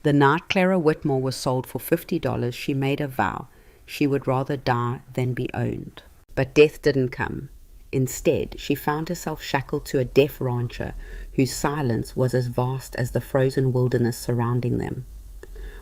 The night Clara Whitmore was sold for $50, she made a vow she would rather die than be owned. But death didn't come. Instead, she found herself shackled to a deaf rancher whose silence was as vast as the frozen wilderness surrounding them.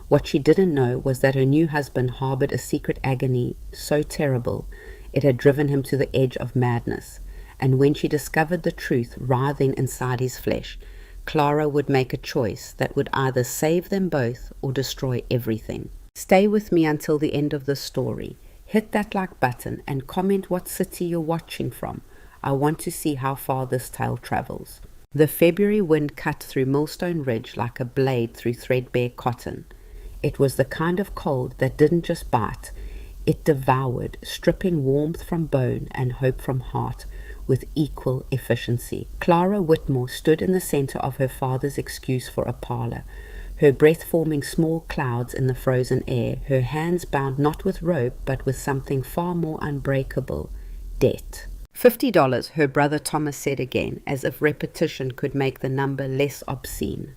What she didn't know was that her new husband harbored a secret agony so terrible it had driven him to the edge of madness, and when she discovered the truth writhing inside his flesh, Clara would make a choice that would either save them both or destroy everything. Stay with me until the end of the story. Hit that like button and comment what city you're watching from. I want to see how far this tale travels. The February wind cut through Millstone Ridge like a blade through threadbare cotton. It was the kind of cold that didn't just bite, it devoured, stripping warmth from bone and hope from heart with equal efficiency. Clara Whitmore stood in the center of her father's excuse for a parlor, her breath forming small clouds in the frozen air, her hands bound not with rope but with something far more unbreakable, debt. $50, her brother Thomas said again, as if repetition could make the number less obscene.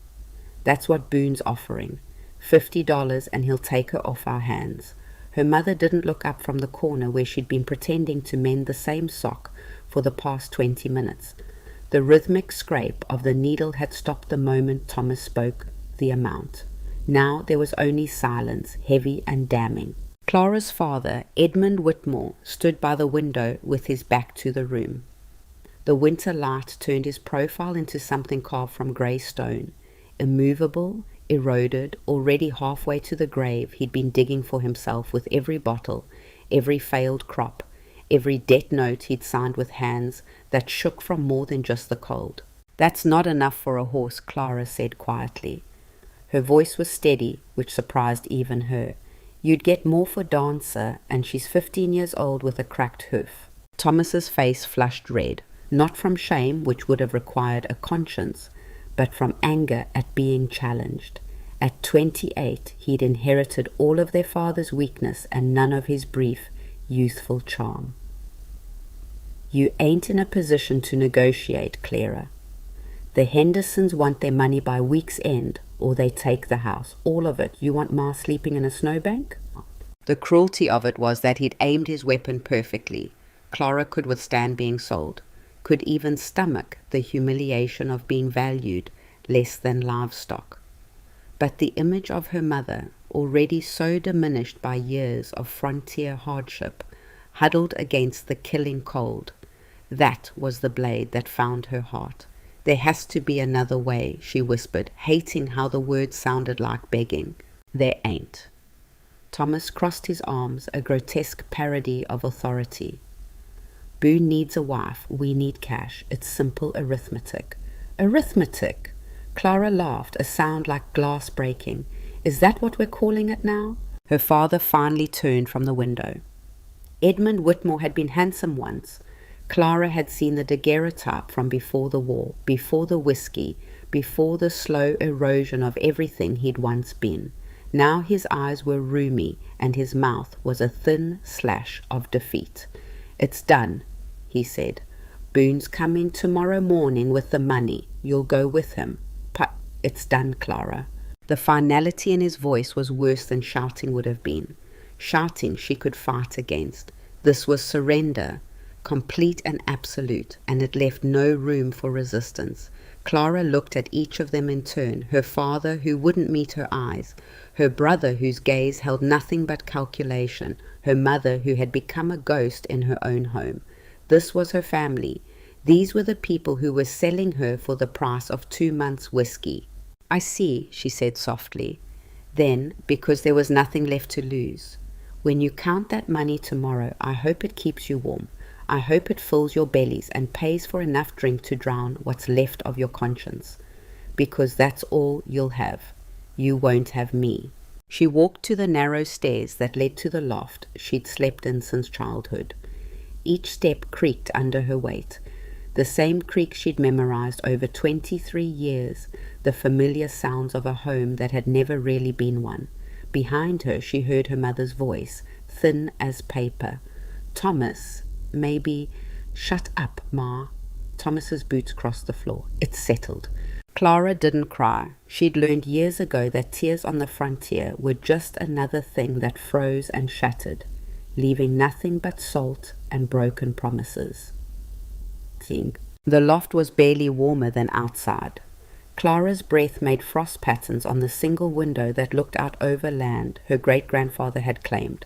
That's what Boone's offering. $50 and he'll take her off our hands. Her mother didn't look up from the corner where she'd been pretending to mend the same sock for the past 20 minutes. The rhythmic scrape of the needle had stopped the moment Thomas spoke the amount. Now there was only silence, heavy and damning. Clara's father, Edmund Whitmore, stood by the window with his back to the room. The winter light turned his profile into something carved from grey stone, immovable, eroded, already halfway to the grave he'd been digging for himself with every bottle, every failed crop, every debt note he'd signed with hands that shook from more than just the cold. "That's not enough for a horse," Clara said quietly. Her voice was steady, which surprised even her. "You'd get more for Dancer, and she's 15 years old with a cracked hoof." Thomas's face flushed red, not from shame, which would have required a conscience, but from anger at being challenged. At 28, he'd inherited all of their father's weakness and none of his brief, youthful charm. "You ain't in a position to negotiate, Clara. The Hendersons want their money by week's end, or they take the house. All of it. You want Ma sleeping in a snowbank?" The cruelty of it was that he'd aimed his weapon perfectly. Clara could withstand being sold, could even stomach the humiliation of being valued less than livestock. But the image of her mother, already so diminished by years of frontier hardship, huddled against the killing cold, that was the blade that found her heart. "There has to be another way," she whispered, hating how the words sounded like begging. "There ain't." Thomas crossed his arms, a grotesque parody of authority. "Boone needs a wife, we need cash. It's simple arithmetic." "Arithmetic?" Clara laughed, a sound like glass breaking. "Is that what we're calling it now?" Her father finally turned from the window. Edmund Whitmore had been handsome once. Clara had seen the daguerreotype from before the war, before the whiskey, before the slow erosion of everything he'd once been. Now his eyes were rheumy, and his mouth was a thin slash of defeat. "It's done," he said. "Boone's coming tomorrow morning with the money. You'll go with him." "It's done, Clara." The finality in his voice was worse than shouting would have been. Shouting she could fight against. This was surrender, complete and absolute, and it left no room for resistance. Clara looked at each of them in turn, her father who wouldn't meet her eyes, her brother whose gaze held nothing but calculation, her mother who had become a ghost in her own home. This was her family. These were the people who were selling her for the price of 2 months' whiskey. "I see," she said softly. Then, because there was nothing left to lose, "When you count that money tomorrow, I hope it keeps you warm. I hope it fills your bellies and pays for enough drink to drown what's left of your conscience. Because that's all you'll have. You won't have me." She walked to the narrow stairs that led to the loft she'd slept in since childhood. Each step creaked under her weight. The same creak she'd memorized over 23 years, the familiar sounds of a home that had never really been one. Behind her she heard her mother's voice, thin as paper. "Thomas, maybe—" "Shut up, Ma." Thomas's boots crossed the floor. "It's settled." Clara didn't cry. She'd learned years ago that tears on the frontier were just another thing that froze and shattered, leaving nothing but salt and broken promises. The loft was barely warmer than outside. Clara's breath made frost patterns on the single window that looked out over land her great-grandfather had claimed,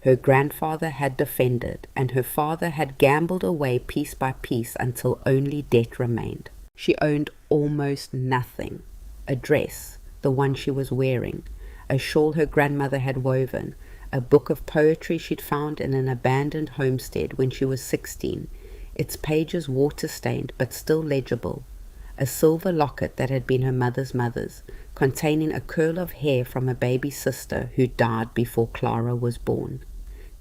her grandfather had defended, and her father had gambled away piece by piece until only debt remained. She owned almost nothing. A dress, the one she was wearing, a shawl her grandmother had woven, a book of poetry she'd found in an abandoned homestead when she was 16, its pages water-stained but still legible, a silver locket that had been her mother's, containing a curl of hair from a baby sister who died before Clara was born.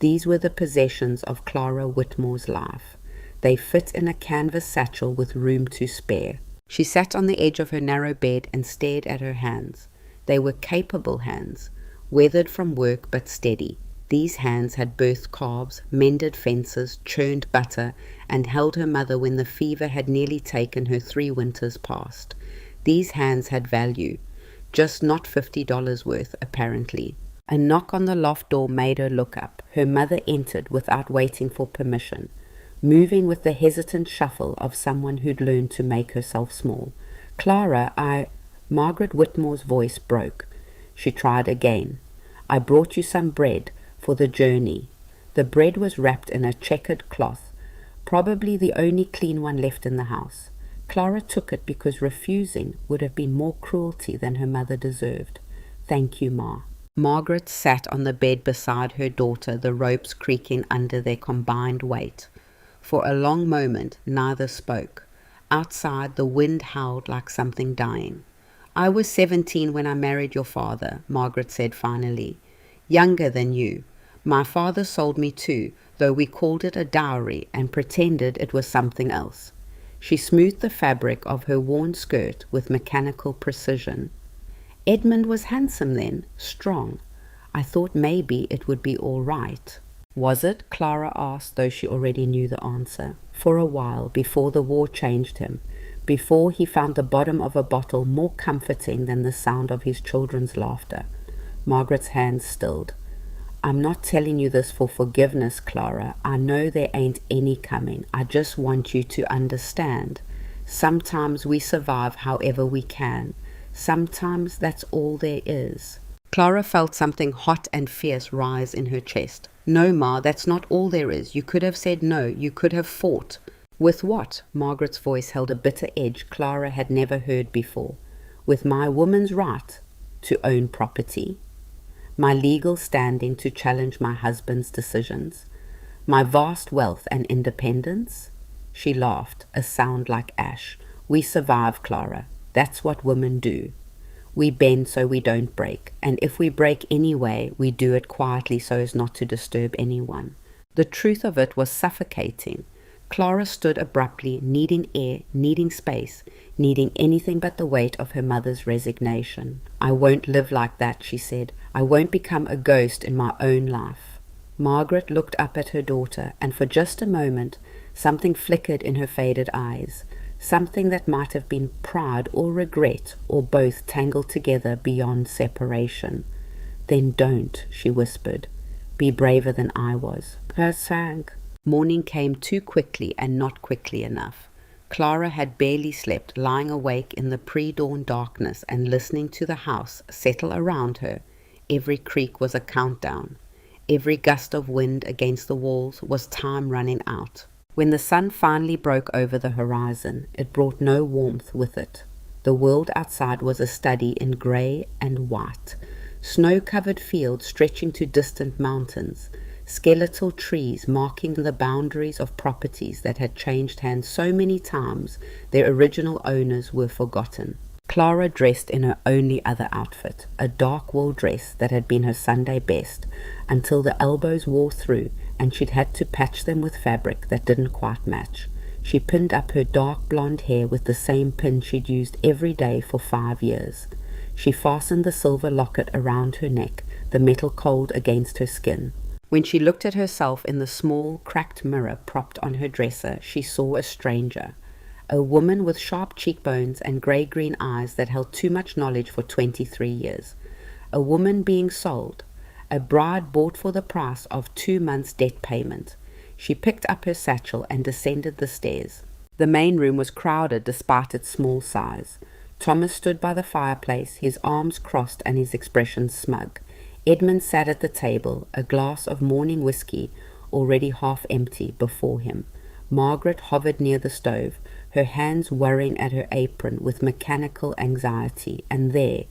These were the possessions of Clara Whitmore's life. They fit in a canvas satchel with room to spare. She sat on the edge of her narrow bed and stared at her hands. They were capable hands, weathered from work but steady. These hands had birthed calves, mended fences, churned butter, and held her mother when the fever had nearly taken her 3 winters past. These hands had value, just not $50 worth, apparently. A knock on the loft door made her look up. Her mother entered without waiting for permission, moving with the hesitant shuffle of someone who'd learned to make herself small. "Clara, Margaret Whitmore's voice broke. She tried again. "I brought you some bread for the journey." The bread was wrapped in a checkered cloth, probably the only clean one left in the house. Clara took it because refusing would have been more cruelty than her mother deserved. "Thank you, Ma." Margaret sat on the bed beside her daughter, the ropes creaking under their combined weight. For a long moment neither spoke. Outside the wind howled like something dying. "I was 17 when I married your father," Margaret said finally. "Younger than you. My father sold me too, though we called it a dowry and pretended it was something else." She smoothed the fabric of her worn skirt with mechanical precision. "Edmund was handsome then, strong. I thought maybe it would be all right." "Was it?" Clara asked, though she already knew the answer. "For a while, before the war changed him, before he found the bottom of a bottle more comforting than the sound of his children's laughter." Margaret's hands stilled. "I'm not telling you this for forgiveness, Clara. I know there ain't any coming. I just want you to understand. Sometimes we survive however we can. Sometimes that's all there is." Clara felt something hot and fierce rise in her chest. "No, Ma, that's not all there is. You could have said no. You could have fought." "With what?" Margaret's voice held a bitter edge Clara had never heard before. "With my woman's right to own property, my legal standing to challenge my husband's decisions, my vast wealth and independence." She laughed, a sound like ash. "We survive, Clara. That's what women do. We bend so we don't break, and if we break anyway, we do it quietly so as not to disturb anyone." The truth of it was suffocating. Clara stood abruptly, needing air, needing space, needing anything but the weight of her mother's resignation. "I won't live like that," she said. "I won't become a ghost in my own life." Margaret looked up at her daughter, and for just a moment something flickered in her faded eyes, something that might have been pride or regret, or both tangled together beyond separation. "Then don't," she whispered. "Be braver than I was." Thank. Morning came too quickly and not quickly enough. Clara had barely slept, lying awake in the pre-dawn darkness and listening to the house settle around her. Every creak was a countdown. Every gust of wind against the walls was time running out. When the sun finally broke over the horizon, it brought no warmth with it. The world outside was a study in grey and white, snow-covered fields stretching to distant mountains, skeletal trees marking the boundaries of properties that had changed hands so many times their original owners were forgotten. Clara dressed in her only other outfit, a dark wool dress that had been her Sunday best, until the elbows wore through and she'd had to patch them with fabric that didn't quite match. She pinned up her dark blonde hair with the same pin she'd used every day for 5 years. She fastened the silver locket around her neck, the metal cold against her skin. When she looked at herself in the small, cracked mirror propped on her dresser, she saw a stranger, A woman with sharp cheekbones and grey-green eyes that held too much knowledge for 23 years. A woman being sold. A bride bought for the price of 2 months' debt payment. She picked up her satchel and descended the stairs. The main room was crowded despite its small size. Thomas stood by the fireplace, his arms crossed and his expression smug. Edmund sat at the table, a glass of morning whiskey, already half empty, before him. Margaret hovered near the stove, her hands worrying at her apron with mechanical anxiety, and there,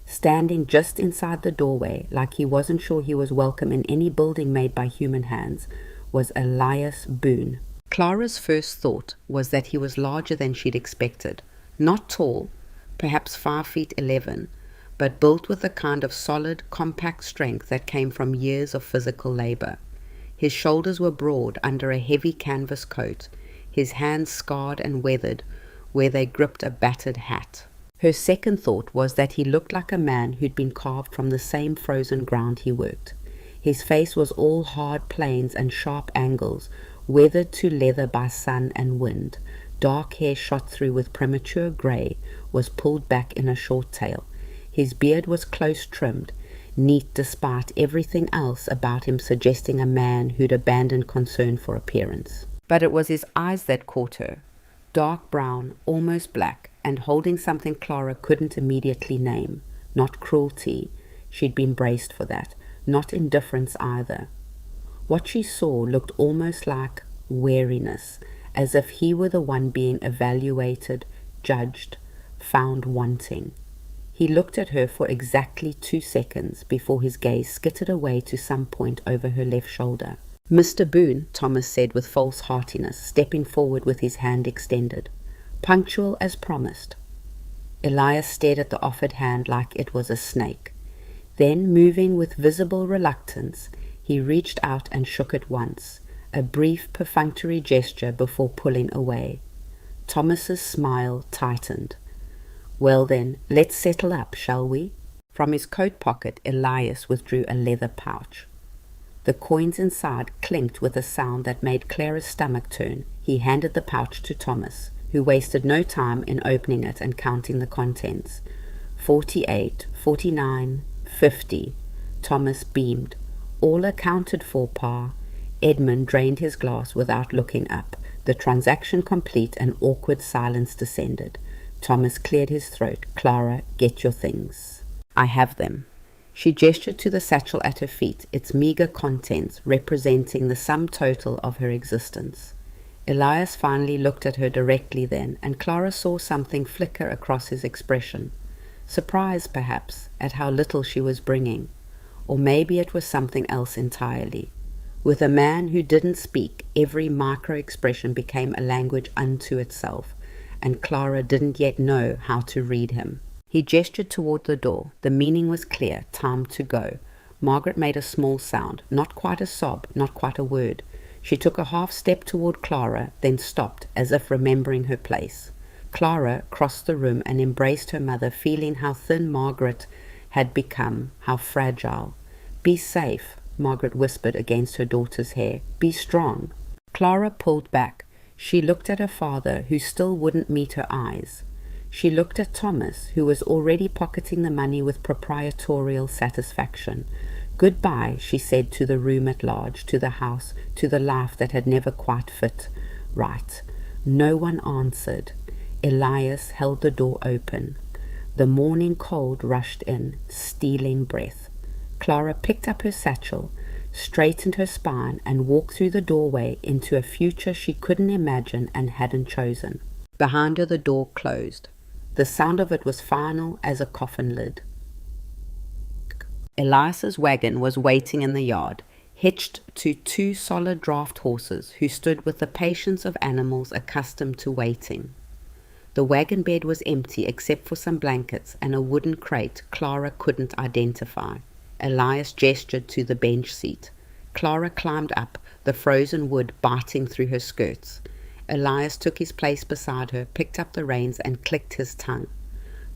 standing just inside the doorway, like he wasn't sure he was welcome in any building made by human hands, was Elias Boone. Clara's first thought was that he was larger than she'd expected. Not tall, perhaps 5'11", but built with the kind of solid, compact strength that came from years of physical labor. His shoulders were broad under a heavy canvas coat, his hands scarred and weathered where they gripped a battered hat. Her second thought was that he looked like a man who'd been carved from the same frozen ground he worked. His face was all hard planes and sharp angles, weathered to leather by sun and wind. Dark hair shot through with premature grey was pulled back in a short tail. His beard was close trimmed, neat despite everything else about him suggesting a man who'd abandoned concern for appearance. But it was his eyes that caught her, dark brown, almost black, and holding something Clara couldn't immediately name. Not cruelty, she'd been braced for that, not indifference either. What she saw looked almost like wariness, as if he were the one being evaluated, judged, found wanting. He looked at her for exactly 2 seconds before his gaze skittered away to some point over her left shoulder. "Mr. Boone," Thomas said with false heartiness, stepping forward with his hand extended. "Punctual as promised." Elias stared at the offered hand like it was a snake. Then, moving with visible reluctance, he reached out and shook it once, a brief perfunctory gesture before pulling away. Thomas's smile tightened. "Well then, let's settle up, shall we?" From his coat pocket, Elias withdrew a leather pouch. The coins inside clinked with a sound that made Clara's stomach turn. He handed the pouch to Thomas, who wasted no time in opening it and counting the contents. 48, 49, 50. Thomas beamed. "All accounted for, Pa." Edmund drained his glass without looking up. The transaction complete, an awkward silence descended. Thomas cleared his throat. "Clara, get your things." "I have them." She gestured to the satchel at her feet, its meager contents representing the sum total of her existence. Elias finally looked at her directly then, and Clara saw something flicker across his expression. Surprise, perhaps, at how little she was bringing. Or maybe it was something else entirely. With a man who didn't speak, every micro-expression became a language unto itself, and Clara didn't yet know how to read him. He gestured toward the door. The meaning was clear. Time to go. Margaret made a small sound, not quite a sob, not quite a word. She took a half step toward Clara, then stopped, as if remembering her place. Clara crossed the room and embraced her mother, feeling how thin Margaret had become, how fragile. "Be safe," Margaret whispered against her daughter's hair. "Be strong." Clara pulled back. She looked at her father, who still wouldn't meet her eyes. She looked at Thomas, who was already pocketing the money with proprietorial satisfaction. "Goodbye," she said, to the room at large, to the house, to the life that had never quite fit right. No one answered. Elias held the door open. The morning cold rushed in, stealing breath. Clara picked up her satchel, straightened her spine, and walked through the doorway into a future she couldn't imagine and hadn't chosen. Behind her the door closed. The sound of it was final as a coffin lid. Elias's wagon was waiting in the yard, hitched to 2 solid draft horses who stood with the patience of animals accustomed to waiting. The wagon bed was empty except for some blankets and a wooden crate Clara couldn't identify. Elias gestured to the bench seat. Clara climbed up, the frozen wood biting through her skirts. Elias took his place beside her, picked up the reins, and clicked his tongue.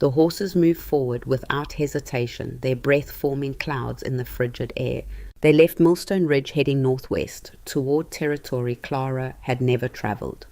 The horses moved forward without hesitation, their breath forming clouds in the frigid air. They left Millstone Ridge heading northwest, toward territory Clara had never traveled.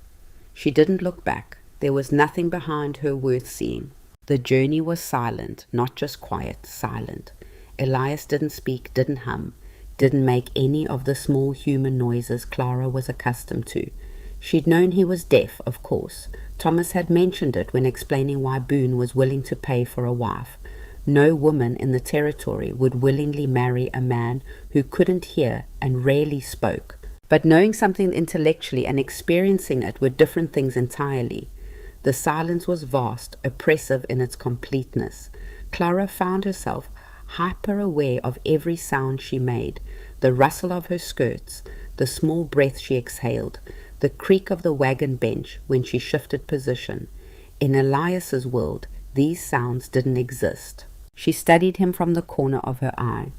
She didn't look back. There was nothing behind her worth seeing. The journey was silent, not just quiet, silent. Elias didn't speak, didn't hum, didn't make any of the small human noises Clara was accustomed to. She'd known he was deaf, of course. Thomas had mentioned it when explaining why Boone was willing to pay for a wife. No woman in the territory would willingly marry a man who couldn't hear and rarely spoke. But knowing something intellectually and experiencing it were different things entirely. The silence was vast, oppressive in its completeness. Clara found herself hyper-aware of every sound she made, the rustle of her skirts, the small breath she exhaled, the creak of the wagon bench when she shifted position. In Elias's world, these sounds didn't exist. She studied him from the corner of her eye.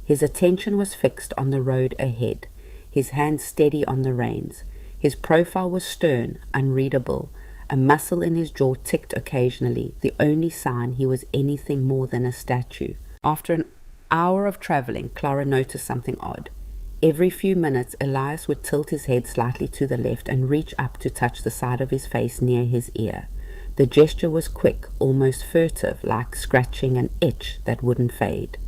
His attention was fixed on the road ahead, his hands steady on the reins. His profile was stern, unreadable. A muscle in his jaw ticked occasionally, the only sign he was anything more than a statue. After an hour of traveling, Clara noticed something odd. Every few minutes, Elias would tilt his head slightly to the left and reach up to touch the side of his face near his ear. The gesture was quick, almost furtive, like scratching an itch that wouldn't fade.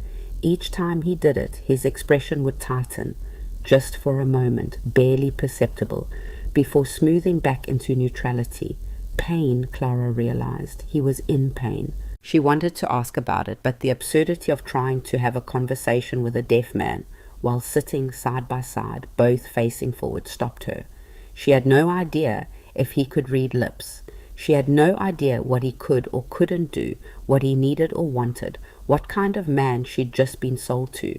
Each time he did it, his expression would tighten, just for a moment, barely perceptible, before smoothing back into neutrality. Pain, Clara realized. He was in pain. She wanted to ask about it, but the absurdity of trying to have a conversation with a deaf man while sitting side by side, both facing forward, stopped her. She had no idea if he could read lips. She had no idea what he could or couldn't do, what he needed or wanted, what kind of man she'd just been sold to.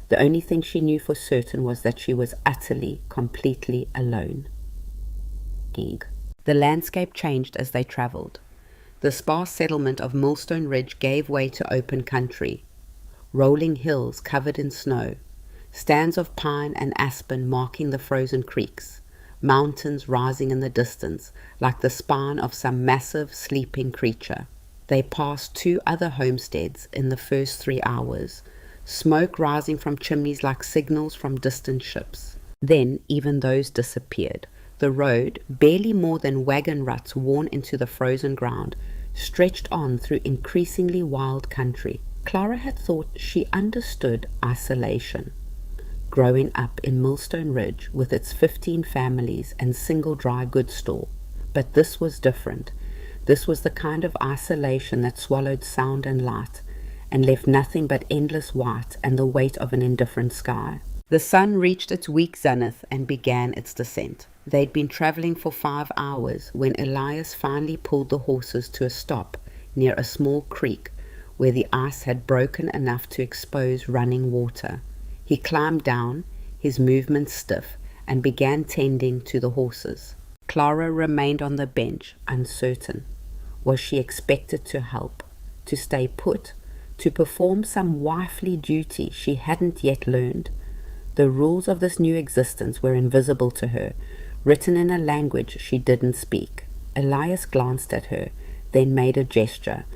The only thing she knew for certain was that she was utterly, completely alone. The landscape changed as they traveled. The sparse settlement of Millstone Ridge gave way to open country. Rolling hills covered in snow, stands of pine and aspen marking the frozen creeks, mountains rising in the distance like the spine of some massive sleeping creature. They passed 2 other homesteads in the first 3 hours, smoke rising from chimneys like signals from distant ships. Then even those disappeared. The road, barely more than wagon ruts worn into the frozen ground, stretched on through increasingly wild country. Clara had thought she understood isolation. Growing up in Millstone Ridge with its 15 families and single dry goods store. But this was different. This was the kind of isolation that swallowed sound and light, and left nothing but endless white and the weight of an indifferent sky. The sun reached its weak zenith and began its descent. They'd been traveling for 5 hours when Elias finally pulled the horses to a stop near a small creek where the ice had broken enough to expose running water. He climbed down, his movements stiff, and began tending to the horses. Clara remained on the bench, uncertain. Was she expected to help, to stay put, to perform some wifely duty she hadn't yet learned? The rules of this new existence were invisible to her, written in a language she didn't speak. Elias glanced at her, then made a gesture,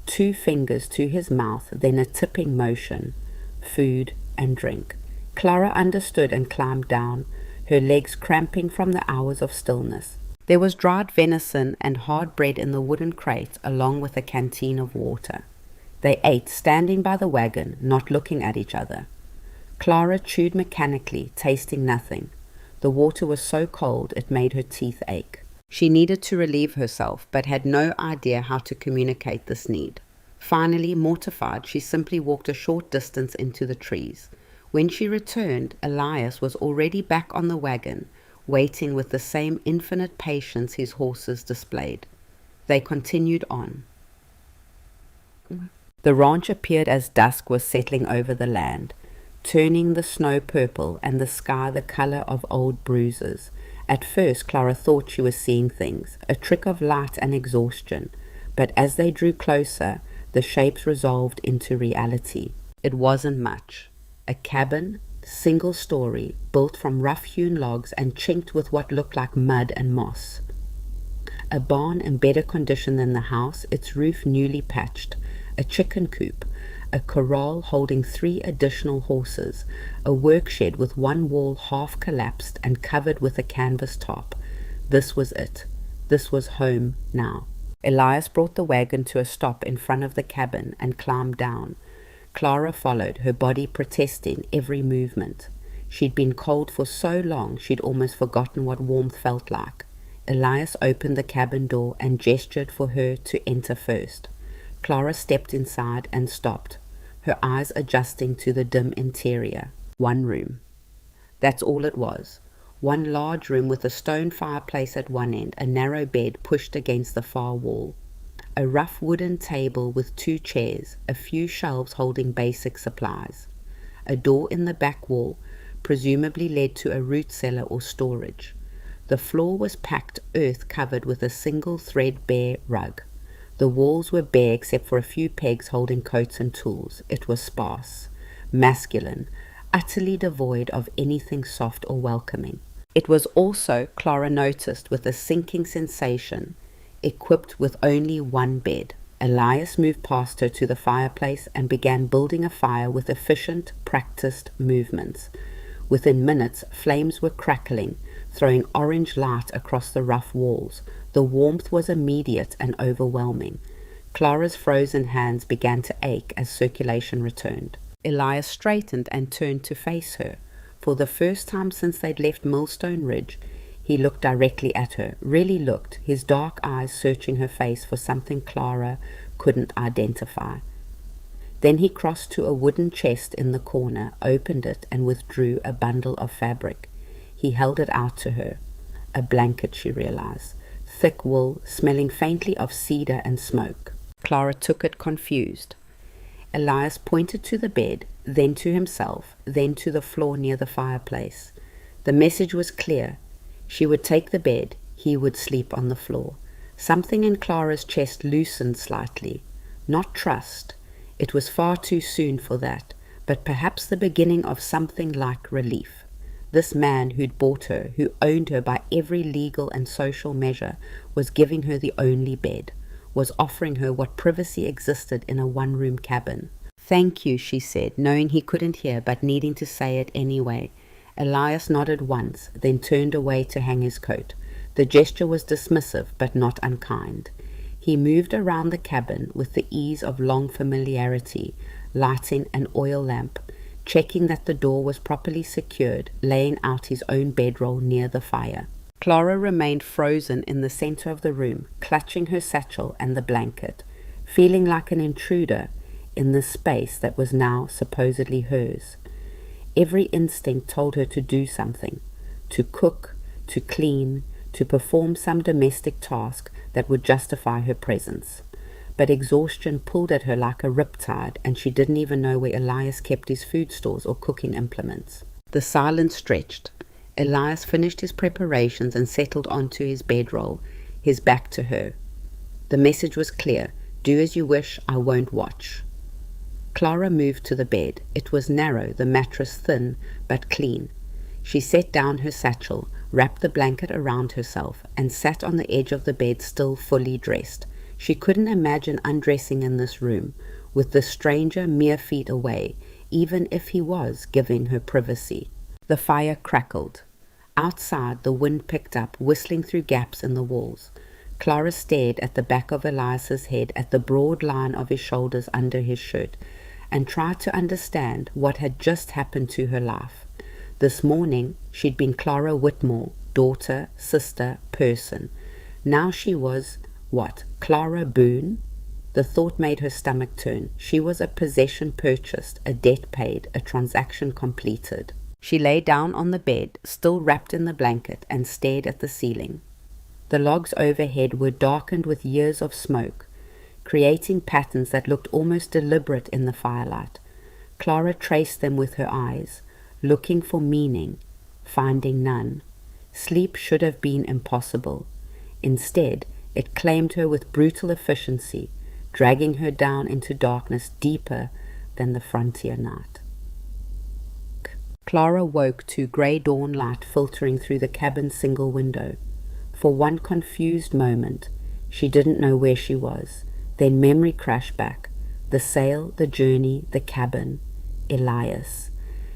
2 fingers to his mouth, then a tipping motion. Food and drink. Clara understood and climbed down, her legs cramping from the hours of stillness. There was dried venison and hard bread in the wooden crate, along with a canteen of water. They ate, standing by the wagon, not looking at each other. Clara chewed mechanically, tasting nothing. The water was so cold it made her teeth ache. She needed to relieve herself, but had no idea how to communicate this need. Finally, mortified, she simply walked a short distance into the trees. When she returned, Elias was already back on the wagon, waiting with the same infinite patience his horses displayed. They continued on. The ranch appeared as dusk was settling over the land, turning the snow purple and the sky the color of old bruises. At first, Clara thought she was seeing things, a trick of light and exhaustion, but as they drew closer, the shapes resolved into reality. It wasn't much. A cabin, single story, built from rough-hewn logs and chinked with what looked like mud and moss. A barn in better condition than the house, its roof newly patched. A chicken coop, a corral holding 3 additional horses, a work shed with one wall half collapsed and covered with a canvas top. This was it. This was home now. Elias brought the wagon to a stop in front of the cabin and climbed down. Clara followed, her body protesting every movement. She'd been cold for so long she'd almost forgotten what warmth felt like. Elias opened the cabin door and gestured for her to enter first. Clara stepped inside and stopped, her eyes adjusting to the dim interior. One room. That's all it was. One large room with a stone fireplace at one end, a narrow bed pushed against the far wall. A rough wooden table with 2 chairs, a few shelves holding basic supplies. A door in the back wall presumably led to a root cellar or storage. The floor was packed earth covered with a single threadbare rug. The walls were bare except for a few pegs holding coats and tools. It was sparse, masculine, utterly devoid of anything soft or welcoming. It was also, Clara noticed with a sinking sensation, equipped with only one bed. Elias moved past her to the fireplace and began building a fire with efficient, practiced movements. Within minutes, flames were crackling, throwing orange light across the rough walls. The warmth was immediate and overwhelming. Clara's frozen hands began to ache as circulation returned. Elias straightened and turned to face her. For the first time since they'd left Millstone Ridge, he looked directly at her, really looked, his dark eyes searching her face for something Clara couldn't identify. Then he crossed to a wooden chest in the corner, opened it, and withdrew a bundle of fabric. He held it out to her. A blanket, she realized. Thick wool, smelling faintly of cedar and smoke. Clara took it, confused. Elias pointed to the bed, then to himself, then to the floor near the fireplace. The message was clear. She would take the bed, he would sleep on the floor. Something in Clara's chest loosened slightly. Not trust. It was far too soon for that, but perhaps the beginning of something like relief. This man who'd bought her, who owned her by every legal and social measure, was giving her the only bed, was offering her what privacy existed in a one-room cabin. "Thank you," she said, knowing he couldn't hear but needing to say it anyway. Elias nodded once, then turned away to hang his coat. The gesture was dismissive but not unkind. He moved around the cabin with the ease of long familiarity, lighting an oil lamp, checking that the door was properly secured, laying out his own bedroll near the fire. Clara remained frozen in the center of the room, clutching her satchel and the blanket, feeling like an intruder in the space that was now supposedly hers. Every instinct told her to do something, to cook, to clean, to perform some domestic task that would justify her presence. But exhaustion pulled at her like a riptide, and she didn't even know where Elias kept his food stores or cooking implements. The silence stretched. Elias finished his preparations and settled onto his bedroll, his back to her. The message was clear. Do as you wish, I won't watch. Clara moved to the bed. It was narrow, the mattress thin but clean. She set down her satchel, wrapped the blanket around herself, and sat on the edge of the bed still fully dressed. She couldn't imagine undressing in this room, with the stranger mere feet away, even if he was giving her privacy. The fire crackled. Outside, the wind picked up, whistling through gaps in the walls. Clara stared at the back of Elias's head, at the broad line of his shoulders under his shirt, and tried to understand what had just happened to her life. This morning, she'd been Clara Whitmore, daughter, sister, person. Now she was, what, Clara Boone? The thought made her stomach turn. She was a possession purchased, a debt paid, a transaction completed. She lay down on the bed, still wrapped in the blanket, and stared at the ceiling. The logs overhead were darkened with years of smoke, creating patterns that looked almost deliberate in the firelight. Clara traced them with her eyes, looking for meaning, finding none. Sleep should have been impossible. Instead, it claimed her with brutal efficiency, dragging her down into darkness deeper than the frontier night. Clara woke to grey dawn light filtering through the cabin's single window. For one confused moment, she didn't know where she was. Then memory crashed back. The sail, the journey, the cabin. Elias.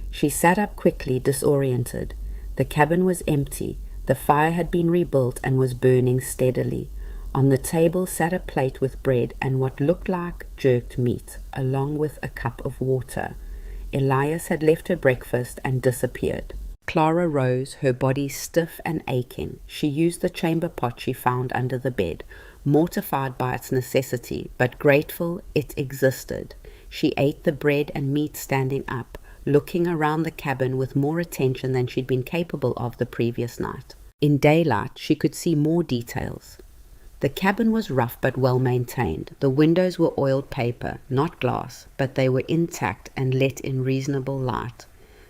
She sat up quickly, disoriented. The cabin was empty, The fire had been rebuilt and was burning steadily. On the table sat a plate with bread and what looked like jerked meat, along with a cup of water. Elias had left her breakfast and disappeared. Clara rose, her body stiff and aching. She used the chamber pot she found under the bed, mortified by its necessity, but grateful it existed. She ate the bread and meat standing up, looking around the cabin with more attention than she'd been capable of the previous night. In daylight, she could see more details. The cabin was rough but well maintained. The windows were oiled paper, not glass, but they were intact and let in reasonable light.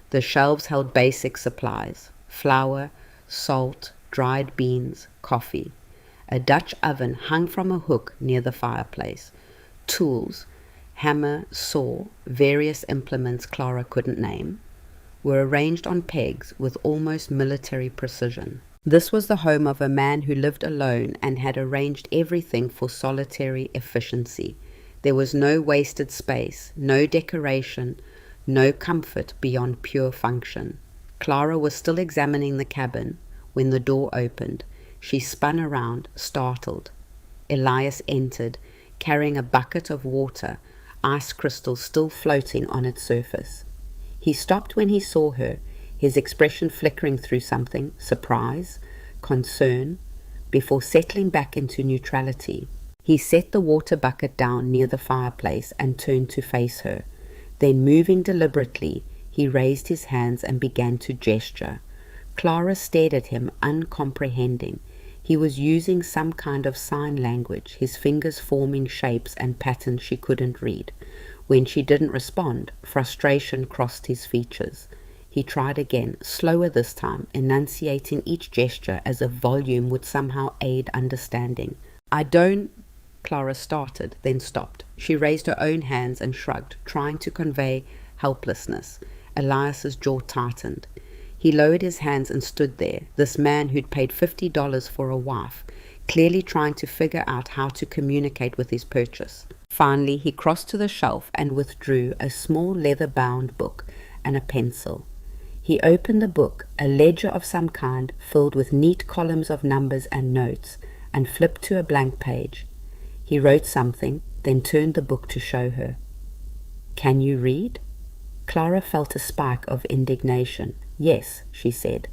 The shelves held basic supplies: flour, salt, dried beans, coffee. A Dutch oven hung from a hook near the fireplace. Tools, hammer, saw, various implements Clara couldn't name, were arranged on pegs with almost military precision. This was the home of a man who lived alone and had arranged everything for solitary efficiency. There was no wasted space, no decoration, no comfort beyond pure function. Clara was still examining the cabin when the door opened. She spun around, startled. Elias entered, carrying a bucket of water, ice crystals still floating on its surface. He stopped when he saw her, his expression flickering through something: surprise, concern, before settling back into neutrality. He set the water bucket down near the fireplace and turned to face her. Then, moving deliberately, he raised his hands and began to gesture. Clara stared at him, uncomprehending. He was using some kind of sign language, his fingers forming shapes and patterns she couldn't read. When she didn't respond, frustration crossed his features. He tried again, slower this time, enunciating each gesture as if volume would somehow aid understanding. "I don't—" Clara started, then stopped. She raised her own hands and shrugged, trying to convey helplessness. Elias's jaw tightened. He lowered his hands and stood there, this man who'd paid $50 for a wife, clearly trying to figure out how to communicate with his purchase. Finally, he crossed to the shelf and withdrew a small leather-bound book and a pencil. He opened the book, a ledger of some kind filled with neat columns of numbers and notes, and flipped to a blank page. He wrote something, then turned the book to show her. "Can you read?" Clara felt a spike of indignation. "Yes," she said,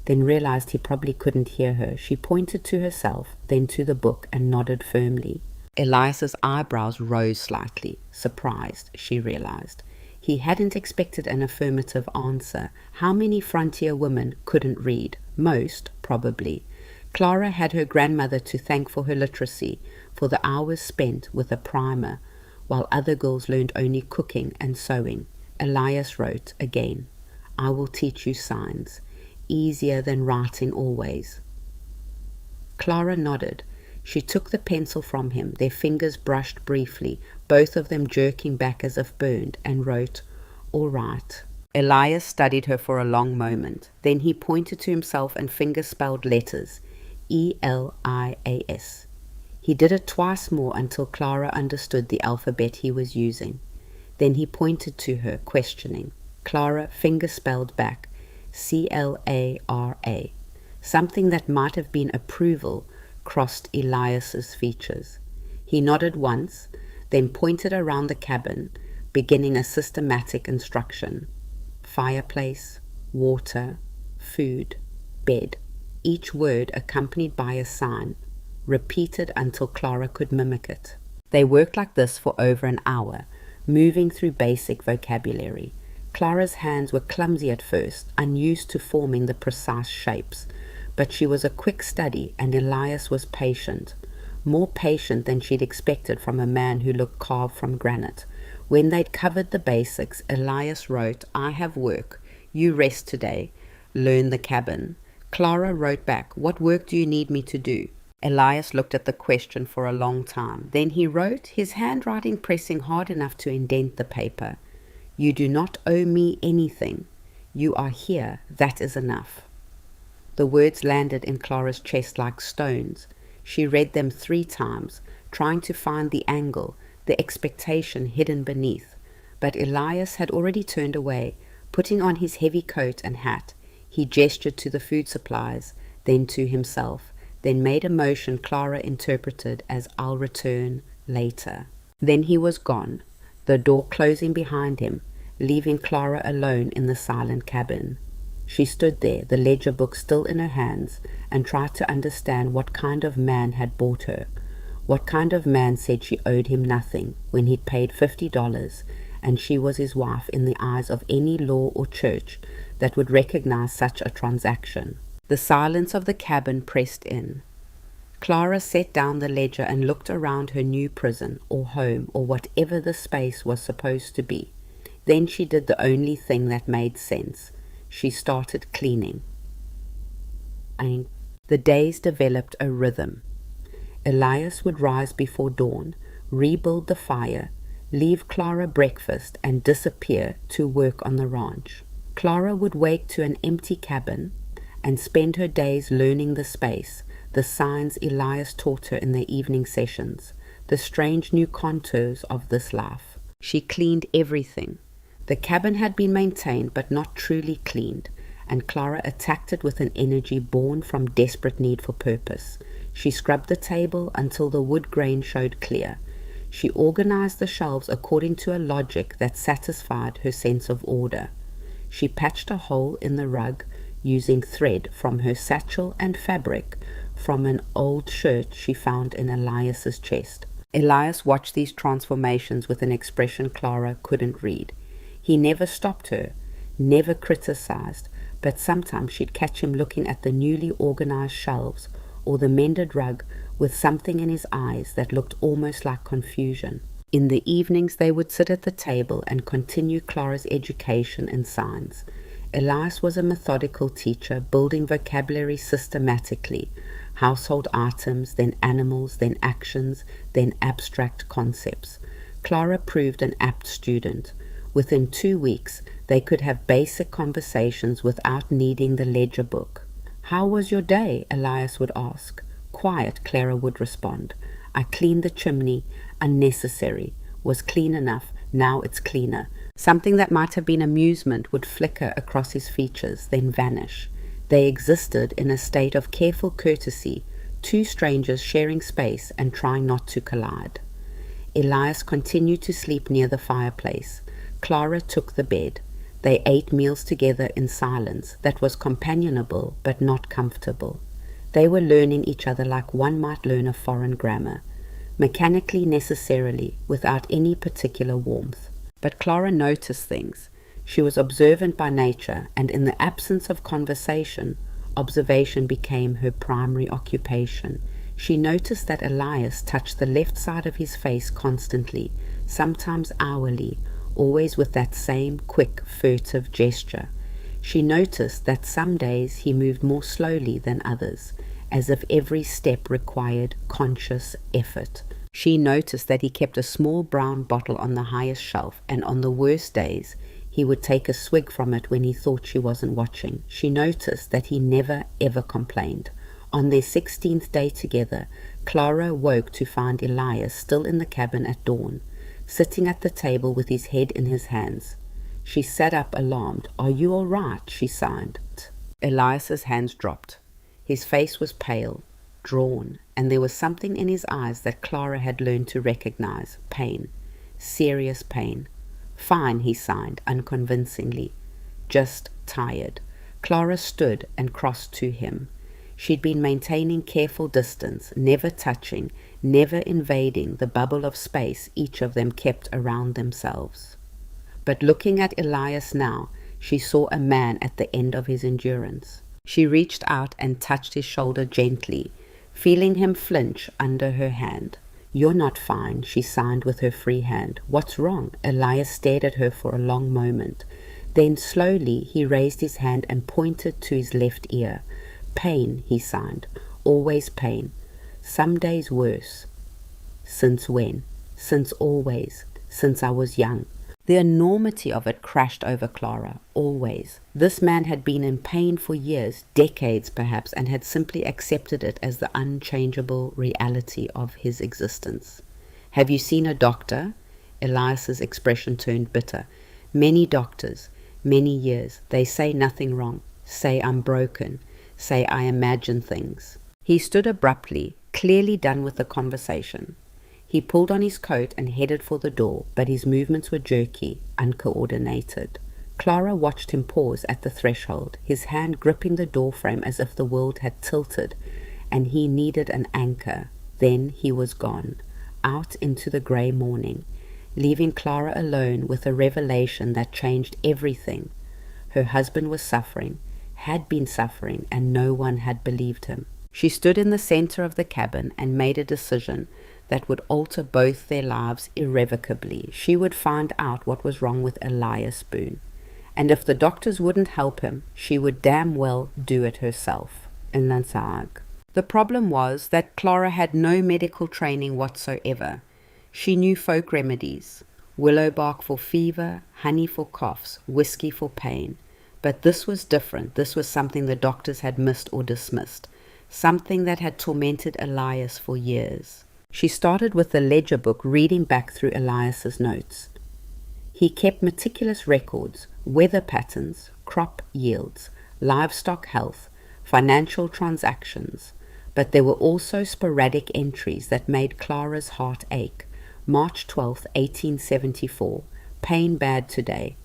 then realized he probably couldn't hear her. She pointed to herself, then to the book, and nodded firmly. Elias's eyebrows rose slightly, surprised, she realized. He hadn't expected an affirmative answer. How many frontier women couldn't read? Most, probably. Clara had her grandmother to thank for her literacy, for the hours spent with a primer, while other girls learned only cooking and sewing. Elias wrote again, "I will teach you signs. Easier than writing always." Clara nodded. She took the pencil from him. Their fingers brushed briefly, both of them jerking back as if burned, and wrote, "All right." Elias studied her for a long moment. Then he pointed to himself and finger-spelled letters, Elias. He did it twice more until Clara understood the alphabet he was using. Then he pointed to her, questioning. Clara finger-spelled back, Clara. Something that might have been approval crossed Elias's features. He nodded once, then pointed around the cabin, beginning a systematic instruction. Fireplace, water, food, bed. Each word accompanied by a sign, repeated until Clara could mimic it. They worked like this for over an hour, moving through basic vocabulary. Clara's hands were clumsy at first, unused to forming the precise shapes, but she was a quick study, and Elias was patient, more patient than she'd expected from a man who looked carved from granite. When they'd covered the basics, Elias wrote, "I have work. You rest today. Learn the cabin." Clara wrote back, "What work do you need me to do?" Elias looked at the question for a long time. Then he wrote, his handwriting pressing hard enough to indent the paper, "You do not owe me anything. You are here. That is enough." The words landed in Clara's chest like stones. She read them 3 times, trying to find the angle, the expectation hidden beneath. But Elias had already turned away. Putting on his heavy coat and hat, he gestured to the food supplies, then to himself, then made a motion Clara interpreted as "I'll return later." Then he was gone, the door closing behind him, leaving Clara alone in the silent cabin. She stood there, the ledger book still in her hands, and tried to understand what kind of man had bought her. What kind of man said she owed him nothing when he'd paid $50, and she was his wife in the eyes of any law or church that would recognize such a transaction. The silence of the cabin pressed in. Clara set down the ledger and looked around her new prison or home or whatever the space was supposed to be. Then she did the only thing that made sense. She started cleaning. The days developed a rhythm. Elias would rise before dawn, rebuild the fire, leave Clara breakfast, and disappear to work on the ranch. Clara would wake to an empty cabin and spend her days learning the space, the signs Elias taught her in their evening sessions, the strange new contours of this life. She cleaned everything. The cabin had been maintained but not truly cleaned, and Clara attacked it with an energy born from desperate need for purpose. She scrubbed the table until the wood grain showed clear. She organized the shelves according to a logic that satisfied her sense of order. She patched a hole in the rug using thread from her satchel and fabric from an old shirt she found in Elias's chest. Elias watched these transformations with an expression Clara couldn't read. He never stopped her, never criticized, but sometimes she'd catch him looking at the newly organized shelves or the mended rug with something in his eyes that looked almost like confusion. In the evenings they would sit at the table and continue Clara's education in signs. Elias was a methodical teacher, building vocabulary systematically, household items, then animals, then actions, then abstract concepts. Clara proved an apt student. Within 2 weeks, they could have basic conversations without needing the ledger book. "How was your day?" Elias would ask. "Quiet," Clara would respond. "I cleaned the chimney. Unnecessary. Was clean enough. Now it's cleaner." Something that might have been amusement would flicker across his features, then vanish. They existed in a state of careful courtesy, two strangers sharing space and trying not to collide. Elias continued to sleep near the fireplace. Clara took the bed. They ate meals together in silence that was companionable but not comfortable. They were learning each other like one might learn a foreign grammar, mechanically necessarily, without any particular warmth. But Clara noticed things. She was observant by nature, and in the absence of conversation, observation became her primary occupation. She noticed that Elias touched the left side of his face constantly, sometimes hourly, always with that same quick, furtive gesture. She noticed that some days he moved more slowly than others, as if every step required conscious effort. She noticed that he kept a small brown bottle on the highest shelf, and on the worst days, he would take a swig from it when he thought she wasn't watching. She noticed that he never ever complained. On their 16th day together, Clara woke to find Elias still in the cabin at dawn, sitting at the table with his head in his hands. She sat up alarmed. "Are you all right?" she sighed. Elias's hands dropped. His face was pale, drawn, and there was something in his eyes that Clara had learned to recognize. Pain. Serious pain. "Fine," he signed, unconvincingly. "Just tired." Clara stood and crossed to him. She'd been maintaining careful distance, never touching, never invading the bubble of space each of them kept around themselves. But looking at Elias now, she saw a man at the end of his endurance. She reached out and touched his shoulder gently, feeling him flinch under her hand. "You're not fine," she signed with her free hand. "What's wrong?" Elias stared at her for a long moment. Then slowly he raised his hand and pointed to his left ear. "Pain," he signed. "Always pain. Some days worse." "Since when?" "Since always. Since I was young." The enormity of it crashed over Clara. Always. This man had been in pain for years, decades perhaps, and had simply accepted it as the unchangeable reality of his existence. "Have you seen a doctor?" Elias's expression turned bitter. "Many doctors, many years. They say nothing wrong. Say I'm broken. say I imagine things. He stood abruptly, clearly done with the conversation. He pulled on his coat and headed for the door, but his movements were jerky, uncoordinated. Clara watched him pause at the threshold, his hand gripping the doorframe as if the world had tilted, and he needed an anchor. Then he was gone, out into the grey morning, leaving Clara alone with a revelation that changed everything. Her husband was suffering, had been suffering, and no one had believed him. She stood in the center of the cabin and made a decision that would alter both their lives irrevocably. She would find out what was wrong with Elias Boone, and if the doctors wouldn't help him, she would damn well do it herself. In Lansag. The problem was that Clara had no medical training whatsoever. She knew folk remedies, willow bark for fever, honey for coughs, whiskey for pain. But this was different. This was something the doctors had missed or dismissed, something that had tormented Elias for years. She started with the ledger book, reading back through Elias's notes. He kept meticulous records, weather patterns, crop yields, livestock health, financial transactions, but there were also sporadic entries that made Clara's heart ache. March 12, 1874, pain bad today,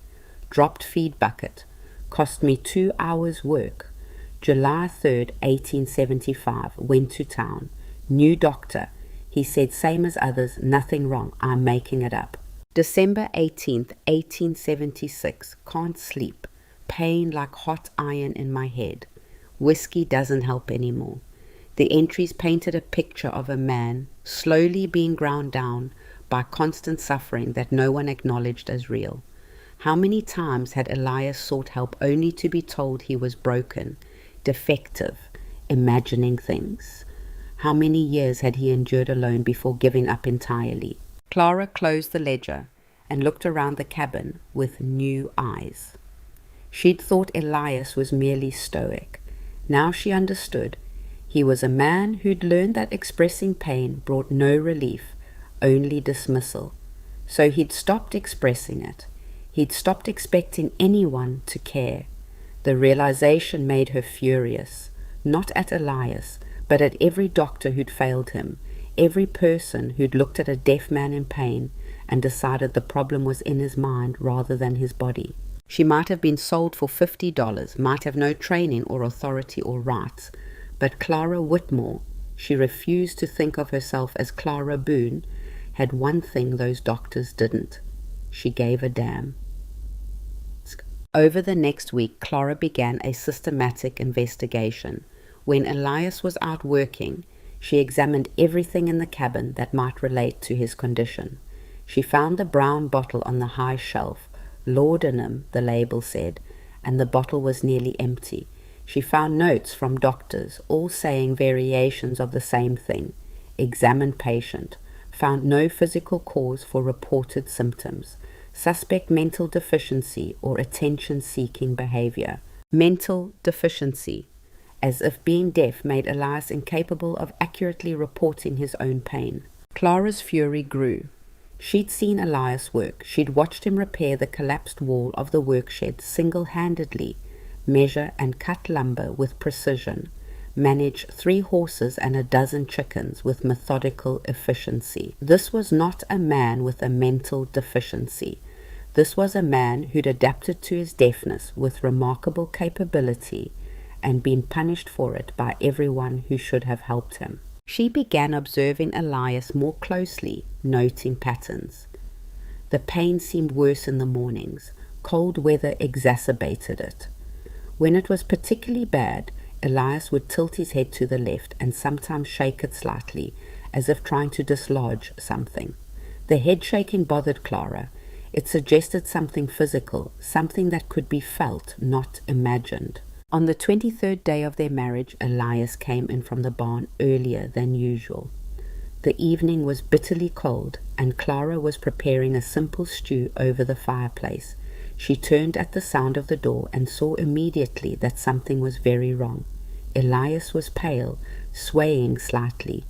dropped feed bucket, cost me 2 hours work. July 3rd, 1875, went to town, new doctor. He said same as others, nothing wrong, I'm making it up. December 18th, 1876, can't sleep, pain like hot iron in my head. Whiskey doesn't help anymore. The entries painted a picture of a man slowly being ground down by constant suffering that no one acknowledged as real. How many times had Elias sought help only to be told he was broken, defective, imagining things? How many years had he endured alone before giving up entirely? Clara closed the ledger and looked around the cabin with new eyes. She'd thought Elias was merely stoic. Now she understood. He was a man who'd learned that expressing pain brought no relief, only dismissal. So he'd stopped expressing it. He'd stopped expecting anyone to care. The realization made her furious, not at Elias, but at every doctor who'd failed him, every person who'd looked at a deaf man in pain and decided the problem was in his mind rather than his body. She might have been sold for $50, might have no training or authority or rights, but Clara Whitmore, she refused to think of herself as Clara Boone, had one thing those doctors didn't. She gave a damn. Over the next week, Clara began a systematic investigation. When Elias was out working, she examined everything in the cabin that might relate to his condition. She found the brown bottle on the high shelf. Laudanum, the label said, and the bottle was nearly empty. She found notes from doctors, all saying variations of the same thing. Examined patient. Found no physical cause for reported symptoms. Suspect mental deficiency or attention-seeking behavior. Mental deficiency. As if being deaf made Elias incapable of accurately reporting his own pain. Clara's fury grew. She'd seen Elias work. She'd watched him repair the collapsed wall of the workshed single-handedly, measure and cut lumber with precision, manage 3 horses and a dozen chickens with methodical efficiency. This was not a man with a mental deficiency. This was a man who'd adapted to his deafness with remarkable capability and been punished for it by everyone who should have helped him. She began observing Elias more closely, noting patterns. The pain seemed worse in the mornings. Cold weather exacerbated it. When it was particularly bad, Elias would tilt his head to the left and sometimes shake it slightly, as if trying to dislodge something. The head shaking bothered Clara. It suggested something physical, something that could be felt, not imagined. On the 23rd day of their marriage, Elias came in from the barn earlier than usual. The evening was bitterly cold, and Clara was preparing a simple stew over the fireplace. She turned at the sound of the door and saw immediately that something was very wrong. Elias was pale, swaying slightly.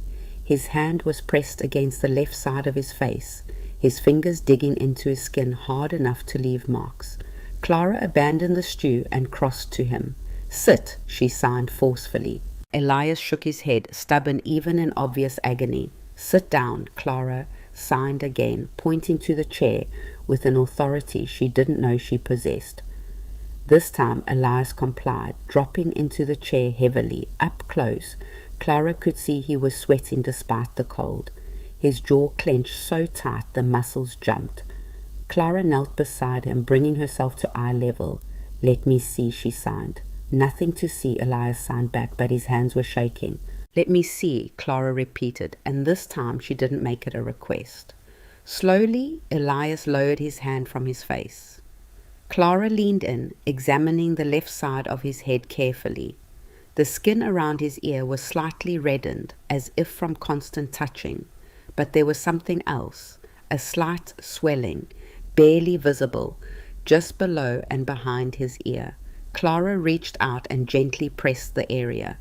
His hand was pressed against the left side of his face, his fingers digging into his skin hard enough to leave marks. Clara abandoned the stew and crossed to him. "Sit," she signed forcefully. Elias shook his head, stubborn even in obvious agony. "Sit down," Clara signed again, pointing to the chair with an authority she didn't know she possessed. This time Elias complied, dropping into the chair heavily. Up close, Clara could see he was sweating despite the cold. His jaw clenched so tight the muscles jumped. Clara knelt beside him, bringing herself to eye level. "Let me see," she signed. "Nothing to see," Elias signed back, but his hands were shaking. "Let me see," Clara repeated, and this time she didn't make it a request. Slowly, Elias lowered his hand from his face. Clara leaned in, examining the left side of his head carefully. The skin around his ear was slightly reddened, as if from constant touching, but there was something else, a slight swelling, barely visible, just below and behind his ear. Clara reached out and gently pressed the area.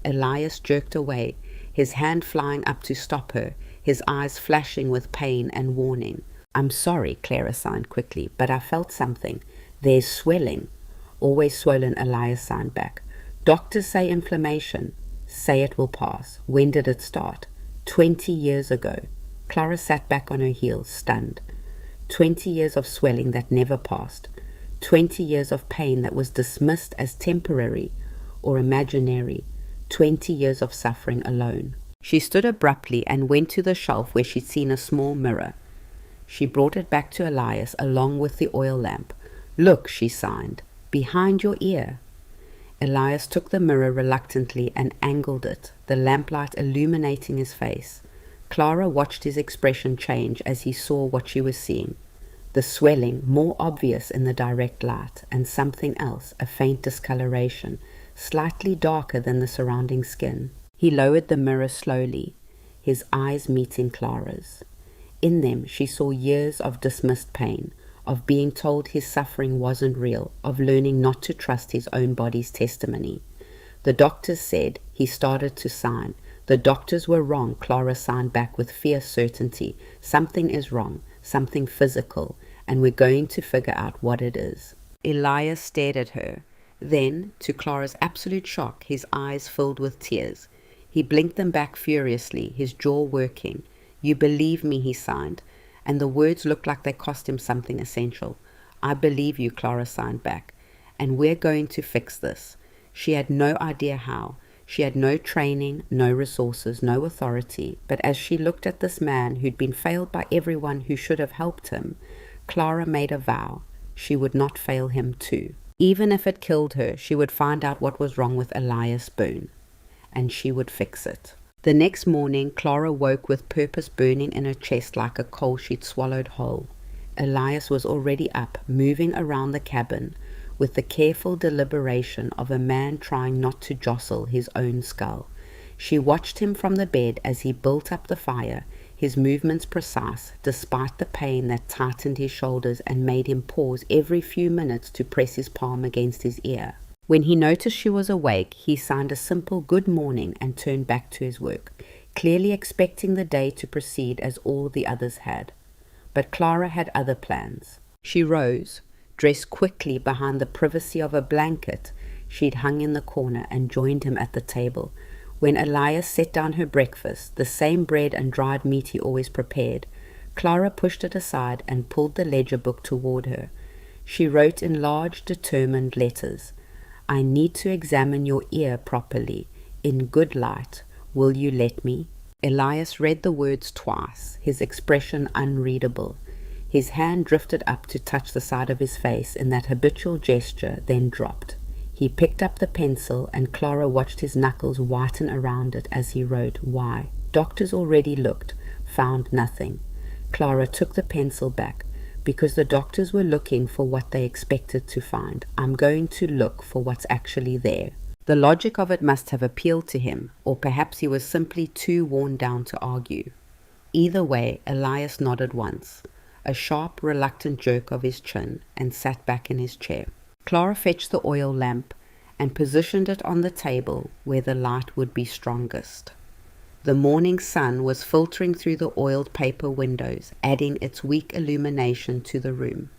Elias jerked away, his hand flying up to stop her, his eyes flashing with pain and warning. "I'm sorry," Clara signed quickly, "but I felt something. There's swelling." "Always swollen," Elias signed back. "Doctors say inflammation. Say it will pass." "When did it start?" 20 years ago. Clara sat back on her heels, stunned. 20 years of swelling that never passed. 20 years of pain that was dismissed as temporary or imaginary. 20 years of suffering alone. She stood abruptly and went to the shelf where she'd seen a small mirror. She brought it back to Elias along with the oil lamp. "Look," she signed, "behind your ear." Elias took the mirror reluctantly and angled it, the lamplight illuminating his face. Clara watched his expression change as he saw what she was seeing. The swelling, more obvious in the direct light, and something else, a faint discoloration, slightly darker than the surrounding skin. He lowered the mirror slowly, his eyes meeting Clara's. In them she saw years of dismissed pain, of being told his suffering wasn't real, of learning not to trust his own body's testimony. The doctors said. He started to sign. "The doctors were wrong," Clara signed back with fierce certainty. "Something is wrong, something physical, and we're going to figure out what it is." Elias stared at her. Then, to Clara's absolute shock, his eyes filled with tears. He blinked them back furiously, his jaw working. "You believe me," he signed, and the words looked like they cost him something essential. "I believe you," Clara signed back, "and we're going to fix this." She had no idea how. She had no training, no resources, no authority, but as she looked at this man who'd been failed by everyone who should have helped him, Clara made a vow. She would not fail him too. Even if it killed her, she would find out what was wrong with Elias Boone, and she would fix it. The next morning, Clara woke with purpose burning in her chest like a coal she'd swallowed whole. Elias was already up, moving around the cabin, with the careful deliberation of a man trying not to jostle his own skull. She watched him from the bed as he built up the fire, his movements precise, despite the pain that tightened his shoulders and made him pause every few minutes to press his palm against his ear. When he noticed she was awake, he signed a simple good morning and turned back to his work, clearly expecting the day to proceed as all the others had. But Clara had other plans. She rose, dressed quickly behind the privacy of a blanket she'd hung in the corner, and joined him at the table. When Elias set down her breakfast, the same bread and dried meat he always prepared, Clara pushed it aside and pulled the ledger book toward her. She wrote in large, determined letters, "I need to examine your ear properly, in good light. Will you let me?" Elias read the words twice, his expression unreadable. His hand drifted up to touch the side of his face in that habitual gesture, then dropped. He picked up the pencil, and Clara watched his knuckles whiten around it as he wrote, "Why?" Doctors already looked, found nothing. Clara took the pencil back. "Because the doctors were looking for what they expected to find. I'm going to look for what's actually there." The logic of it must have appealed to him, or perhaps he was simply too worn down to argue. Either way, Elias nodded once, a sharp, reluctant jerk of his chin, and sat back in his chair. Clara fetched the oil lamp and positioned it on the table where the light would be strongest. The morning sun was filtering through the oiled paper windows, adding its weak illumination to the room.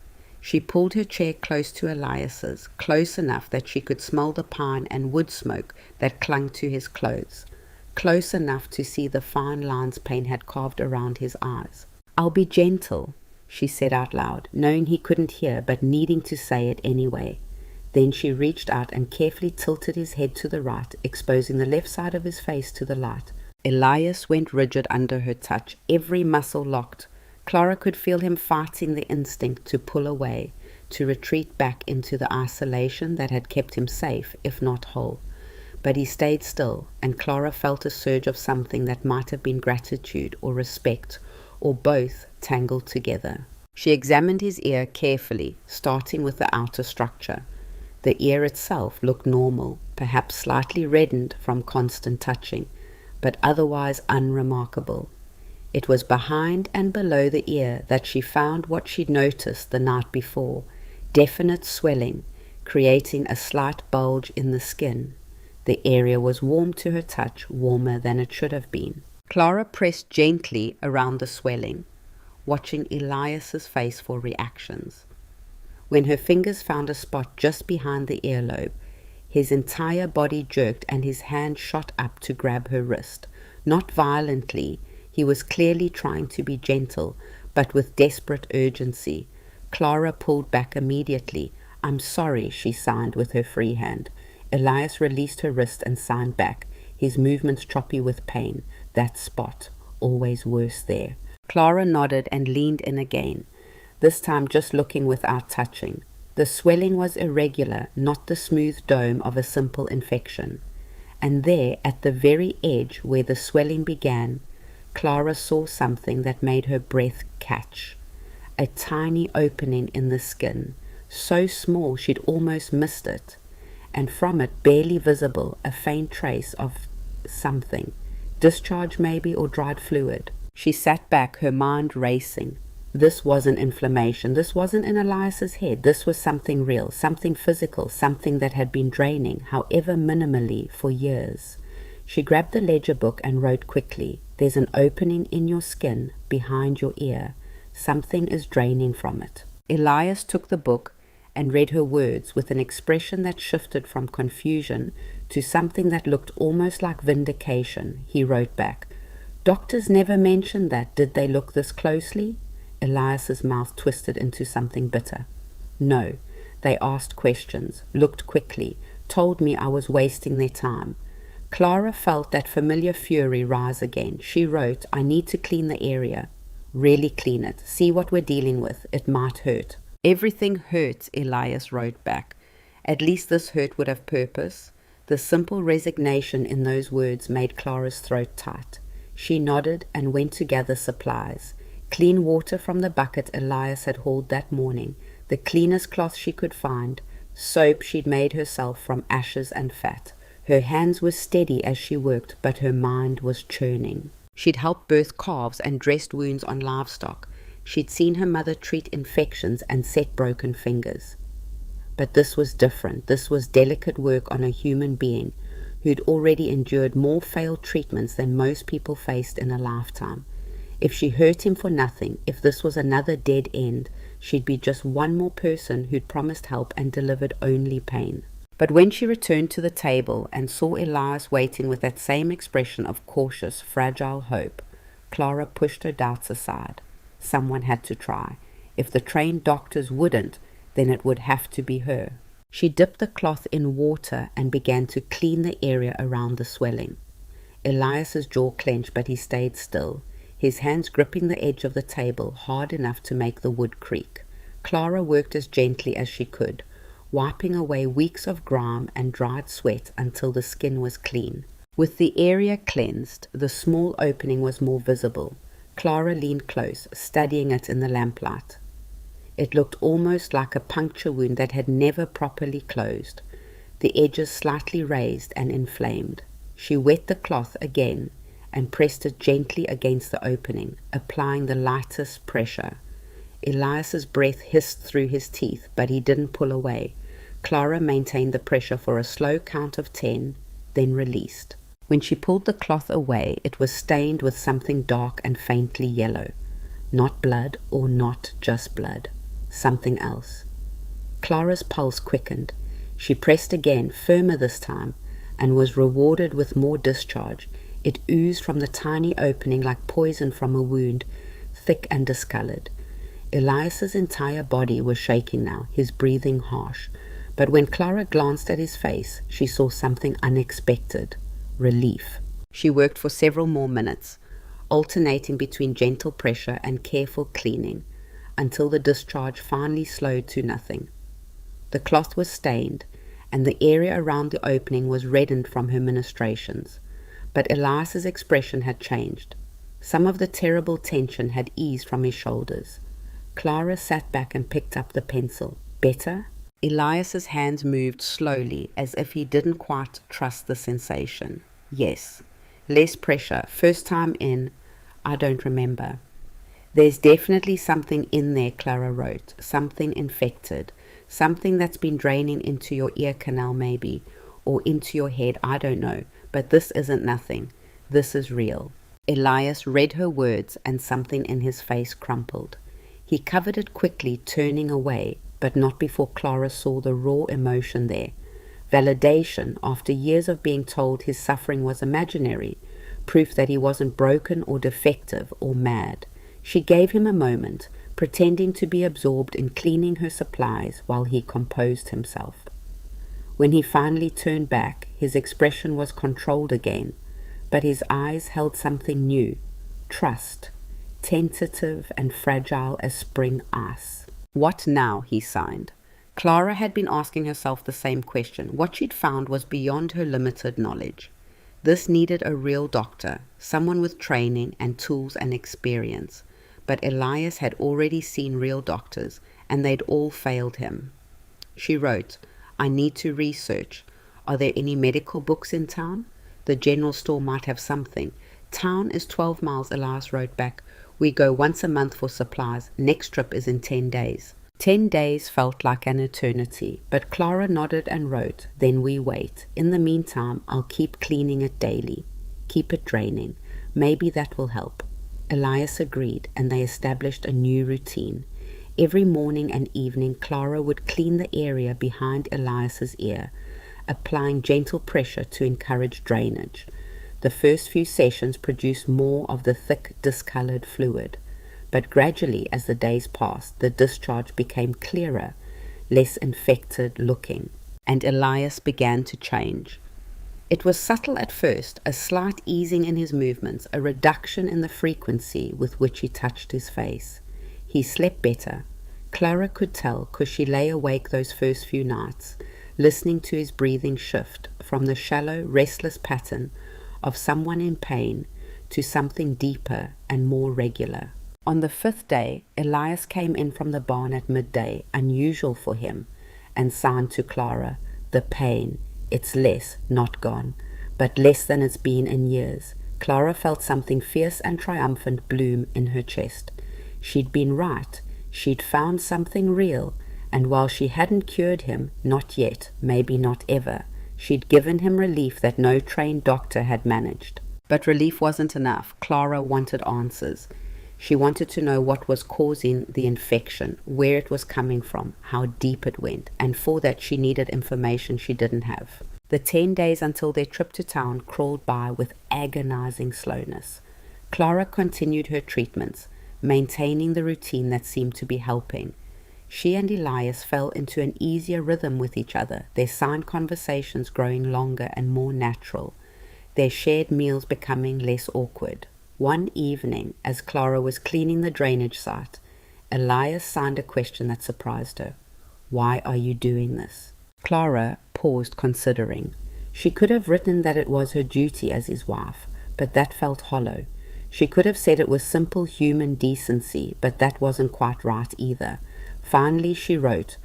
She pulled her chair close to Elias's, close enough that she could smell the pine and wood smoke that clung to his clothes, close enough to see the fine lines Pain had carved around his eyes. "I'll be gentle," she said out loud, knowing he couldn't hear but needing to say it anyway. Then she reached out and carefully tilted his head to the right, exposing the left side of his face to the light. Elias went rigid under her touch, every muscle locked. Clara could feel him fighting the instinct to pull away, to retreat back into the isolation that had kept him safe, if not whole. But he stayed still, and Clara felt a surge of something that might have been gratitude or respect, or both tangled together. She examined his ear carefully, starting with the outer structure. The ear itself looked normal, perhaps slightly reddened from constant touching, but otherwise unremarkable. It was behind and below the ear that she found what she'd noticed the night before, definite swelling, creating a slight bulge in the skin. The area was warm to her touch, warmer than it should have been. Clara pressed gently around the swelling, watching Elias's face for reactions. When her fingers found a spot just behind the earlobe, his entire body jerked and his hand shot up to grab her wrist. Not violently, he was clearly trying to be gentle, but with desperate urgency. Clara pulled back immediately. "I'm sorry," she signed with her free hand. Elias released her wrist and signed back, his movements choppy with pain. That spot, always worse there. Clara nodded and leaned in again, this time just looking without touching. The swelling was irregular, not the smooth dome of a simple infection. And there, at the very edge where the swelling began, Clara saw something that made her breath catch. A tiny opening in the skin, so small she'd almost missed it, and from it, barely visible, a faint trace of something, discharge maybe, or dried fluid. She sat back, her mind racing. This wasn't inflammation. This wasn't in Elias's head. This was something real, something physical, something that had been draining, however minimally, for years. She grabbed the ledger book and wrote quickly, "There's an opening in your skin, behind your ear. Something is draining from it." Elias took the book and read her words with an expression that shifted from confusion to something that looked almost like vindication. He wrote back, "Doctors never mentioned that. Did they look this closely?" Elias's mouth twisted into something bitter. "No. They asked questions, looked quickly, told me I was wasting their time." Clara felt that familiar fury rise again. She wrote, "I need to clean the area. Really clean it. See what we're dealing with. It might hurt." "Everything hurts," Elias wrote back. At least this hurt would have purpose. The simple resignation in those words made Clara's throat tight. She nodded and went to gather supplies. Clean water from the bucket Elias had hauled that morning, the cleanest cloth she could find, soap she'd made herself from ashes and fat. Her hands were steady as she worked, but her mind was churning. She'd helped birth calves and dressed wounds on livestock. She'd seen her mother treat infections and set broken fingers. But this was different. This was delicate work on a human being who'd already endured more failed treatments than most people faced in a lifetime. If she hurt him for nothing, if this was another dead end, she'd be just one more person who'd promised help and delivered only pain. But when she returned to the table and saw Elias waiting with that same expression of cautious, fragile hope, Clara pushed her doubts aside. Someone had to try. If the trained doctors wouldn't, then it would have to be her. She dipped the cloth in water and began to clean the area around the swelling. Elias's jaw clenched, but he stayed still, his hands gripping the edge of the table hard enough to make the wood creak. Clara worked as gently as she could, wiping away weeks of grime and dried sweat until the skin was clean. With the area cleansed, the small opening was more visible. Clara leaned close, studying it in the lamplight. It looked almost like a puncture wound that had never properly closed, the edges slightly raised and inflamed. She wet the cloth again and pressed it gently against the opening, applying the lightest pressure. Elias's breath hissed through his teeth, but he didn't pull away. Clara maintained the pressure for a slow count of 10, then released. When she pulled the cloth away, it was stained with something dark and faintly yellow. Not blood, or not just blood. something else. Clara's pulse quickened. She pressed again, firmer this time, and was rewarded with more discharge. It oozed from the tiny opening like poison from a wound, thick and discolored. Elias's entire body was shaking now, his breathing harsh. But when Clara glanced at his face, she saw something unexpected: relief. She worked for several more minutes, alternating between gentle pressure and careful cleaning, until the discharge finally slowed to nothing. The cloth was stained, and the area around the opening was reddened from her ministrations. But Elias's expression had changed. Some of the terrible tension had eased from his shoulders. Clara sat back and picked up the pencil. Better? Elias's hands moved slowly, as if he didn't quite trust the sensation. Yes. Less pressure. First time in, I don't remember. There's definitely something in there, Clara wrote. Something infected. Something that's been draining into your ear canal maybe, or into your head, I don't know. But this isn't nothing. This is real. Elias read her words, and something in his face crumpled. He covered it quickly, turning away, but not before Clara saw the raw emotion there. Validation, after years of being told his suffering was imaginary, proof that he wasn't broken or defective or mad. She gave him a moment, pretending to be absorbed in cleaning her supplies while he composed himself. When he finally turned back, his expression was controlled again, but his eyes held something new: trust, tentative and fragile as spring ice. What now? He signed. Clara had been asking herself the same question. What she'd found was beyond her limited knowledge. This needed a real doctor, someone with training and tools and experience. But Elias had already seen real doctors, and they'd all failed him. She wrote, I need to research. Are there any medical books in town? The general store might have something. Town is 12 miles, Elias wrote back. We go once a month for supplies. Next trip is in 10 days. 10 days felt like an eternity, but Clara nodded and wrote, then we wait. In the meantime, I'll keep cleaning it daily. Keep it draining. Maybe that will help. Elias agreed, and they established a new routine. Every morning and evening, Clara would clean the area behind Elias's ear, applying gentle pressure to encourage drainage. The first few sessions produced more of the thick, discolored fluid. But gradually, as the days passed, the discharge became clearer, less infected looking, and Elias began to change. It was subtle at first, a slight easing in his movements, a reduction in the frequency with which he touched his face. He slept better. Clara could tell, 'cause she lay awake those first few nights, listening to his breathing shift from the shallow, restless pattern of someone in pain to something deeper and more regular. On the 5th day, Elias came in from the barn at midday, unusual for him, and signed to Clara, the pain, it's less, not gone, but less than it's been in years. Clara felt something fierce and triumphant bloom in her chest. She'd been right. She'd found something real, and while she hadn't cured him, not yet, maybe not ever, she'd given him relief that no trained doctor had managed. But relief wasn't enough. Clara wanted answers. She wanted to know what was causing the infection, where it was coming from, how deep it went, and for that she needed information she didn't have. The 10 days until their trip to town crawled by with agonizing slowness. Clara continued her treatments, maintaining the routine that seemed to be helping. She and Elias fell into an easier rhythm with each other, their signed conversations growing longer and more natural, their shared meals becoming less awkward. One evening, as Clara was cleaning the drainage site, Elias signed a question that surprised her. Why are you doing this? Clara paused, considering. She could have written that it was her duty as his wife, but that felt hollow. She could have said it was simple human decency, but that wasn't quite right either. Finally she wrote,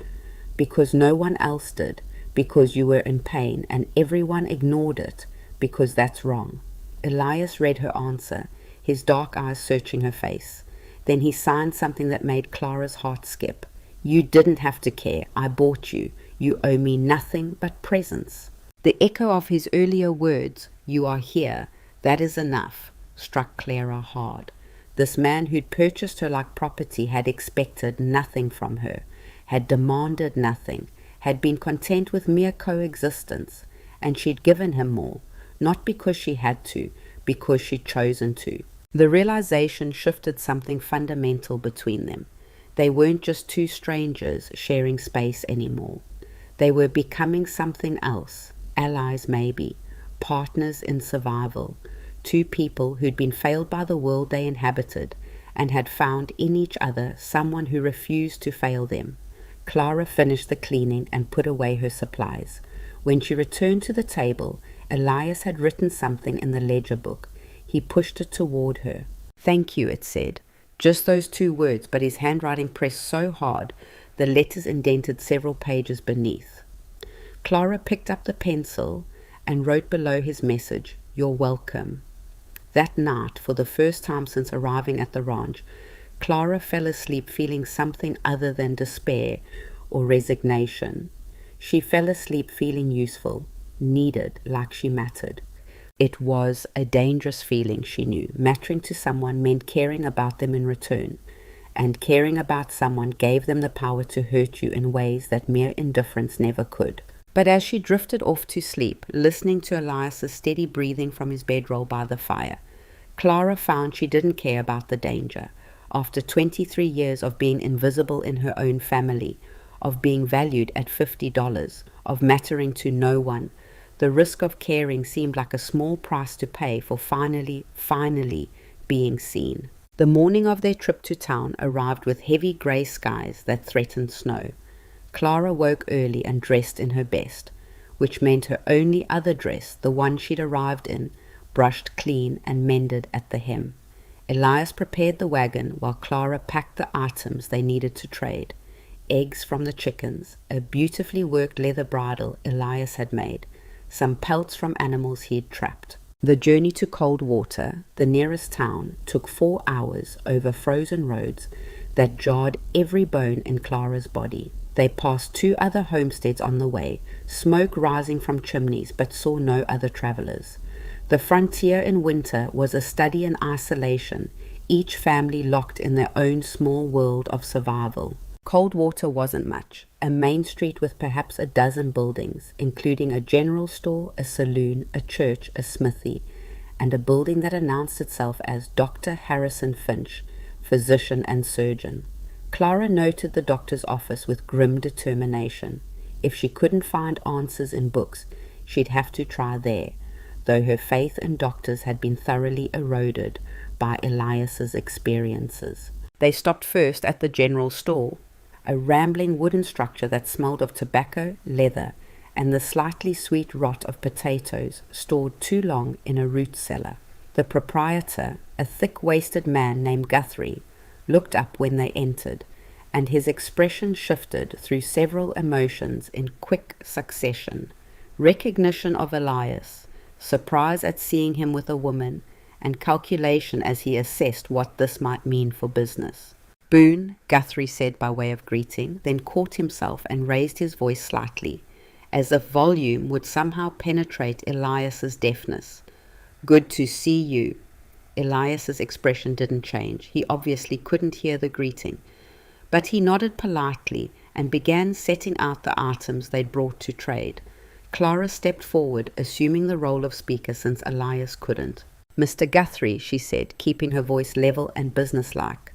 because no one else did, because you were in pain and everyone ignored it, because that's wrong. Elias read her answer, his dark eyes searching her face. Then he signed something that made Clara's heart skip. You didn't have to care. I bought you. You owe me nothing but presence. The echo of his earlier words, you are here, that is enough, struck Clara hard. This man who'd purchased her like property had expected nothing from her, had demanded nothing, had been content with mere coexistence, and she'd given him more, not because she had to, because she'd chosen to. The realization shifted something fundamental between them. They weren't just two strangers sharing space anymore. They were becoming something else, allies maybe, partners in survival, two people who'd been failed by the world they inhabited and had found in each other someone who refused to fail them. Clara finished the cleaning and put away her supplies. When she returned to the table, Elias had written something in the ledger book. He pushed it toward her. "Thank you," it said. Just those two words, but his handwriting pressed so hard the letters indented several pages beneath. Clara picked up the pencil and wrote below his message, "You're welcome." That night, for the first time since arriving at the ranch, Clara fell asleep feeling something other than despair or resignation. She fell asleep feeling useful, needed, like she mattered. It was a dangerous feeling, she knew. Mattering to someone meant caring about them in return, and caring about someone gave them the power to hurt you in ways that mere indifference never could. But as she drifted off to sleep, listening to Elias's steady breathing from his bedroll by the fire, Clara found she didn't care about the danger. After 23 years of being invisible in her own family, of being valued at $50, of mattering to no one, the risk of caring seemed like a small price to pay for finally being seen. The morning of their trip to town arrived with heavy grey skies that threatened snow. Clara woke early and dressed in her best, which meant her only other dress, the one she'd arrived in, brushed clean and mended at the hem. Elias prepared the wagon while Clara packed the items they needed to trade. Eggs from the chickens, a beautifully worked leather bridle Elias had made, some pelts from animals he had trapped. The journey to Coldwater, the nearest town, took 4 hours over frozen roads that jarred every bone in Clara's body. They passed 2 other homesteads on the way, smoke rising from chimneys, but saw no other travelers. The frontier in winter was a study in isolation, each family locked in their own small world of survival. Coldwater wasn't much, a main street with perhaps a dozen buildings, including a general store, a saloon, a church, a smithy, and a building that announced itself as Dr. Harrison Finch, physician and surgeon. Clara noted the doctor's office with grim determination. If she couldn't find answers in books, she'd have to try there, though her faith in doctors had been thoroughly eroded by Elias's experiences. They stopped first at the general store, a rambling wooden structure that smelled of tobacco, leather, and the slightly sweet rot of potatoes stored too long in a root cellar. The proprietor, a thick-waisted man named Guthrie, looked up when they entered, and his expression shifted through several emotions in quick succession. Recognition of Elias, surprise at seeing him with a woman, and calculation as he assessed what this might mean for business. "Boone," Guthrie said by way of greeting, then caught himself and raised his voice slightly, as if volume would somehow penetrate Elias's deafness. "Good to see you." Elias's expression didn't change. He obviously couldn't hear the greeting, but he nodded politely and began setting out the items they'd brought to trade. Clara stepped forward, assuming the role of speaker since Elias couldn't. "Mr. Guthrie," she said, keeping her voice level and businesslike.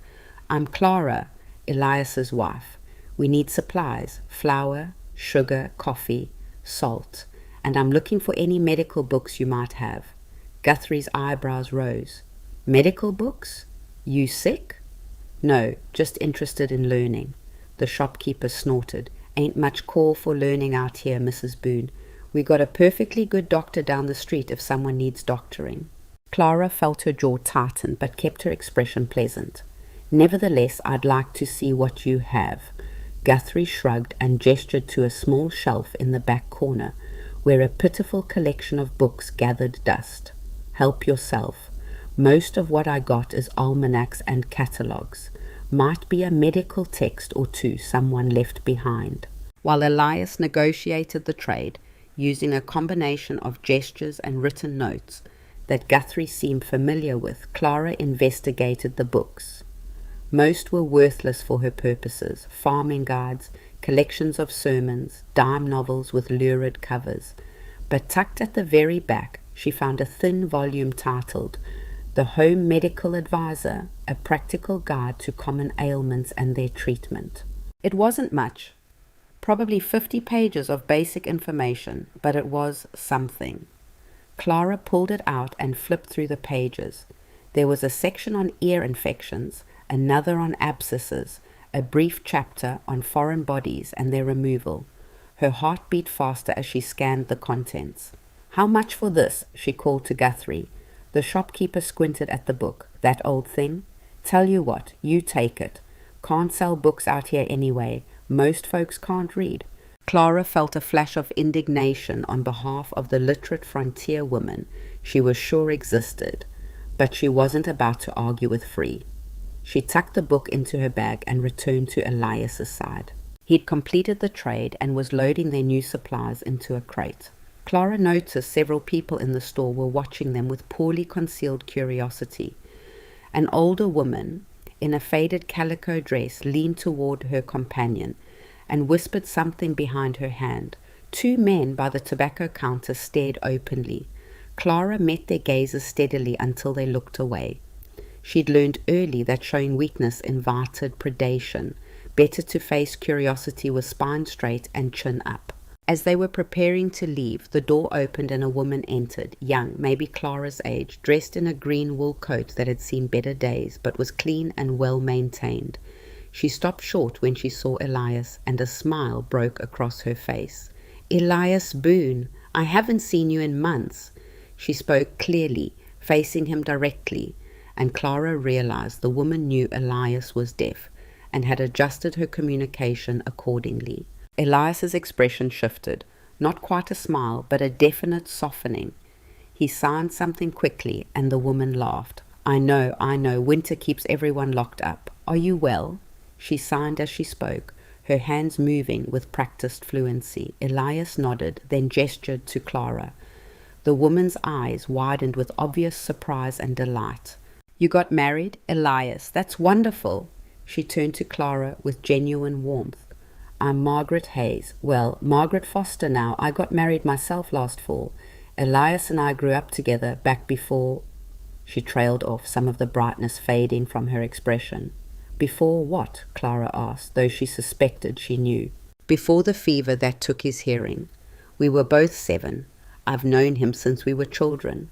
"I'm Clara, Elias's wife. We need supplies, flour, sugar, coffee, salt, and I'm looking for any medical books you might have." Guthrie's eyebrows rose. "Medical books? You sick?" "No, just interested in learning." The shopkeeper snorted. "Ain't much call for learning out here, Mrs. Boone. We got a perfectly good doctor down the street if someone needs doctoring." Clara felt her jaw tighten, but kept her expression pleasant. "Nevertheless, I'd like to see what you have." Guthrie shrugged and gestured to a small shelf in the back corner, where a pitiful collection of books gathered dust. "Help yourself. Most of what I got is almanacs and catalogues. Might be a medical text or two someone left behind." While Elias negotiated the trade, using a combination of gestures and written notes, that Guthrie seemed familiar with, Clara investigated the books. Most were worthless for her purposes: farming guides, collections of sermons, dime novels with lurid covers. But tucked at the very back, she found a thin volume titled The Home Medical Advisor, a practical guide to common ailments and their treatment. It wasn't much, probably 50 pages of basic information, but it was something. Clara pulled it out and flipped through the pages. There was a section on ear infections, another on abscesses, a brief chapter on foreign bodies and their removal. Her heart beat faster as she scanned the contents. "How much for this?" she called to Guthrie. The shopkeeper squinted at the book. "That old thing? Tell you what, you take it. Can't sell books out here anyway. Most folks can't read." Clara felt a flash of indignation on behalf of the literate frontier woman she was sure existed, but she wasn't about to argue with Free. She tucked the book into her bag and returned to Elias's side. He'd completed the trade and was loading their new supplies into a crate. Clara noticed several people in the store were watching them with poorly concealed curiosity. An older woman in a faded calico dress leaned toward her companion and whispered something behind her hand. Two men by the tobacco counter stared openly. Clara met their gazes steadily until they looked away. She'd learned early that showing weakness invited predation. Better to face curiosity with spine straight and chin up. As they were preparing to leave, the door opened and a woman entered, young, maybe Clara's age, dressed in a green wool coat that had seen better days, but was clean and well maintained. She stopped short when she saw Elias, and a smile broke across her face. "Elias Boone, I haven't seen you in months." She spoke clearly, facing him directly, and Clara realized the woman knew Elias was deaf and had adjusted her communication accordingly. Elias's expression shifted, not quite a smile, but a definite softening. He signed something quickly, and the woman laughed. I know, winter keeps everyone locked up. Are you well?" She signed as she spoke, her hands moving with practiced fluency. Elias nodded, then gestured to Clara. The woman's eyes widened with obvious surprise and delight. "You got married, Elias? That's wonderful." She turned to Clara with genuine warmth. "I'm Margaret Hayes. Well, Margaret Foster now. I got married myself last fall. Elias and I grew up together back before—" She trailed off, some of the brightness fading from her expression. "Before what?" Clara asked, though she suspected she knew. "Before the fever that took his hearing. We were both 7. I've known him since we were children."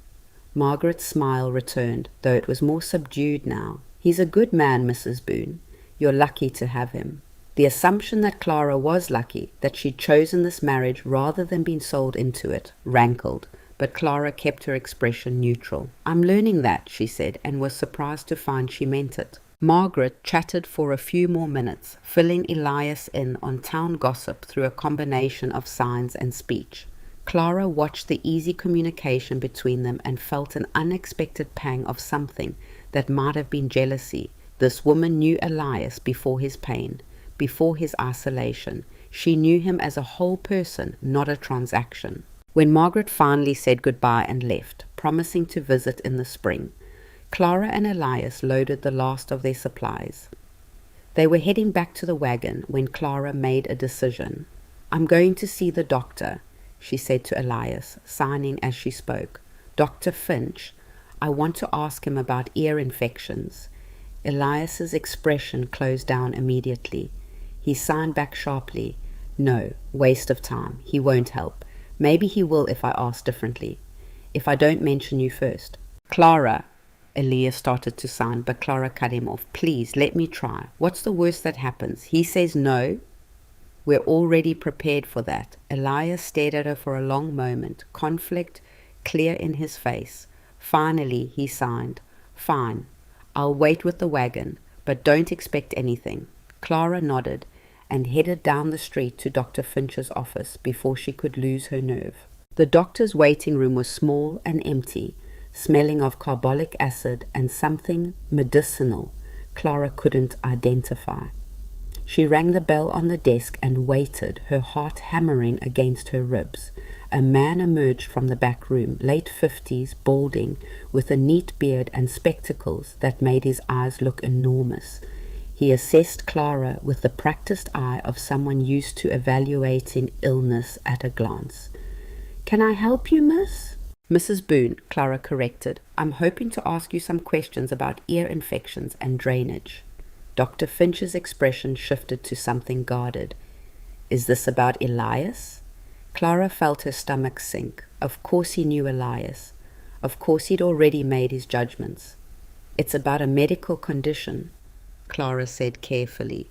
Margaret's smile returned, though it was more subdued now. "He's a good man, Mrs. Boone. You're lucky to have him." The assumption that Clara was lucky, that she'd chosen this marriage rather than been sold into it, rankled, but Clara kept her expression neutral. "I'm learning that," she said, and was surprised to find she meant it. Margaret chatted for a few more minutes, filling Elias in on town gossip through a combination of signs and speech. Clara watched the easy communication between them and felt an unexpected pang of something that might have been jealousy. This woman knew Elias before his pain, before his isolation. She knew him as a whole person, not a transaction. When Margaret finally said goodbye and left, promising to visit in the spring, Clara and Elias loaded the last of their supplies. They were heading back to the wagon when Clara made a decision. "I'm going to see the doctor," she said to Elias, signing as she spoke. "Dr. Finch. I want to ask him about ear infections." Elias's expression closed down immediately. He signed back sharply. "No, waste of time. He won't help. Maybe he will if I ask differently. If I don't mention you first." "Clara," Elias started to sign, but Clara cut him off. "Please, let me try. What's the worst that happens? He says no?" "We're already prepared for that." Elias stared at her for a long moment, conflict clear in his face. Finally, he signed. "Fine. I'll wait with the wagon, but don't expect anything." Clara nodded and headed down the street to Dr. Finch's office before she could lose her nerve. The doctor's waiting room was small and empty, smelling of carbolic acid and something medicinal Clara couldn't identify. She rang the bell on the desk and waited, her heart hammering against her ribs. A man emerged from the back room, late 50s, balding, with a neat beard and spectacles that made his eyes look enormous. He assessed Clara with the practiced eye of someone used to evaluating illness at a glance. "Can I help you, miss?" "Mrs. Boone," Clara corrected. "I'm hoping to ask you some questions about ear infections and drainage." Dr. Finch's expression shifted to something guarded. "Is this about Elias?" Clara felt her stomach sink. Of course he knew Elias. Of course he'd already made his judgments. "It's about a medical condition," Clara said carefully.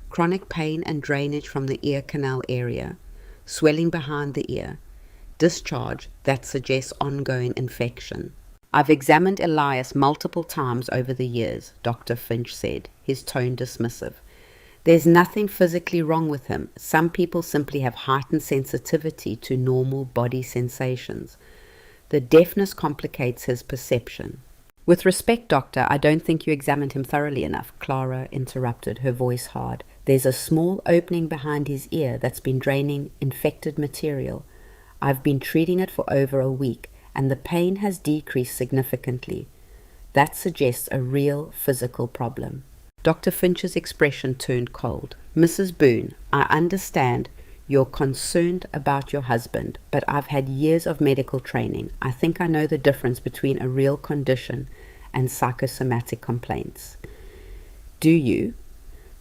"Chronic pain and drainage from the ear canal area, swelling behind the ear, discharge that suggests ongoing infection." "I've examined Elias multiple times over the years," Dr. Finch said, his tone dismissive. "There's nothing physically wrong with him. Some people simply have heightened sensitivity to normal body sensations. The deafness complicates his perception." "With respect, doctor, I don't think you examined him thoroughly enough," Clara interrupted, her voice hard. "There's a small opening behind his ear that's been draining infected material. I've been treating it for over a week, and the pain has decreased significantly. That suggests a real physical problem." Dr. Finch's expression turned cold. "Mrs. Boone, I understand you're concerned about your husband, but I've had years of medical training. I think I know the difference between a real condition and psychosomatic complaints." "Do you?"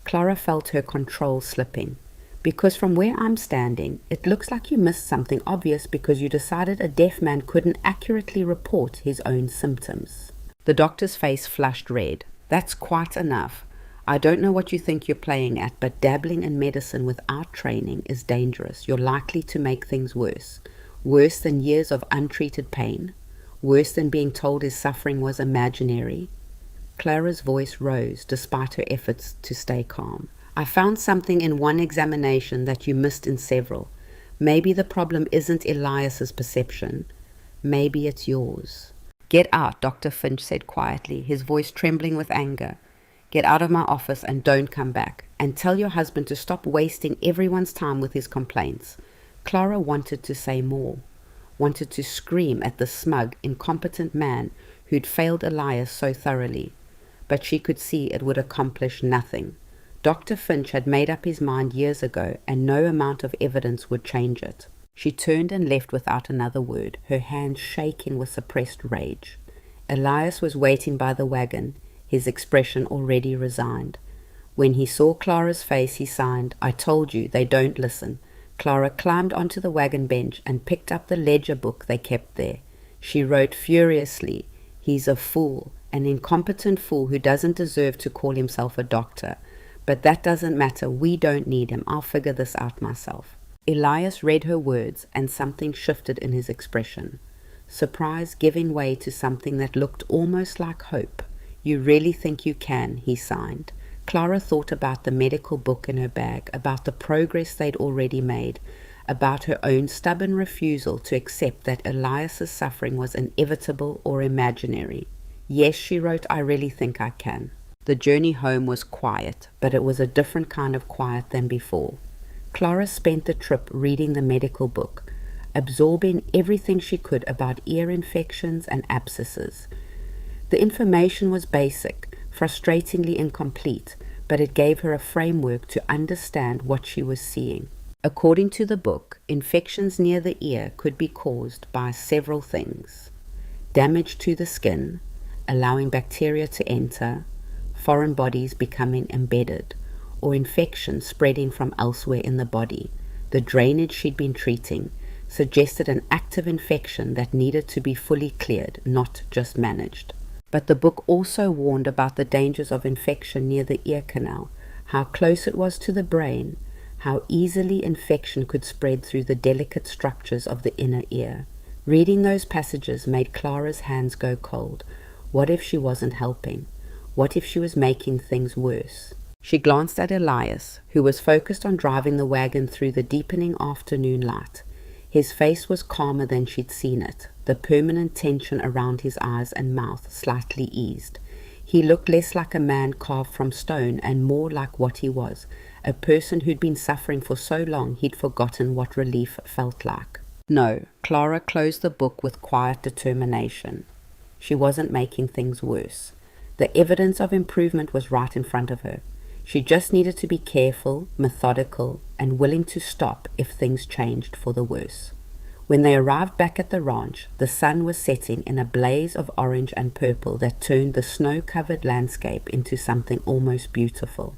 Clara felt her control slipping. "Because from where I'm standing, it looks like you missed something obvious because you decided a deaf man couldn't accurately report his own symptoms." The doctor's face flushed red. "That's quite enough. I don't know what you think you're playing at, but dabbling in medicine without training is dangerous. You're likely to make things worse. Worse than years of untreated pain. Worse than being told his suffering was imaginary." Clara's voice rose despite her efforts to stay calm. "I found something in one examination that you missed in several. Maybe the problem isn't Elias's perception. Maybe it's yours." "Get out," Dr. Finch said quietly, his voice trembling with anger. "Get out of my office and don't come back. And tell your husband to stop wasting everyone's time with his complaints." Clara wanted to say more, wanted to scream at the smug, incompetent man who'd failed Elias so thoroughly. But she could see it would accomplish nothing. Dr. Finch had made up his mind years ago, and no amount of evidence would change it. She turned and left without another word, her hands shaking with suppressed rage. Elias was waiting by the wagon, his expression already resigned. When he saw Clara's face, he signed, "I told you, they don't listen." Clara climbed onto the wagon bench and picked up the ledger book they kept there. She wrote furiously, "He's a fool, an incompetent fool who doesn't deserve to call himself a doctor. But that doesn't matter. We don't need him. I'll figure this out myself." Elias read her words, and something shifted in his expression. Surprise giving way to something that looked almost like hope. "You really think you can?" he signed. Clara thought about the medical book in her bag, about the progress they'd already made, about her own stubborn refusal to accept that Elias's suffering was inevitable or imaginary. "Yes," she wrote, "I really think I can." The journey home was quiet, but it was a different kind of quiet than before. Clara spent the trip reading the medical book, absorbing everything she could about ear infections and abscesses. The information was basic, frustratingly incomplete, but it gave her a framework to understand what she was seeing. According to the book, infections near the ear could be caused by several things: damage to the skin, allowing bacteria to enter, foreign bodies becoming embedded, or infection spreading from elsewhere in the body. The drainage she'd been treating suggested an active infection that needed to be fully cleared, not just managed. But the book also warned about the dangers of infection near the ear canal, how close it was to the brain, how easily infection could spread through the delicate structures of the inner ear. Reading those passages made Clara's hands go cold. What if she wasn't helping? What if she was making things worse? She glanced at Elias, who was focused on driving the wagon through the deepening afternoon light. His face was calmer than she'd seen it, the permanent tension around his eyes and mouth slightly eased. He looked less like a man carved from stone and more like what he was, a person who'd been suffering for so long he'd forgotten what relief felt like. No, Clara closed the book with quiet determination. She wasn't making things worse. The evidence of improvement was right in front of her. She just needed to be careful, methodical, and willing to stop if things changed for the worse. When they arrived back at the ranch, the sun was setting in a blaze of orange and purple that turned the snow-covered landscape into something almost beautiful.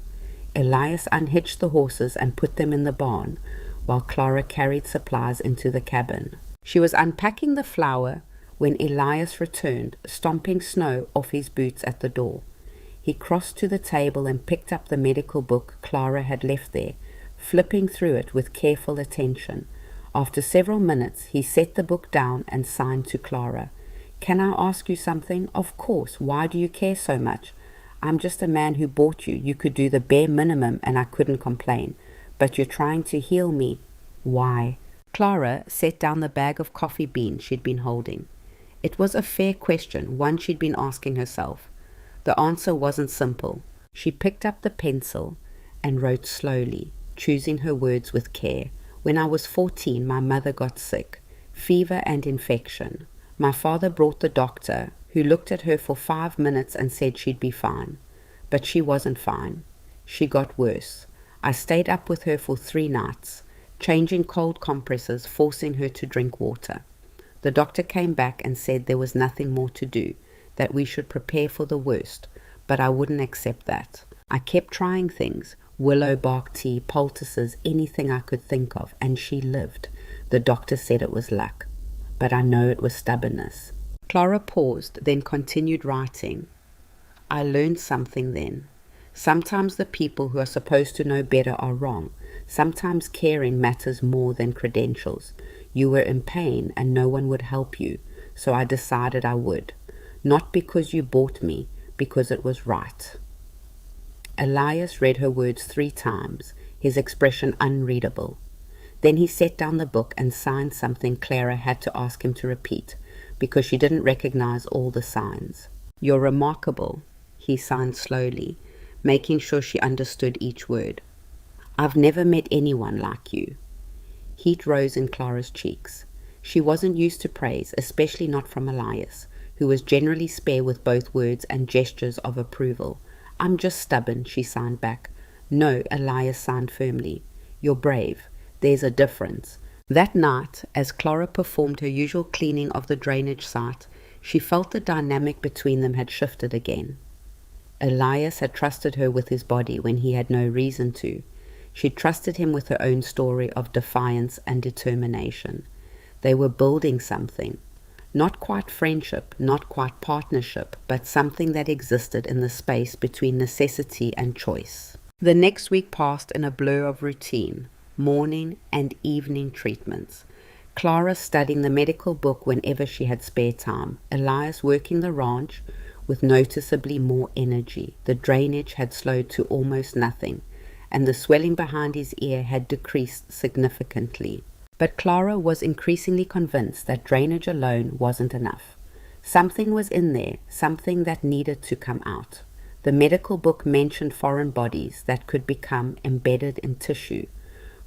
Elias unhitched the horses and put them in the barn, while Clara carried supplies into the cabin. She was unpacking the flour when Elias returned, stomping snow off his boots at the door. He crossed to the table and picked up the medical book Clara had left there, flipping through it with careful attention. After several minutes, he set the book down and signed to Clara. "Can I ask you something?" "Of course. Why do you care so much?" "I'm just a man who bought you. You could do the bare minimum and I couldn't complain. But you're trying to heal me." "Why?" Clara set down the bag of coffee beans she'd been holding. It was a fair question, one she'd been asking herself. The answer wasn't simple. She picked up the pencil and wrote slowly, choosing her words with care. "When I was 14, my mother got sick, fever and infection. My father brought the doctor, who looked at her for 5 minutes and said she'd be fine. But she wasn't fine. She got worse. I stayed up with her for 3 nights, changing cold compresses, forcing her to drink water. The doctor came back and said there was nothing more to do, that we should prepare for the worst, but I wouldn't accept that. I kept trying things, willow bark tea, poultices, anything I could think of, and she lived. The doctor said it was luck, but I know it was stubbornness." Clara paused, then continued writing. "I learned something then. Sometimes the people who are supposed to know better are wrong. Sometimes caring matters more than credentials. You were in pain and no one would help you, so I decided I would. Not because you bought me, because it was right." Elias read her words 3 times, his expression unreadable. Then he set down the book and signed something Clara had to ask him to repeat, because she didn't recognize all the signs. "You're remarkable," he signed slowly, making sure she understood each word. "I've never met anyone like you." Heat rose in Clara's cheeks. She wasn't used to praise, especially not from Elias, who was generally spare with both words and gestures of approval. "I'm just stubborn," she signed back. "No," Elias signed firmly. "You're brave. There's a difference." That night, as Clara performed her usual cleaning of the drainage site, she felt the dynamic between them had shifted again. Elias had trusted her with his body when he had no reason to. She trusted him with her own story of defiance and determination. They were building something. Not quite friendship, not quite partnership, but something that existed in the space between necessity and choice. The next week passed in a blur of routine, morning and evening treatments. Clara studying the medical book whenever she had spare time. Elias working the ranch with noticeably more energy. The drainage had slowed to almost nothing, and the swelling behind his ear had decreased significantly. But Clara was increasingly convinced that drainage alone wasn't enough. Something was in there, something that needed to come out. The medical book mentioned foreign bodies that could become embedded in tissue,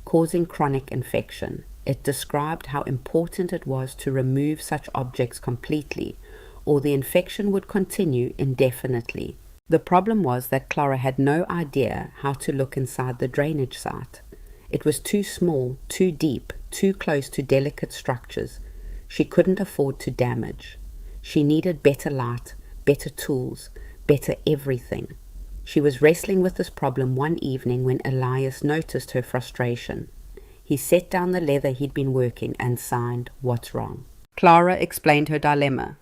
causing chronic infection. It described how important it was to remove such objects completely, or the infection would continue indefinitely. The problem was that Clara had no idea how to look inside the drainage site. It was too small, too deep, too close to delicate structures. She couldn't afford to damage. She needed better light, better tools, better everything. She was wrestling with this problem one evening when Elias noticed her frustration. He set down the leather he'd been working and signed, "What's wrong?" Clara explained her dilemma.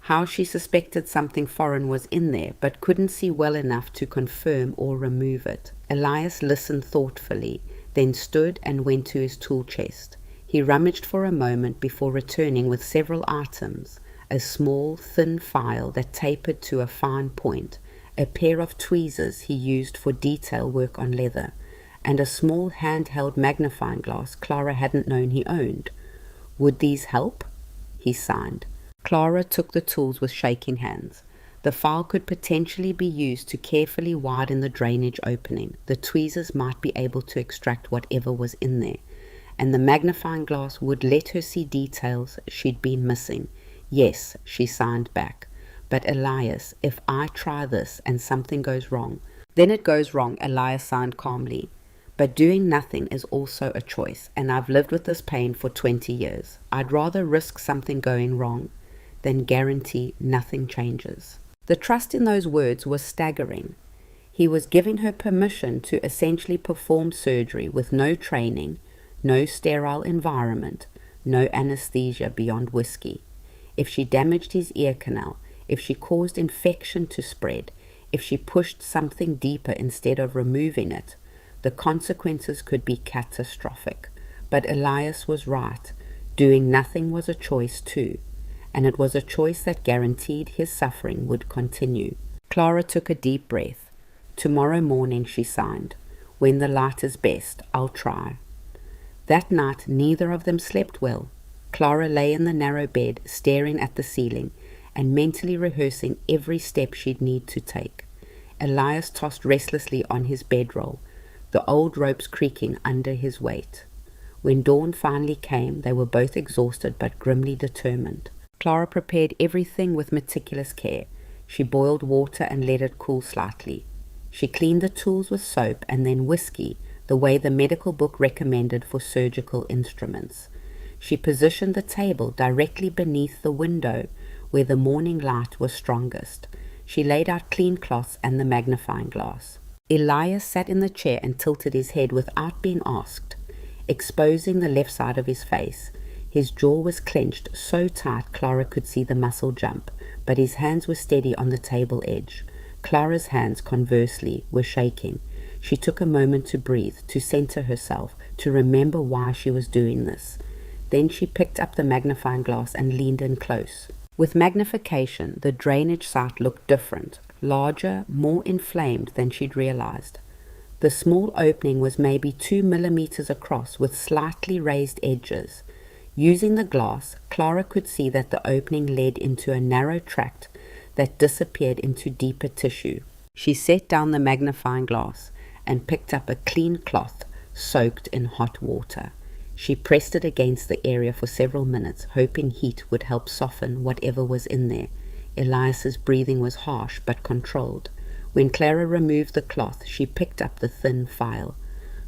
How she suspected something foreign was in there, but couldn't see well enough to confirm or remove it. Elias listened thoughtfully, then stood and went to his tool chest. He rummaged for a moment before returning with several items: a small, thin file that tapered to a fine point, a pair of tweezers he used for detail work on leather, and a small handheld magnifying glass Clara hadn't known he owned. Would these help? He signed. Clara took the tools with shaking hands. The file could potentially be used to carefully widen the drainage opening. The tweezers might be able to extract whatever was in there, and the magnifying glass would let her see details she'd been missing. Yes, she signed back. But Elias, if I try this and something goes wrong, then it goes wrong, Elias signed calmly. But doing nothing is also a choice, and I've lived with this pain for 20 years. I'd rather risk something going wrong than guarantee nothing changes. The trust in those words was staggering. He was giving her permission to essentially perform surgery with no training, no sterile environment, no anesthesia beyond whiskey. If she damaged his ear canal, if she caused infection to spread, if she pushed something deeper instead of removing it, the consequences could be catastrophic. But Elias was right. Doing nothing was a choice too, and it was a choice that guaranteed his suffering would continue. Clara took a deep breath. Tomorrow morning, she signed. When the light is best, I'll try. That night, neither of them slept well. Clara lay in the narrow bed, staring at the ceiling, and mentally rehearsing every step she'd need to take. Elias tossed restlessly on his bedroll, the old ropes creaking under his weight. When dawn finally came, they were both exhausted but grimly determined. Clara prepared everything with meticulous care. She boiled water and let it cool slightly. She cleaned the tools with soap and then whiskey, the way the medical book recommended for surgical instruments. She positioned the table directly beneath the window where the morning light was strongest. She laid out clean cloths and the magnifying glass. Elias sat in the chair and tilted his head without being asked, exposing the left side of his face. His jaw was clenched so tight Clara could see the muscle jump, but his hands were steady on the table edge. Clara's hands, conversely, were shaking. She took a moment to breathe, to center herself, to remember why she was doing this. Then she picked up the magnifying glass and leaned in close. With magnification, the drainage site looked different, larger, more inflamed than she'd realized. The small opening was maybe 2 millimeters across with slightly raised edges. Using the glass, Clara could see that the opening led into a narrow tract that disappeared into deeper tissue. She set down the magnifying glass and picked up a clean cloth soaked in hot water. She pressed it against the area for several minutes, hoping heat would help soften whatever was in there. Elias's breathing was harsh but controlled. When Clara removed the cloth, she picked up the thin file.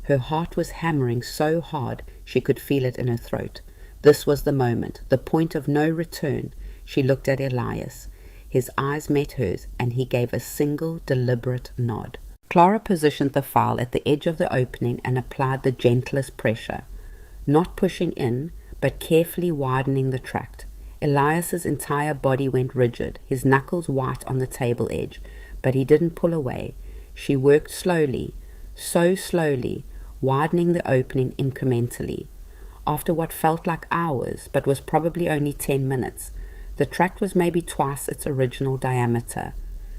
Her heart was hammering so hard she could feel it in her throat. This was the moment, the point of no return. She looked at Elias. His eyes met hers, and he gave a single deliberate nod. Clara positioned the file at the edge of the opening and applied the gentlest pressure, not pushing in, but carefully widening the tract. Elias's entire body went rigid, his knuckles white on the table edge, but he didn't pull away. She worked slowly, so slowly, widening the opening incrementally. After what felt like hours, but was probably only 10 minutes, the tract was maybe twice its original diameter.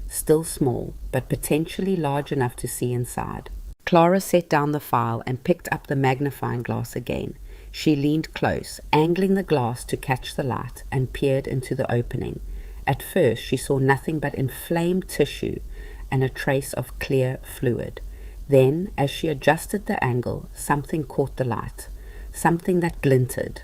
Still small, but potentially large enough to see inside. Clara set down the file and picked up the magnifying glass again. She leaned close, angling the glass to catch the light, and peered into the opening. At first she saw nothing but inflamed tissue and a trace of clear fluid. Then, as she adjusted the angle, something caught the light. Something that glinted.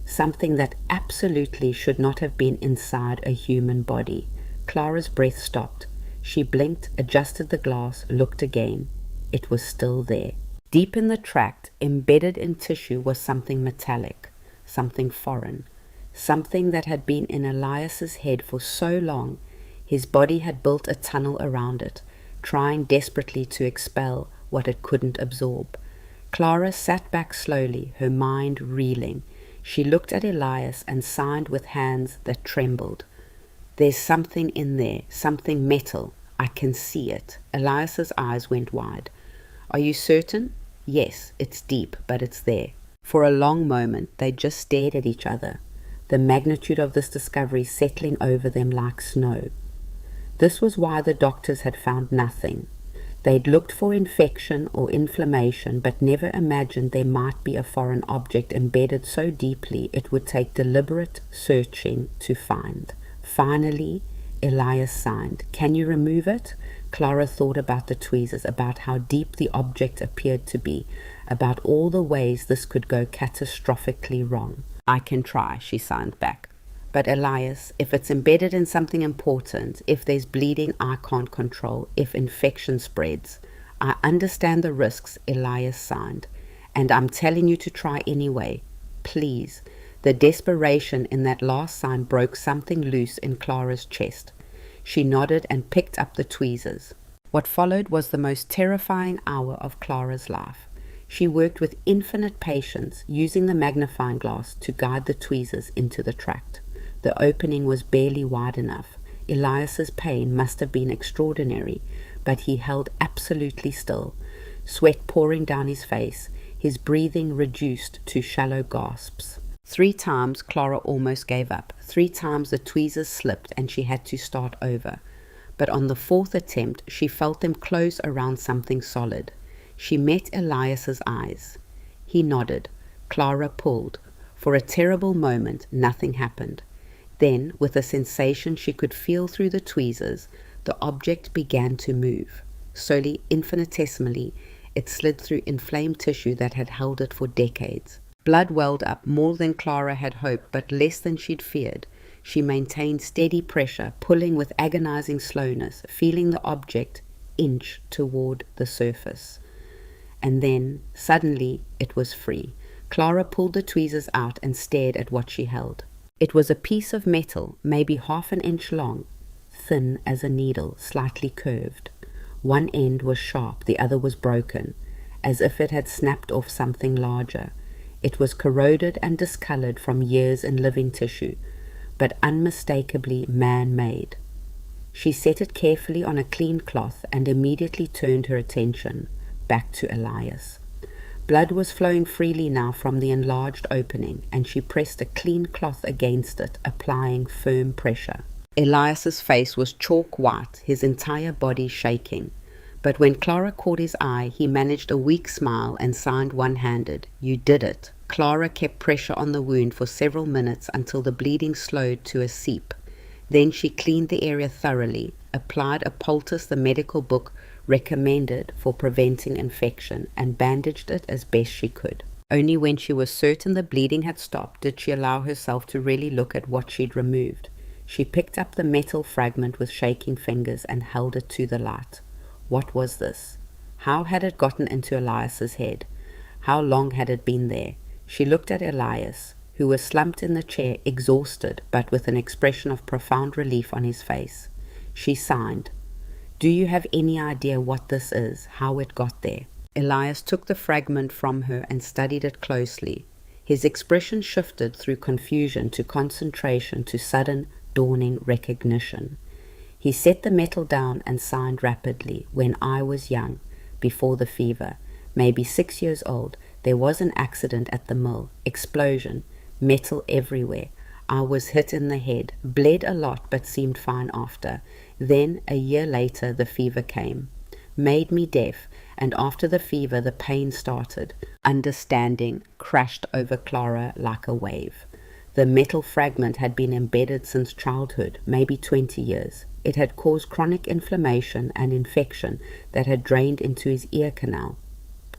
Something that absolutely should not have been inside a human body. Clara's breath stopped. She blinked, adjusted the glass, looked again. It was still there. Deep in the tract, embedded in tissue, was something metallic, something foreign, something that had been in Elias's head for so long. His body had built a tunnel around it, trying desperately to expel what it couldn't absorb. Clara sat back slowly, her mind reeling. She looked at Elias and signed with hands that trembled. There's something in there, something metal. I can see it. Elias's eyes went wide. Are you certain? Yes, it's deep, but it's there. For a long moment, they just stared at each other, the magnitude of this discovery settling over them like snow. This was why the doctors had found nothing. They'd looked for infection or inflammation, but never imagined there might be a foreign object embedded so deeply it would take deliberate searching to find. Finally, Elias signed. "Can you remove it?" Clara thought about the tweezers, about how deep the object appeared to be, about all the ways this could go catastrophically wrong. "I can try," she signed back. "But Elias, if it's embedded in something important, if there's bleeding I can't control, if infection spreads." "I understand the risks," Elias signed, "and I'm telling you to try anyway. Please." The desperation in that last sign broke something loose in Clara's chest. She nodded and picked up the tweezers. What followed was the most terrifying hour of Clara's life. She worked with infinite patience, using the magnifying glass to guide the tweezers into the tract. The opening was barely wide enough. Elias's pain must have been extraordinary, but he held absolutely still, sweat pouring down his face, his breathing reduced to shallow gasps. 3 times Clara almost gave up. 3 times the tweezers slipped and she had to start over. But on the 4th attempt, she felt them close around something solid. She met Elias's eyes. He nodded. Clara pulled. For a terrible moment, nothing happened. Then, with a sensation she could feel through the tweezers, the object began to move. Slowly, infinitesimally, it slid through inflamed tissue that had held it for decades. Blood welled up, more than Clara had hoped, but less than she'd feared. She maintained steady pressure, pulling with agonizing slowness, feeling the object inch toward the surface. And then, suddenly, it was free. Clara pulled the tweezers out and stared at what she held. It was a piece of metal, maybe half an inch long, thin as a needle, slightly curved. One end was sharp, the other was broken, as if it had snapped off something larger. It was corroded and discolored from years in living tissue, but unmistakably man-made. She set it carefully on a clean cloth and immediately turned her attention back to Elias. Blood was flowing freely now from the enlarged opening, and she pressed a clean cloth against it, applying firm pressure. Elias's face was chalk white, his entire body shaking. But when Clara caught his eye, he managed a weak smile and signed one-handed. "You did it." Clara kept pressure on the wound for several minutes until the bleeding slowed to a seep. Then she cleaned the area thoroughly, applied a poultice the medical book recommended for preventing infection, and bandaged it as best she could. Only when she was certain the bleeding had stopped did she allow herself to really look at what she'd removed. She picked up the metal fragment with shaking fingers and held it to the light. What was this? How had it gotten into Elias's head? How long had it been there? She looked at Elias, who was slumped in the chair, exhausted, but with an expression of profound relief on his face. She signed. "Do you have any idea what this is, how it got there?" Elias took the fragment from her and studied it closely. His expression shifted through confusion to concentration to sudden, dawning recognition. He set the metal down and signed rapidly. "When I was young, before the fever, maybe 6 years old, there was an accident at the mill, explosion, metal everywhere. I was hit in the head, bled a lot but seemed fine after. Then, a year later, the fever came, made me deaf, and after the fever the pain started." Understanding crashed over Clara like a wave. The metal fragment had been embedded since childhood, maybe 20 years. It had caused chronic inflammation and infection that had drained into his ear canal,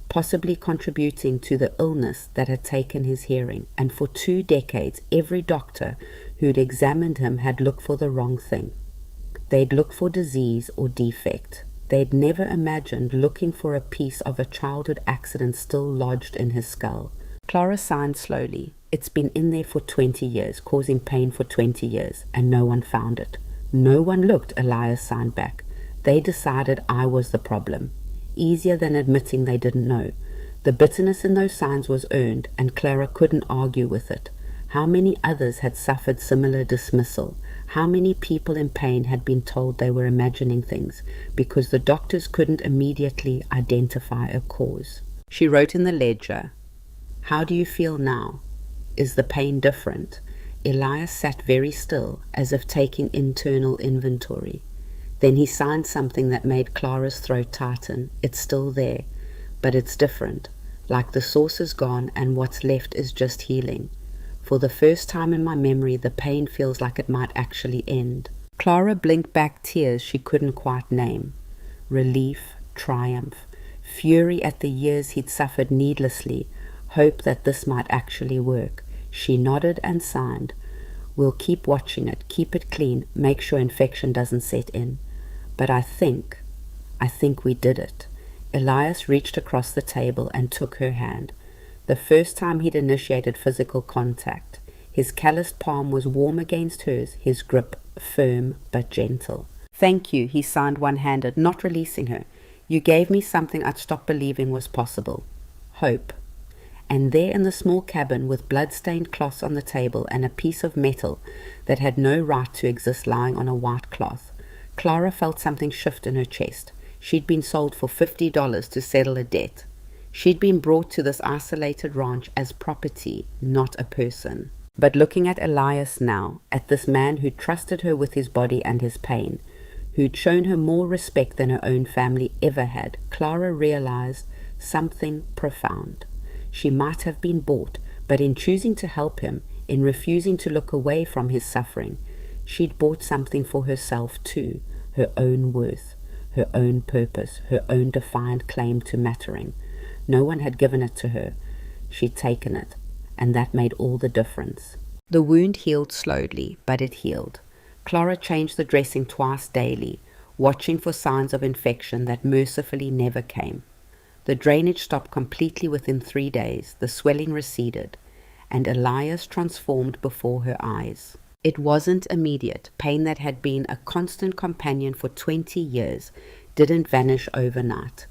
possibly contributing to the illness that had taken his hearing, and for 2 decades every doctor who'd examined him had looked for the wrong thing. They'd looked for disease or defect. They'd never imagined looking for a piece of a childhood accident still lodged in his skull. Clara signed slowly. "It's been in there for 20 years, causing pain for 20 years, and no one found it." "No one looked," Elias signed back. "They decided I was the problem." Easier than admitting they didn't know. The bitterness in those signs was earned, and Clara couldn't argue with it. How many others had suffered similar dismissal? How many people in pain had been told they were imagining things because the doctors couldn't immediately identify a cause? She wrote in the ledger, "How do you feel now? Is the pain different?" Elias sat very still, as if taking internal inventory. Then he signed something that made Clara's throat tighten. "It's still there, but it's different. Like the source is gone and what's left is just healing. For the first time in my memory, the pain feels like it might actually end." Clara blinked back tears she couldn't quite name. Relief, triumph, fury at the years he'd suffered needlessly, hope that this might actually work. She nodded and signed. We'll keep watching it, keep it clean, make sure infection doesn't set in. But I think we did it. Elias reached across the table and took her hand. The first time he'd initiated physical contact. His calloused palm was warm against hers, his grip firm but gentle. Thank you, he signed one-handed, not releasing her. You gave me something I'd stopped believing was possible. Hope. And there in the small cabin, with blood-stained cloths on the table and a piece of metal that had no right to exist lying on a white cloth, Clara felt something shift in her chest. She'd been sold for $50 to settle a debt. She'd been brought to this isolated ranch as property, not a person. But looking at Elias now, at this man who trusted her with his body and his pain, who'd shown her more respect than her own family ever had, Clara realized something profound. She might have been bought, but in choosing to help him, in refusing to look away from his suffering, she'd bought something for herself too, her own worth, her own purpose, her own defined claim to mattering. No one had given it to her. She'd taken it, and that made all the difference. The wound healed slowly, but it healed. Clara changed the dressing twice daily, watching for signs of infection that mercifully never came. The drainage stopped completely within 3 days, the swelling receded, and Elias transformed before her eyes. It wasn't immediate. Pain that had been a constant companion for 20 years didn't vanish overnight,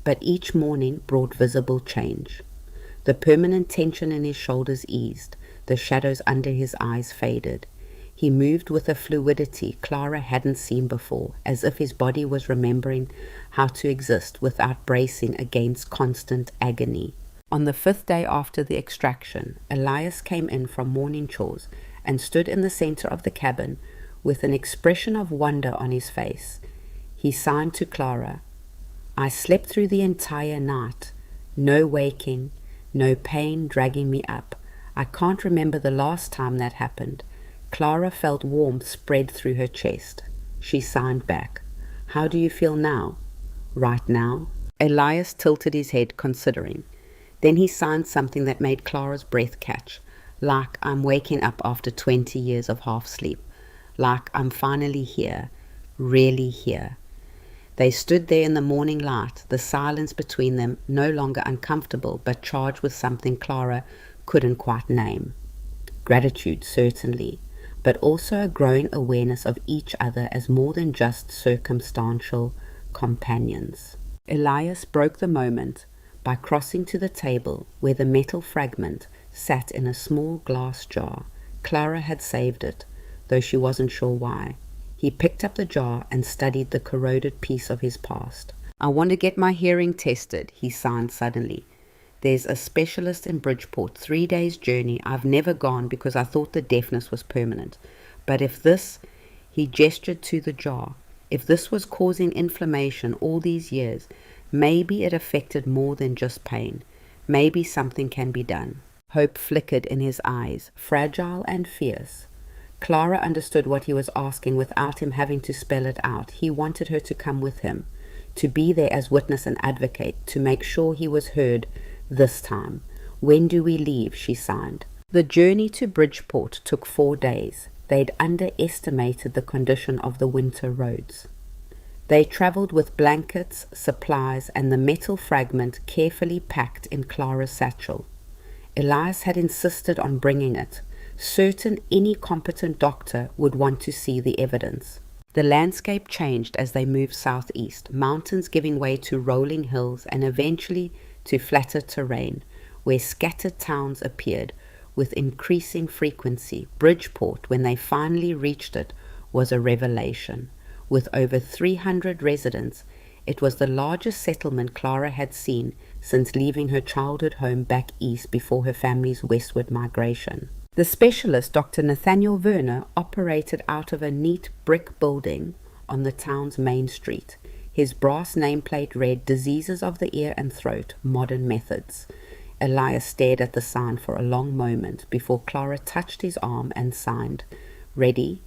but each morning brought visible change. The permanent tension in his shoulders eased, the shadows under his eyes faded. He moved with a fluidity Clara hadn't seen before, as if his body was remembering how to exist without bracing against constant agony. On the 5th day after the extraction, Elias came in from morning chores and stood in the center of the cabin with an expression of wonder on his face. He signed to Clara, I slept through the entire night. No waking, no pain dragging me up. I can't remember the last time that happened. Clara felt warmth spread through her chest. She signed back. How do you feel now? Right now? Elias tilted his head, considering. Then he signed something that made Clara's breath catch. Like I'm waking up after 20 years of half sleep. Like I'm finally here. Really here. They stood there in the morning light, the silence between them no longer uncomfortable, but charged with something Clara couldn't quite name. Gratitude, certainly, but also a growing awareness of each other as more than just circumstantial companions. Elias broke the moment by crossing to the table where the metal fragment sat in a small glass jar. Clara had saved it, though she wasn't sure why. He picked up the jar and studied the corroded piece of his past. I want to get my hearing tested, he signed suddenly. There's a specialist in Bridgeport, 3 days' journey. I've never gone because I thought the deafness was permanent. But if this, he gestured to the jar, if this was causing inflammation all these years, maybe it affected more than just pain. Maybe something can be done. Hope flickered in his eyes, fragile and fierce. Clara understood what he was asking without him having to spell it out. He wanted her to come with him, to be there as witness and advocate, to make sure he was heard this time. When do we leave? She signed. The journey to Bridgeport took 4 days. They'd underestimated the condition of the winter roads. They traveled with blankets, supplies, and the metal fragment carefully packed in Clara's satchel. Elias had insisted on bringing it, certain any competent doctor would want to see the evidence. The landscape changed as they moved southeast, mountains giving way to rolling hills and eventually to flatter terrain, where scattered towns appeared with increasing frequency. Bridgeport, when they finally reached it, was a revelation. With over 300 residents, it was the largest settlement Clara had seen since leaving her childhood home back east before her family's westward migration. The specialist, Dr. Nathaniel Werner, operated out of a neat brick building on the town's main street. His brass nameplate read, Diseases of the Ear and Throat, Modern Methods. Elias stared at the sign for a long moment before Clara touched his arm and signed. Ready?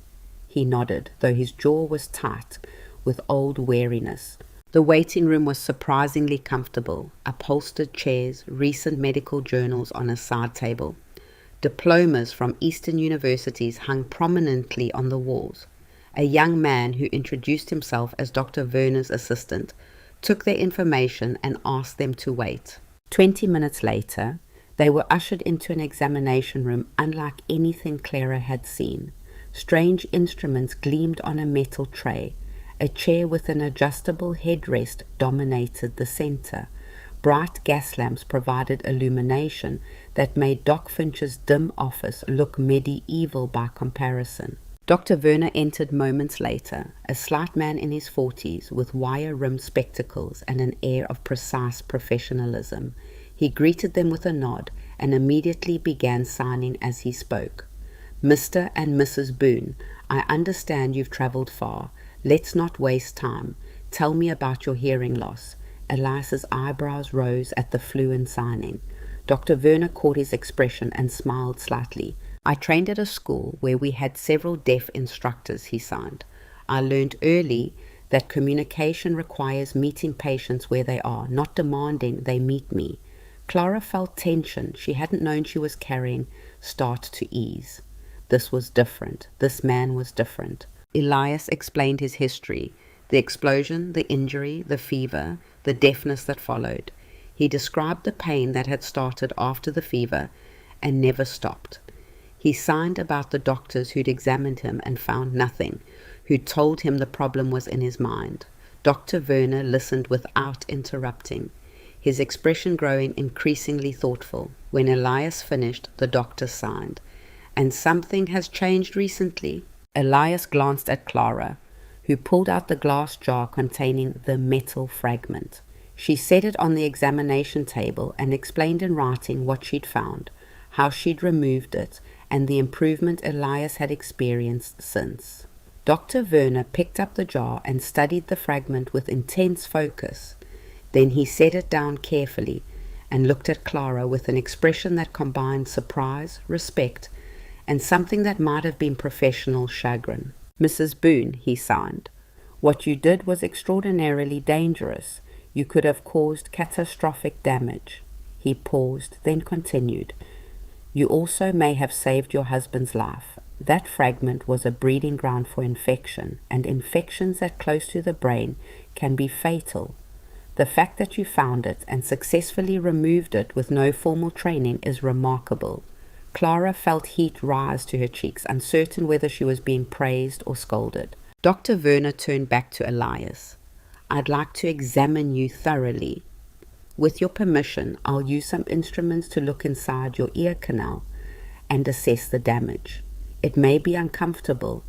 He nodded, though his jaw was tight with old weariness. The waiting room was surprisingly comfortable. Upholstered chairs, recent medical journals on a side table. Diplomas from Eastern universities hung prominently on the walls. A young man who introduced himself as Dr. Werner's assistant took their information and asked them to wait. 20 minutes later, they were ushered into an examination room unlike anything Clara had seen. Strange instruments gleamed on a metal tray. A chair with an adjustable headrest dominated the center. Bright gas lamps provided illumination that made Doc Finch's dim office look medieval by comparison. Dr. Werner entered moments later, a slight man in his 40s with wire-rimmed spectacles and an air of precise professionalism. He greeted them with a nod and immediately began signing as he spoke. "Mr. and Mrs. Boone, I understand you've traveled far. Let's not waste time. Tell me about your hearing loss." Elias's eyebrows rose at the fluent signing. Dr. Werner caught his expression and smiled slightly. "I trained at a school where we had several deaf instructors," he signed. "I learned early that communication requires meeting patients where they are, not demanding they meet me." Clara felt tension she hadn't known she was carrying start to ease. This was different. This man was different. Elias explained his history, the explosion, the injury, the fever, the deafness that followed. He described the pain that had started after the fever and never stopped. He signed about the doctors who'd examined him and found nothing, who told him the problem was in his mind. Dr. Werner listened without interrupting, his expression growing increasingly thoughtful. When Elias finished, the doctor signed. "And something has changed recently?" Elias glanced at Clara, who pulled out the glass jar containing the metal fragment. She set it on the examination table and explained in writing what she'd found, how she'd removed it, and the improvement Elias had experienced since. Dr. Werner picked up the jar and studied the fragment with intense focus. Then he set it down carefully and looked at Clara with an expression that combined surprise, respect, and something that might have been professional chagrin. "Mrs. Boone," he signed, "what you did was extraordinarily dangerous. You could have caused catastrophic damage." He paused, then continued. "You also may have saved your husband's life. That fragment was a breeding ground for infection, and infections that close to the brain can be fatal. The fact that you found it and successfully removed it with no formal training is remarkable." Clara felt heat rise to her cheeks, uncertain whether she was being praised or scolded. Dr. Werner turned back to Elias. "I'd like to examine you thoroughly. With your permission, I'll use some instruments to look inside your ear canal and assess the damage. It may be uncomfortable,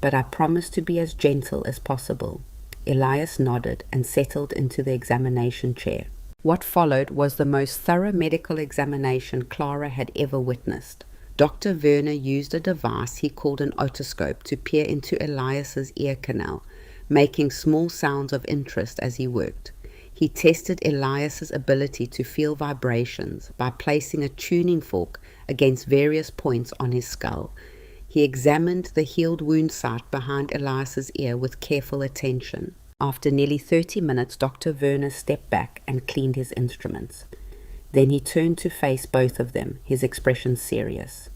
but I promise to be as gentle as possible." Elias nodded and settled into the examination chair. What followed was the most thorough medical examination Clara had ever witnessed. Dr. Werner used a device he called an otoscope to peer into Elias's ear canal, making small sounds of interest as he worked. He tested Elias's ability to feel vibrations by placing a tuning fork against various points on his skull. He examined the healed wound site behind Elias's ear with careful attention. After nearly 30 minutes, Dr. Werner stepped back and cleaned his instruments. Then he turned to face both of them, his expression serious.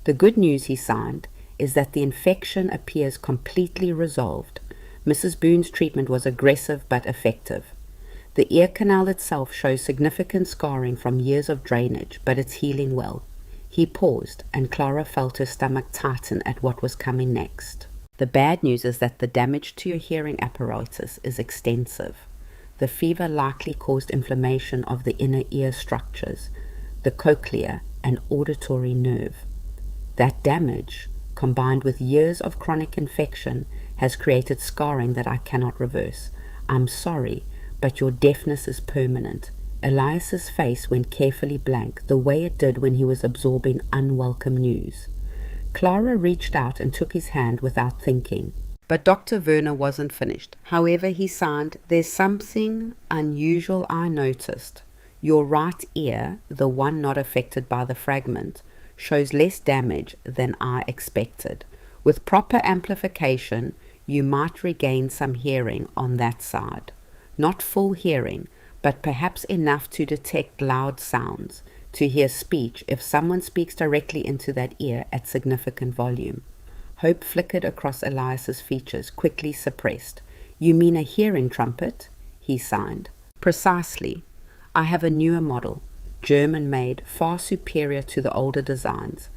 "The good news," he signed, "is that the infection appears completely resolved. Mrs. Boone's treatment was aggressive but effective. The ear canal itself shows significant scarring from years of drainage, but it's healing well." He paused, and Clara felt her stomach tighten at what was coming next. "The bad news is that the damage to your hearing apparatus is extensive. The fever likely caused inflammation of the inner ear structures, the cochlea and auditory nerve. That damage, combined with years of chronic infection, has created scarring that I cannot reverse. I'm sorry, but your deafness is permanent." Elias's face went carefully blank, the way it did when he was absorbing unwelcome news. Clara reached out and took his hand without thinking. But Dr. Werner wasn't finished. However, he signed, "There's something unusual I noticed. Your right ear, the one not affected by the fragment, shows less damage than I expected. With proper amplification, you might regain some hearing on that side. Not full hearing, but perhaps enough to detect loud sounds, to hear speech if someone speaks directly into that ear at significant volume. Hope flickered across Elias's features, quickly suppressed. "You mean a hearing trumpet?" he signed. "Precisely. I have a newer model, German-made, far superior to the older designs.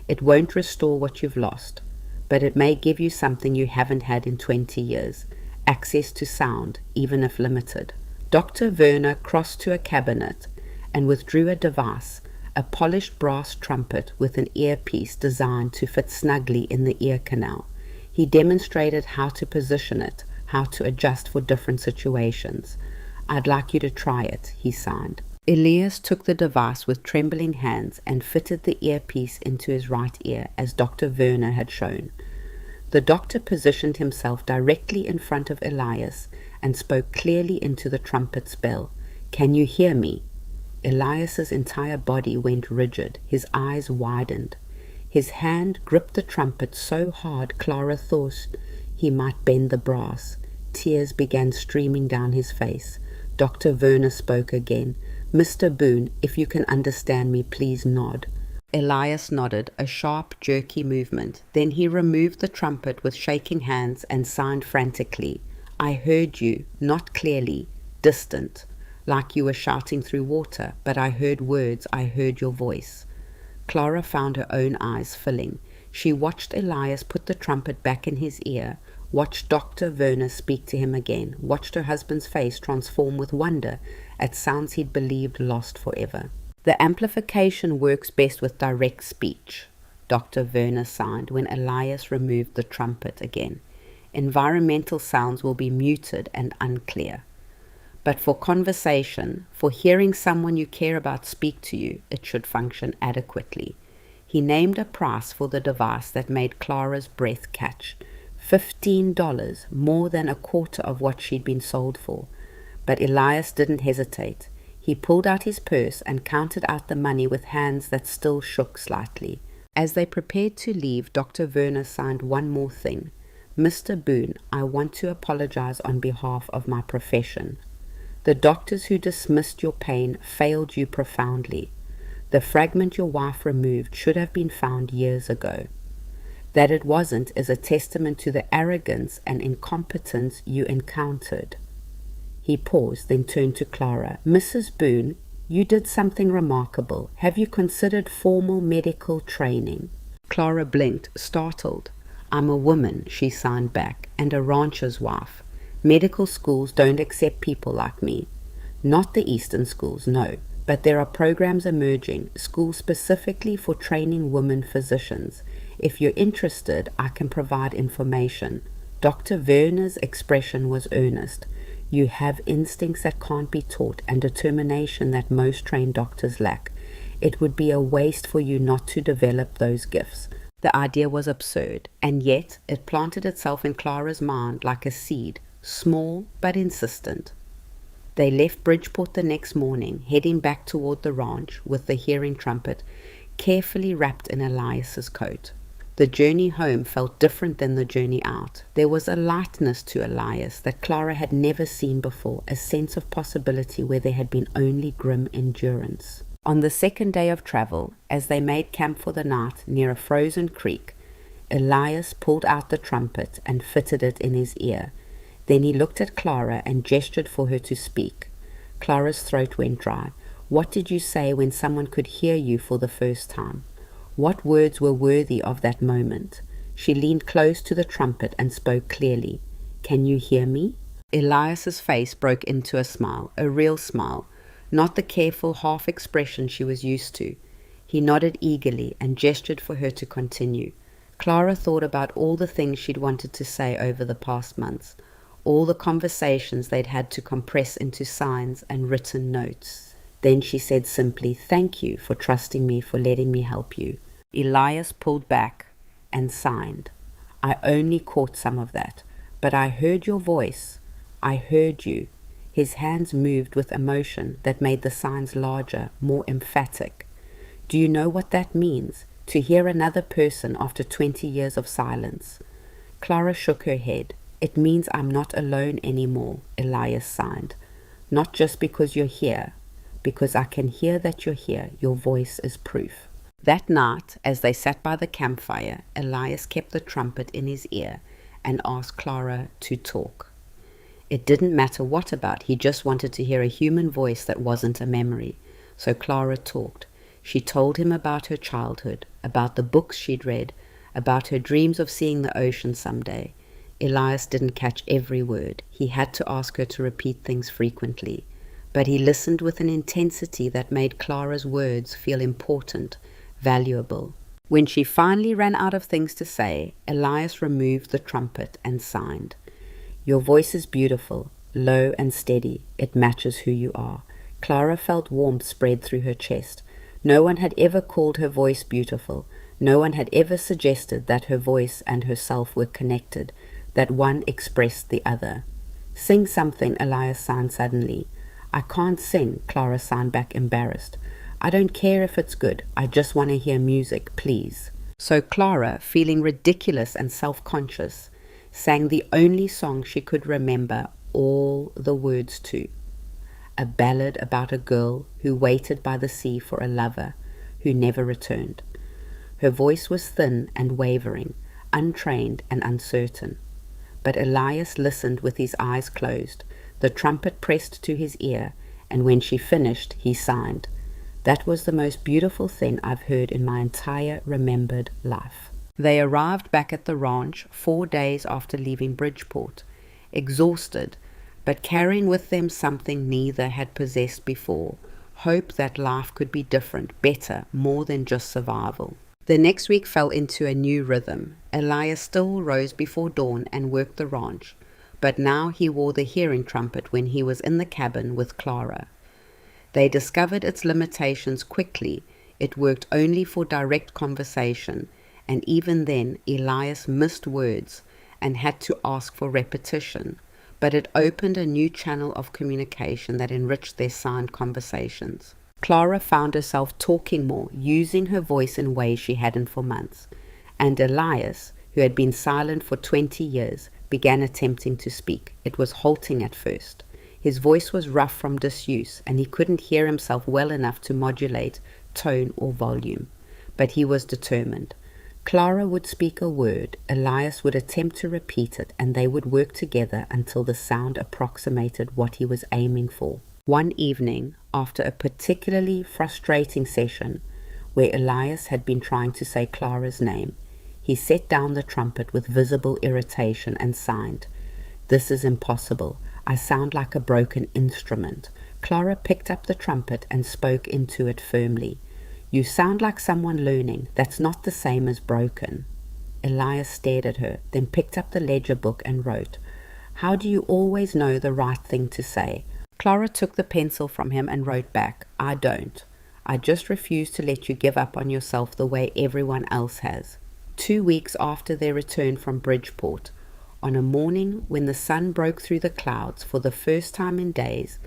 It won't restore what you've lost, but it may give you something you haven't had in 20 years, access to sound, even if limited." Dr. Werner crossed to a cabinet and withdrew a device, a polished brass trumpet with an earpiece designed to fit snugly in the ear canal. He demonstrated how to position it, how to adjust for different situations. "I'd like you to try it," he signed. Elias took the device with trembling hands and fitted the earpiece into his right ear as Dr. Werner had shown. The doctor positioned himself directly in front of Elias and spoke clearly into the trumpet's bell. "Can you hear me?" Elias's entire body went rigid, his eyes widened. His hand gripped the trumpet so hard Clara thought he might bend the brass. Tears began streaming down his face. Dr. Werner spoke again. "Mr. Boone, if you can understand me, please nod." Elias nodded, a sharp, jerky movement. Then he removed the trumpet with shaking hands and signed frantically. "I heard you, not clearly, distant, like you were shouting through water, but I heard words, I heard your voice." Clara found her own eyes filling. She watched Elias put the trumpet back in his ear, watched Dr. Werner speak to him again, watched her husband's face transform with wonder at sounds he'd believed lost forever. "The amplification works best with direct speech," Dr. Werner signed when Elias removed the trumpet again. "Environmental sounds will be muted and unclear. But for conversation, for hearing someone you care about speak to you, it should function adequately." He named a price for the device that made Clara's breath catch. $15, more than a quarter of what she'd been sold for. But Elias didn't hesitate. He pulled out his purse and counted out the money with hands that still shook slightly. As they prepared to leave, Dr. Werner signed one more thing. "Mr. Boone, I want to apologize on behalf of my profession. The doctors who dismissed your pain failed you profoundly. The fragment your wife removed should have been found years ago. That it wasn't is a testament to the arrogance and incompetence you encountered." He paused, then turned to Clara. "Mrs. Boone, you did something remarkable. Have you considered formal medical training?" Clara blinked, startled. "I'm a woman," she signed back, "and a rancher's wife. Medical schools don't accept people like me. Not the Eastern schools, no, but there are programs emerging, schools specifically for training women physicians. If you're interested, I can provide information." Dr. Werner's expression was earnest. "You have instincts that can't be taught and determination that most trained doctors lack. It would be a waste for you not to develop those gifts." The idea was absurd, and yet it planted itself in Clara's mind like a seed, small but insistent. They left Bridgeport the next morning, heading back toward the ranch with the hearing trumpet carefully wrapped in Elias's coat. The journey home felt different than the journey out. There was a lightness to Elias that Clara had never seen before, a sense of possibility where there had been only grim endurance. On the second day of travel, as they made camp for the night near a frozen creek, Elias pulled out the trumpet and fitted it in his ear. Then he looked at Clara and gestured for her to speak. Clara's throat went dry. "What did you say when someone could hear you for the first time? What words were worthy of that moment?" She leaned close to the trumpet and spoke clearly. "Can you hear me?" Elias's face broke into a smile, a real smile, not the careful half expression she was used to. He nodded eagerly and gestured for her to continue. Clara thought about all the things she'd wanted to say over the past months, all the conversations they'd had to compress into signs and written notes. Then she said simply, "Thank you for trusting me, for letting me help you." Elias pulled back and signed. "I only caught some of that, but I heard your voice. I heard you." His hands moved with emotion that made the signs larger, more emphatic. "Do you know what that means? To hear another person after 20 years of silence. Clara shook her head. It means I'm not alone anymore, Elias sighed. Not just because you're here, because I can hear that you're here. Your voice is proof. That night, as they sat by the campfire, Elias kept the trumpet in his ear and asked Clara to talk. It didn't matter what about, he just wanted to hear a human voice that wasn't a memory. So Clara talked. She told him about her childhood, about the books she'd read, about her dreams of seeing the ocean someday. Elias didn't catch every word. He had to ask her to repeat things frequently. But he listened with an intensity that made Clara's words feel important, valuable. When she finally ran out of things to say, Elias removed the trumpet and signed. Your voice is beautiful, low and steady. It matches who you are. Clara felt warmth spread through her chest. No one had ever called her voice beautiful. No one had ever suggested that her voice and herself were connected, that one expressed the other. Sing something, Elias signed suddenly. I can't sing, Clara signed back, embarrassed. I don't care if it's good. I just want to hear music, please. So Clara, feeling ridiculous and self-conscious, sang the only song she could remember all the words to. A ballad about a girl who waited by the sea for a lover who never returned. Her voice was thin and wavering, untrained and uncertain. But Elias listened with his eyes closed, the trumpet pressed to his ear, and when she finished, he signed. That was the most beautiful thing I've heard in my entire remembered life. They arrived back at the ranch 4 days after leaving Bridgeport, exhausted, but carrying with them something neither had possessed before, hope that life could be different, better, more than just survival. The next week fell into a new rhythm. Elias still rose before dawn and worked the ranch, but now he wore the hearing trumpet when he was in the cabin with Clara. They discovered its limitations quickly. It worked only for direct conversation, and even then Elias missed words and had to ask for repetition, but it opened a new channel of communication that enriched their signed conversations. Clara found herself talking more, using her voice in ways she hadn't for months, and Elias, who had been silent for 20 years, began attempting to speak. It was halting at first. His voice was rough from disuse, and he couldn't hear himself well enough to modulate tone or volume, but he was determined. Clara would speak a word, Elias would attempt to repeat it, and they would work together until the sound approximated what he was aiming for. One evening, after a particularly frustrating session, where Elias had been trying to say Clara's name, he set down the trumpet with visible irritation and signed, "This is impossible. I sound like a broken instrument." Clara picked up the trumpet and spoke into it firmly. "You sound like someone learning. That's not the same as broken." Elias stared at her, then picked up the ledger book and wrote, "How do you always know the right thing to say?" Clara took the pencil from him and wrote back, "I don't. I just refuse to let you give up on yourself the way everyone else has." 2 weeks after their return from Bridgeport, on a morning when the sun broke through the clouds for the first time in days,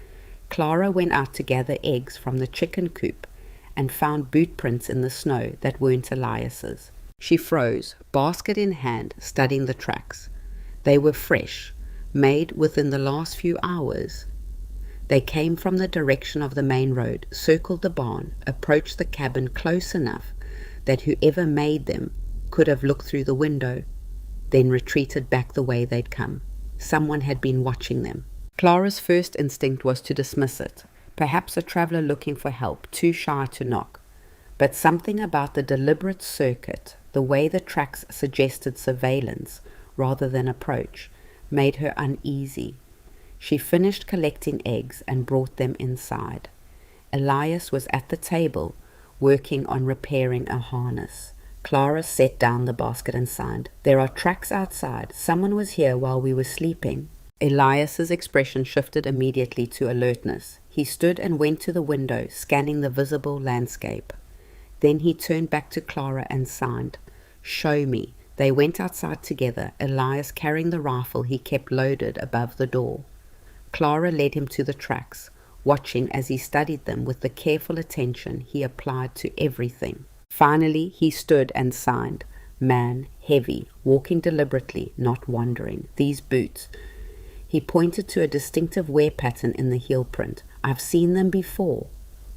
Clara went out to gather eggs from the chicken coop and found boot prints in the snow that weren't Elias's. She froze, basket in hand, studying the tracks. They were fresh, made within the last few hours. They came from the direction of the main road, circled the barn, approached the cabin close enough that whoever made them could have looked through the window, then retreated back the way they'd come. Someone had been watching them. Clara's first instinct was to dismiss it, perhaps a traveler looking for help, too shy to knock. But something about the deliberate circuit, the way the tracks suggested surveillance rather than approach, made her uneasy. She finished collecting eggs and brought them inside. Elias was at the table, working on repairing a harness. Clara set down the basket and signed, "There are tracks outside. Someone was here while we were sleeping." Elias's expression shifted immediately to alertness. He stood and went to the window, scanning the visible landscape. Then he turned back to Clara and signed, "Show me." They went outside together, Elias carrying the rifle he kept loaded above the door. Clara led him to the tracks, watching as he studied them with the careful attention he applied to everything. Finally, he stood and signed. Man, heavy, walking deliberately, not wandering. These boots. He pointed to a distinctive wear pattern in the heel print. I've seen them before.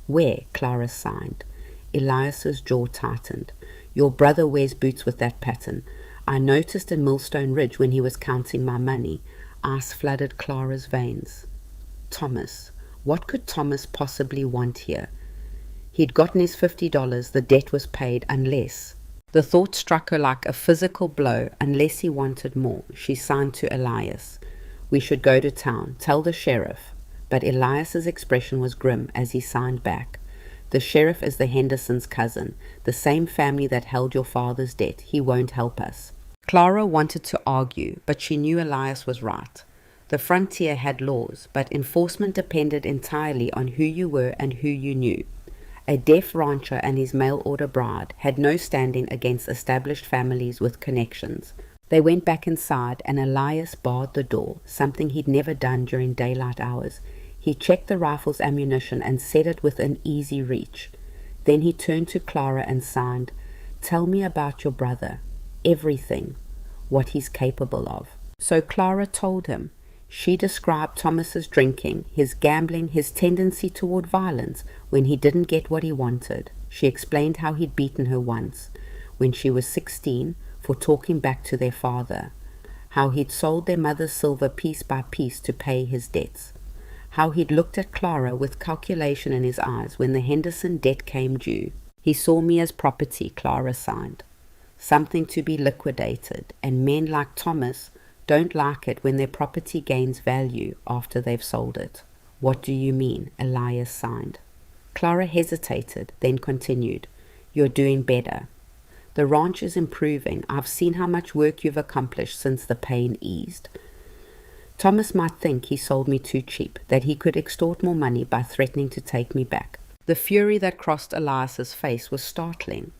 Where? Clara signed. Elias's jaw tightened. Your brother wears boots with that pattern. I noticed in Millstone Ridge when he was counting my money. Ice flooded Clara's veins. Thomas. What could Thomas possibly want here? He'd gotten his $50, the debt was paid, unless... The thought struck her like a physical blow. Unless he wanted more. She signed to Elias. We should go to town. Tell the sheriff. But Elias's expression was grim as he signed back. The sheriff is the Hendersons' cousin, the same family that held your father's debt. He won't help us. Clara wanted to argue, but she knew Elias was right. The frontier had laws, but enforcement depended entirely on who you were and who you knew. A deaf rancher and his mail-order bride had no standing against established families with connections. They went back inside, and Elias barred the door, something he'd never done during daylight hours. He checked the rifle's ammunition and set it within easy reach. Then he turned to Clara and signed, Tell me about your brother. Everything. What he's capable of. So Clara told him. She described Thomas's drinking, his gambling, his tendency toward violence when he didn't get what he wanted. She explained how he'd beaten her once, when she was 16, for talking back to their father. How he'd sold their mother's silver piece by piece to pay his debts. How he'd looked at Clara with calculation in his eyes when the Henderson debt came due. He saw me as property, Clara signed. Something to be liquidated, and men like Thomas don't like it when their property gains value after they've sold it. What do you mean? Elias signed. Clara hesitated, then continued. You're doing better. The ranch is improving. I've seen how much work you've accomplished since the pain eased. Thomas might think he sold me too cheap, that he could extort more money by threatening to take me back. The fury that crossed Elias's face was startling.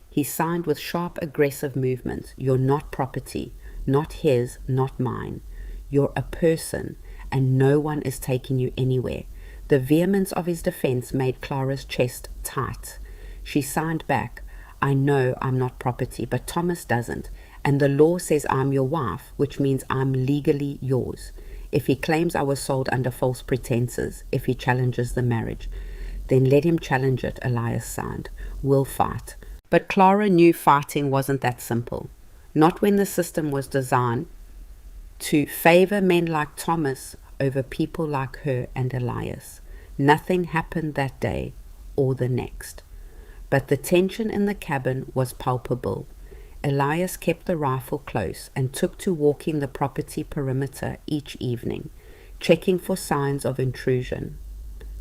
He signed with sharp, aggressive movements. You're not property. Not his, not mine. You're a person, and no one is taking you anywhere. The vehemence of his defense made Clara's chest tight. She signed back, I know I'm not property, but Thomas doesn't, and the law says I'm your wife, which means I'm legally yours. If he claims I was sold under false pretenses, if he challenges the marriage, then let him challenge it, Elias signed. We'll fight. But Clara knew fighting wasn't that simple. Not when the system was designed to favor men like Thomas over people like her and Elias. Nothing happened that day or the next. But the tension in the cabin was palpable. Elias kept the rifle close and took to walking the property perimeter each evening, checking for signs of intrusion.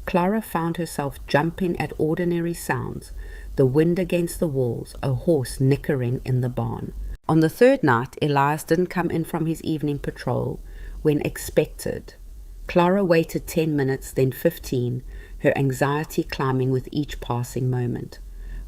Clara found herself jumping at ordinary sounds, the wind against the walls, a horse nickering in the barn. On the third night, Elias didn't come in from his evening patrol when expected. Clara waited 10 minutes, then 15, her anxiety climbing with each passing moment.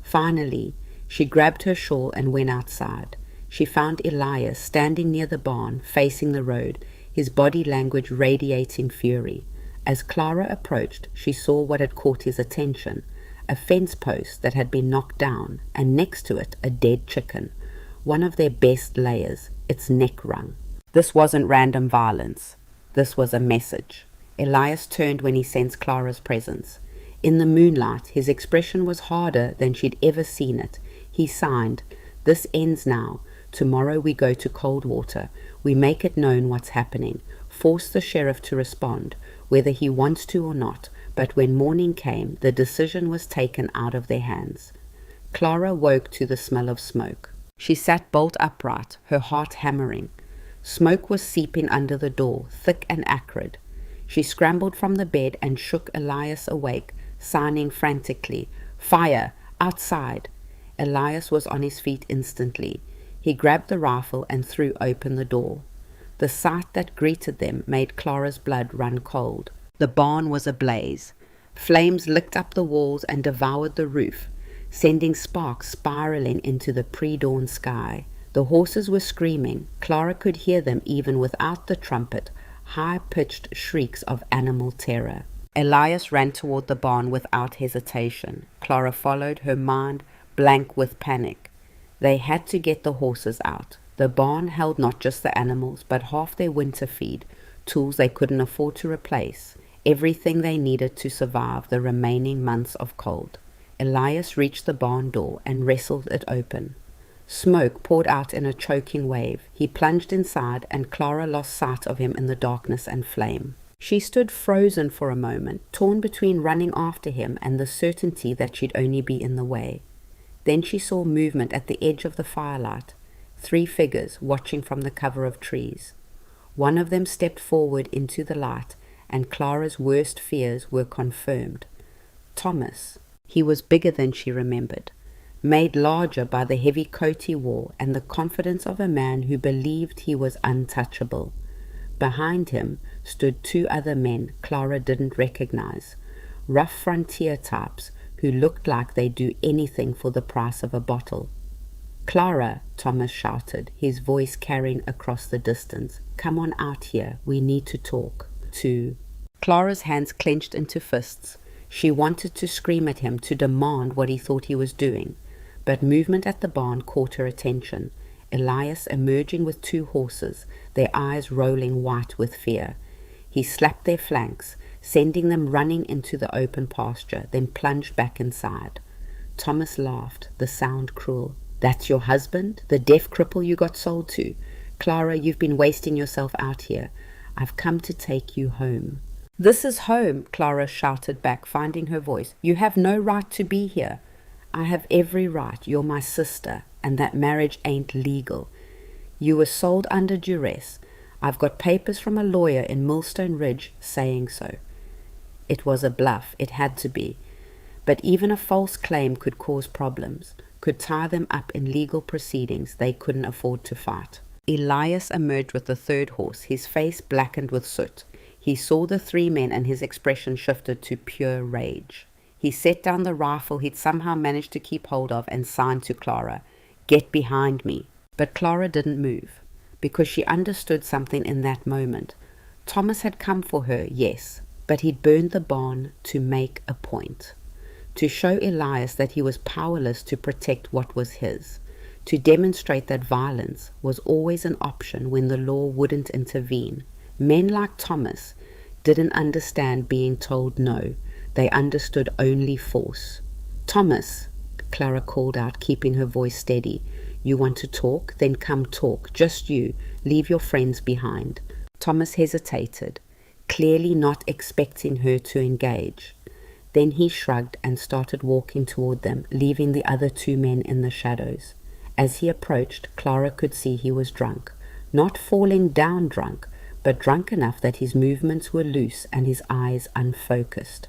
Finally, she grabbed her shawl and went outside. She found Elias standing near the barn, facing the road, his body language radiating fury. As Clara approached, she saw what had caught his attention, a fence post that had been knocked down, and next to it a dead chicken. One of their best layers, its neck wrung. This wasn't random violence. This was a message. Elias turned when he sensed Clara's presence. In the moonlight, his expression was harder than she'd ever seen it. He signed, This ends now. Tomorrow we go to Coldwater. We make it known what's happening. Force the sheriff to respond, whether he wants to or not. But when morning came, the decision was taken out of their hands. Clara woke to the smell of smoke. She sat bolt upright, her heart hammering. Smoke was seeping under the door, thick and acrid. She scrambled from the bed and shook Elias awake, signing frantically, Fire! Outside! Elias was on his feet instantly. He grabbed the rifle and threw open the door. The sight that greeted them made Clara's blood run cold. The barn was ablaze. Flames licked up the walls and devoured the roof, sending sparks spiraling into the pre-dawn sky. The horses were screaming. Clara could hear them even without the trumpet, high-pitched shrieks of animal terror. Elias ran toward the barn without hesitation. Clara followed, her mind blank with panic. They had to get the horses out. The barn held not just the animals, but half their winter feed, tools they couldn't afford to replace, everything they needed to survive the remaining months of cold. Elias reached the barn door and wrestled it open. Smoke poured out in a choking wave. He plunged inside, and Clara lost sight of him in the darkness and flame. She stood frozen for a moment, torn between running after him and the certainty that she'd only be in the way. Then she saw movement at the edge of the firelight, 3 figures watching from the cover of trees. One of them stepped forward into the light, and Clara's worst fears were confirmed. Thomas. He was bigger than she remembered, made larger by the heavy coat he wore and the confidence of a man who believed he was untouchable. Behind him stood 2 other men Clara didn't recognize, rough frontier types who looked like they'd do anything for the price of a bottle. "Clara," Thomas shouted, his voice carrying across the distance. "Come on out here. We need to talk." Clara's hands clenched into fists. She wanted to scream at him, to demand what he thought he was doing, but movement at the barn caught her attention. Elias emerging with 2 horses, their eyes rolling white with fear. He slapped their flanks, sending them running into the open pasture, then plunged back inside. Thomas laughed, the sound cruel. "That's your husband? The deaf cripple you got sold to? Clara, you've been wasting yourself out here. I've come to take you home." "This is home," Clara shouted back, finding her voice. "You have no right to be here." "I have every right. You're my sister, and that marriage ain't legal. You were sold under duress. I've got papers from a lawyer in Millstone Ridge saying so." It was a bluff. It had to be. But even a false claim could cause problems, could tie them up in legal proceedings they couldn't afford to fight. Elias emerged with the 3rd horse, his face blackened with soot. He saw the 3 men and his expression shifted to pure rage. He set down the rifle he'd somehow managed to keep hold of and signed to Clara, "Get behind me." But Clara didn't move, because she understood something in that moment. Thomas had come for her, yes, but he'd burned the barn to make a point. To show Elias that he was powerless to protect what was his. To demonstrate that violence was always an option when the law wouldn't intervene. Men like Thomas didn't understand being told no. They understood only force. "Thomas," Clara called out, keeping her voice steady. "You want to talk? Then come talk. Just you. Leave your friends behind." Thomas hesitated, clearly not expecting her to engage. Then he shrugged and started walking toward them, leaving the other 2 men in the shadows. As he approached, Clara could see he was drunk. Not falling down drunk, but drunk enough that his movements were loose and his eyes unfocused.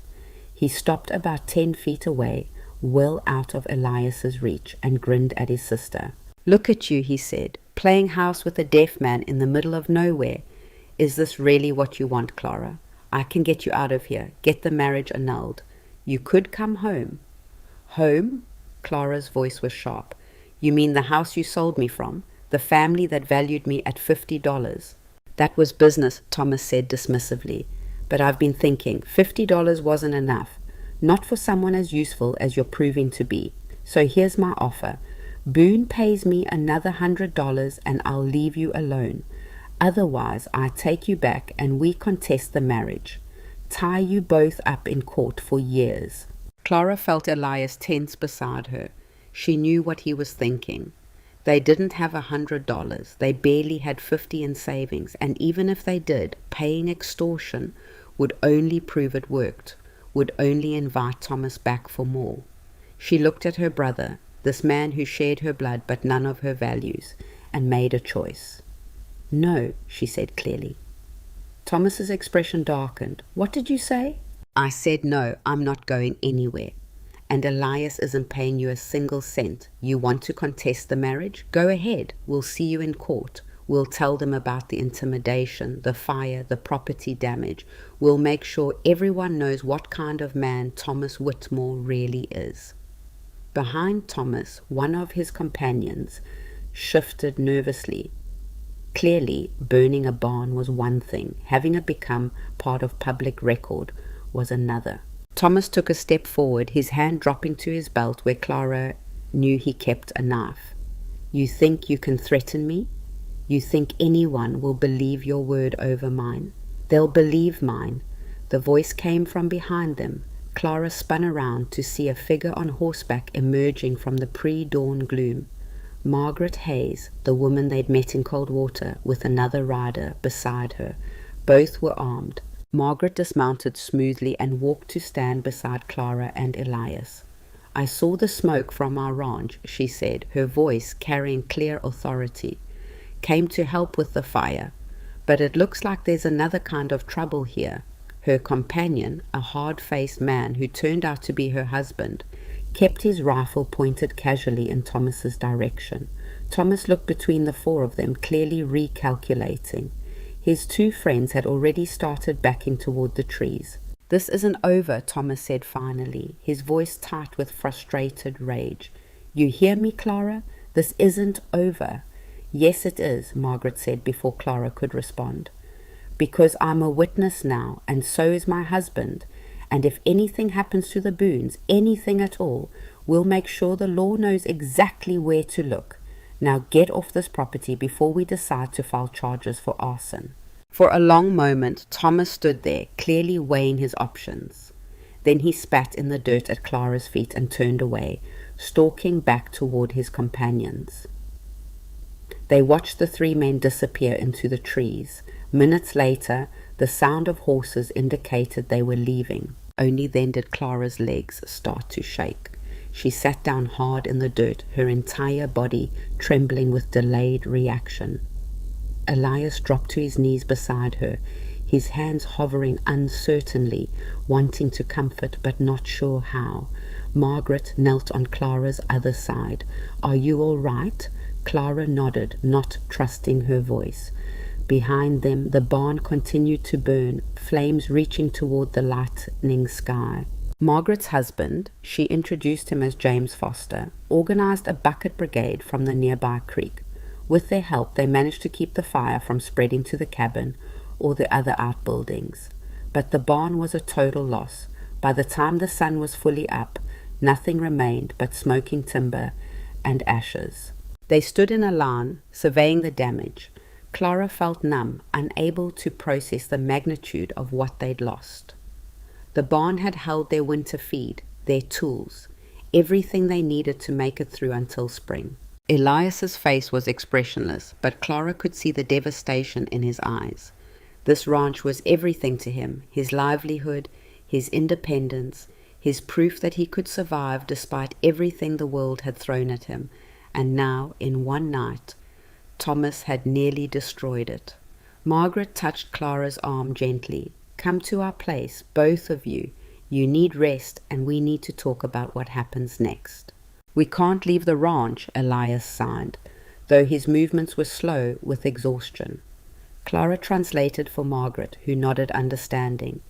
He stopped about 10 feet away, well out of Elias's reach, and grinned at his sister. "Look at you," he said, "playing house with a deaf man in the middle of nowhere. Is this really what you want, Clara? I can get you out of here, get the marriage annulled. You could come home." "Home?" Clara's voice was sharp. "You mean the house you sold me from? The family that valued me at $50? "That was business," Thomas said dismissively. "But I've been thinking, $50 wasn't enough. Not for someone as useful as you're proving to be. So here's my offer. Boone pays me another $100 and I'll leave you alone. Otherwise, I take you back and we contest the marriage. Tie you both up in court for years." Clara felt Elias tense beside her. She knew what he was thinking. They didn't have $100. They barely had 50 in savings, and even if they did, paying extortion would only prove it worked, would only invite Thomas back for more. She looked at her brother, this man who shared her blood but none of her values, and made a choice. "No," she said clearly. Thomas's expression darkened. "What did you say?" "I said no, I'm not going anywhere. And Elias isn't paying you a single cent. You want to contest the marriage? Go ahead. We'll see you in court. We'll tell them about the intimidation, the fire, the property damage. We'll make sure everyone knows what kind of man Thomas Whitmore really is." Behind Thomas, one of his companions shifted nervously. Clearly, burning a barn was one thing. Having it become part of public record was another. Thomas took a step forward, his hand dropping to his belt where Clara knew he kept a knife. You think you can threaten me? You think anyone will believe your word over mine? They'll believe mine. The voice came from behind them. Clara spun around to see a figure on horseback emerging from the pre-dawn gloom. Margaret Hayes, the woman they'd met in Coldwater, with another rider beside her. Both were armed. Margaret dismounted smoothly and walked to stand beside Clara and Elias. I saw the smoke from our ranch, she said, her voice carrying clear authority. Came to help with the fire. But it looks like there's another kind of trouble here. Her companion, a hard-faced man who turned out to be her husband, kept his rifle pointed casually in Thomas's direction. Thomas looked between the four of them, clearly recalculating. His two friends had already started backing toward the trees. This isn't over, Thomas said finally, his voice tight with frustrated rage. You hear me, Clara? This isn't over. Yes, it is, Margaret said before Clara could respond. Because I'm a witness now, and so is my husband. And if anything happens to the Boones, anything at all, we'll make sure the law knows exactly where to look. Now get off this property before we decide to file charges for arson. For a long moment, Thomas stood there, clearly weighing his options. Then he spat in the dirt at Clara's feet and turned away, stalking back toward his companions. They watched the three men disappear into the trees. Minutes later, the sound of horses indicated they were leaving. Only then did Clara's legs start to shake. She sat down hard in the dirt, her entire body trembling with delayed reaction. Elias dropped to his knees beside her, his hands hovering uncertainly, wanting to comfort but not sure how. Margaret knelt on Clara's other side. Are you all right? Clara nodded, not trusting her voice. Behind them, the barn continued to burn, flames reaching toward the lightening sky. Margaret's husband, she introduced him as James Foster, organized a bucket brigade from the nearby creek. With their help, they managed to keep the fire from spreading to the cabin or the other outbuildings. But the barn was a total loss. By the time the sun was fully up, nothing remained but smoking timber and ashes. They stood in a line, surveying the damage. Clara felt numb, unable to process the magnitude of what they'd lost. The barn had held their winter feed, their tools, everything they needed to make it through until spring. Elias's face was expressionless, but Clara could see the devastation in his eyes. This ranch was everything to him, his livelihood, his independence, his proof that he could survive despite everything the world had thrown at him, and now, in one night, Thomas had nearly destroyed it. Margaret touched Clara's arm gently. Come to our place, both of you. You need rest, and we need to talk about what happens next. We can't leave the ranch, Elias sighed, though his movements were slow with exhaustion. Clara translated for Margaret, who nodded understanding.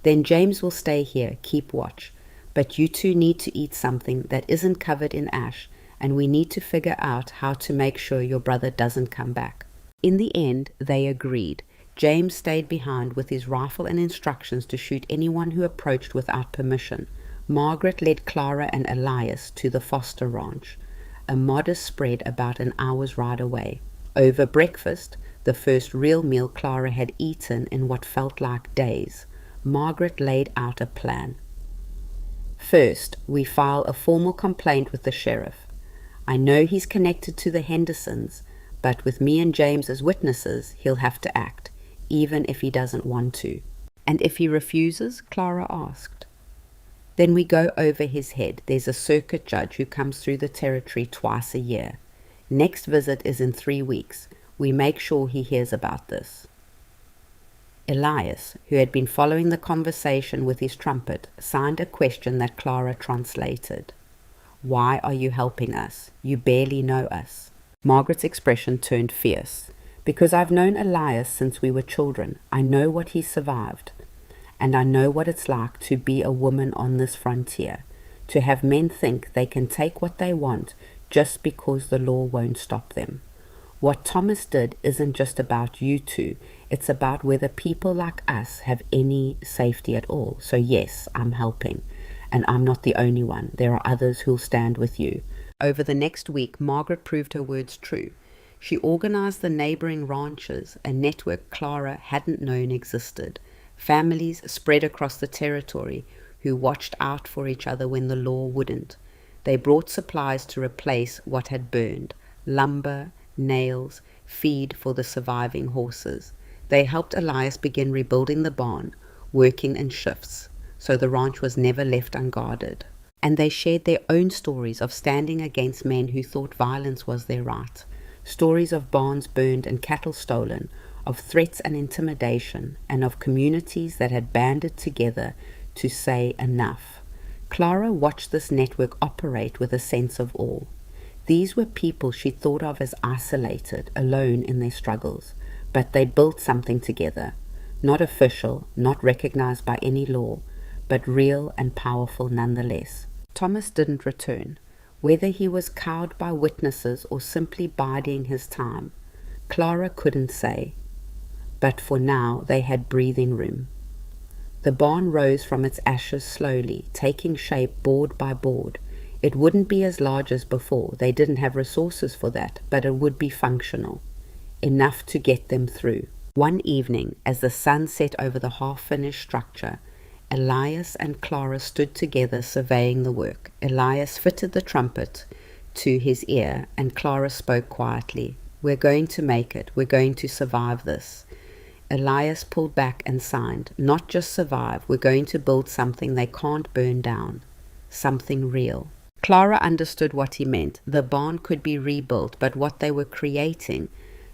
Then James will stay here, keep watch. But you two need to eat something that isn't covered in ash, and we need to figure out how to make sure your brother doesn't come back. In the end, they agreed. James stayed behind with his rifle and instructions to shoot anyone who approached without permission. Margaret led Clara and Elias to the Foster Ranch, a modest spread about an hour's ride away. Over breakfast, the first real meal Clara had eaten in what felt like days, Margaret laid out a plan. First, we file a formal complaint with the sheriff. I know he's connected to the Hendersons, but with me and James as witnesses, he'll have to act, even if he doesn't want to. And if he refuses? Clara asked. Then we go over his head. There's a circuit judge who comes through the territory twice a year. Next visit is in 3 weeks. We make sure he hears about this. Elias, who had been following the conversation with his trumpet, signed a question that Clara translated. Why are you helping us? You barely know us. Margaret's expression turned fierce. Because I've known Elias since we were children. I know what he survived. And I know what it's like to be a woman on this frontier. To have men think they can take what they want just because the law won't stop them. What Thomas did isn't just about you two. It's about whether people like us have any safety at all. So yes, I'm helping. And I'm not the only one. There are others who'll stand with you. Over the next week, Margaret proved her words true. She organized the neighboring ranches, a network Clara hadn't known existed. Families spread across the territory who watched out for each other when the law wouldn't. They brought supplies to replace what had burned: lumber, nails, feed for the surviving horses. They helped Elias begin rebuilding the barn, working in shifts, so the ranch was never left unguarded. And they shared their own stories of standing against men who thought violence was their right. Stories of barns burned and cattle stolen, of threats and intimidation, and of communities that had banded together to say enough. Clara watched this network operate with a sense of awe. These were people she thought of as isolated, alone in their struggles, but they built something together, not official, not recognized by any law, but real and powerful nonetheless. Thomas didn't return, whether he was cowed by witnesses or simply biding his time. Clara couldn't say, but for now they had breathing room. The barn rose from its ashes slowly, taking shape board by board. It wouldn't be as large as before, they didn't have resources for that, but it would be functional, enough to get them through. One evening, as the sun set over the half-finished structure, Elias and Clara stood together surveying the work. Elias fitted the trumpet to his ear, and Clara spoke quietly. "We're going to make it. We're going to survive this." Elias pulled back and signed. "Not just survive. We're going to build something they can't burn down. Something real." Clara understood what he meant. The barn could be rebuilt, but what they were creating,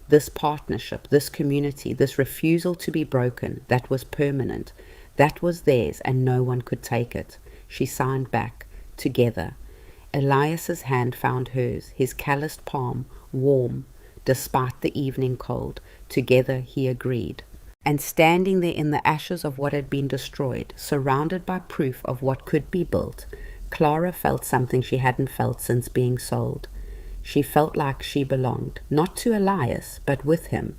this partnership, this community, this refusal to be broken, that was permanent. That was theirs, and no one could take it. She signed back, together. Elias's hand found hers, his calloused palm warm despite the evening cold. Together he agreed. And standing there in the ashes of what had been destroyed, surrounded by proof of what could be built, Clara felt something she hadn't felt since being sold. She felt like she belonged, not to Elias, but with him,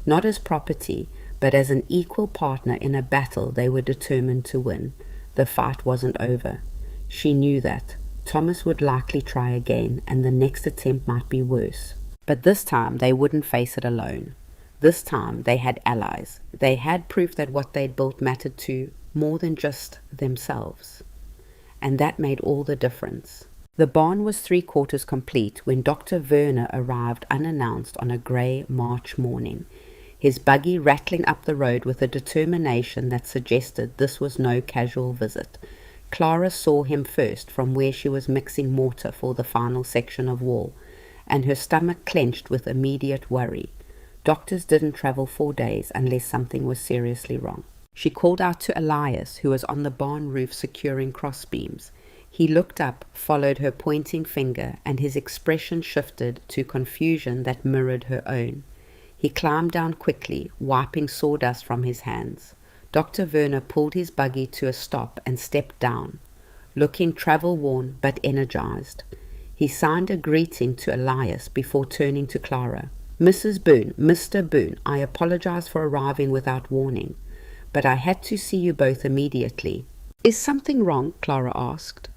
not as property, but as an equal partner in a battle they were determined to win. The fight wasn't over. She knew that. Thomas would likely try again, and the next attempt might be worse. But this time they wouldn't face it alone. This time they had allies. They had proof that what they'd built mattered to more than just themselves. And that made all the difference. The barn was 3/4 complete when Dr. Werner arrived unannounced on a grey March morning, his buggy rattling up the road with a determination that suggested this was no casual visit. Clara saw him first from where she was mixing mortar for the final section of wall, and her stomach clenched with immediate worry. Doctors didn't travel 4 days unless something was seriously wrong. She called out to Elias, who was on the barn roof securing crossbeams. He looked up, followed her pointing finger, and his expression shifted to confusion that mirrored her own. He climbed down quickly, wiping sawdust from his hands. Dr. Werner pulled his buggy to a stop and stepped down, looking travel-worn but energized. He signed a greeting to Elias before turning to Clara. "Mrs. Boone, Mr. Boone, I apologize for arriving without warning, but I had to see you both immediately." "Is something wrong?" Clara asked,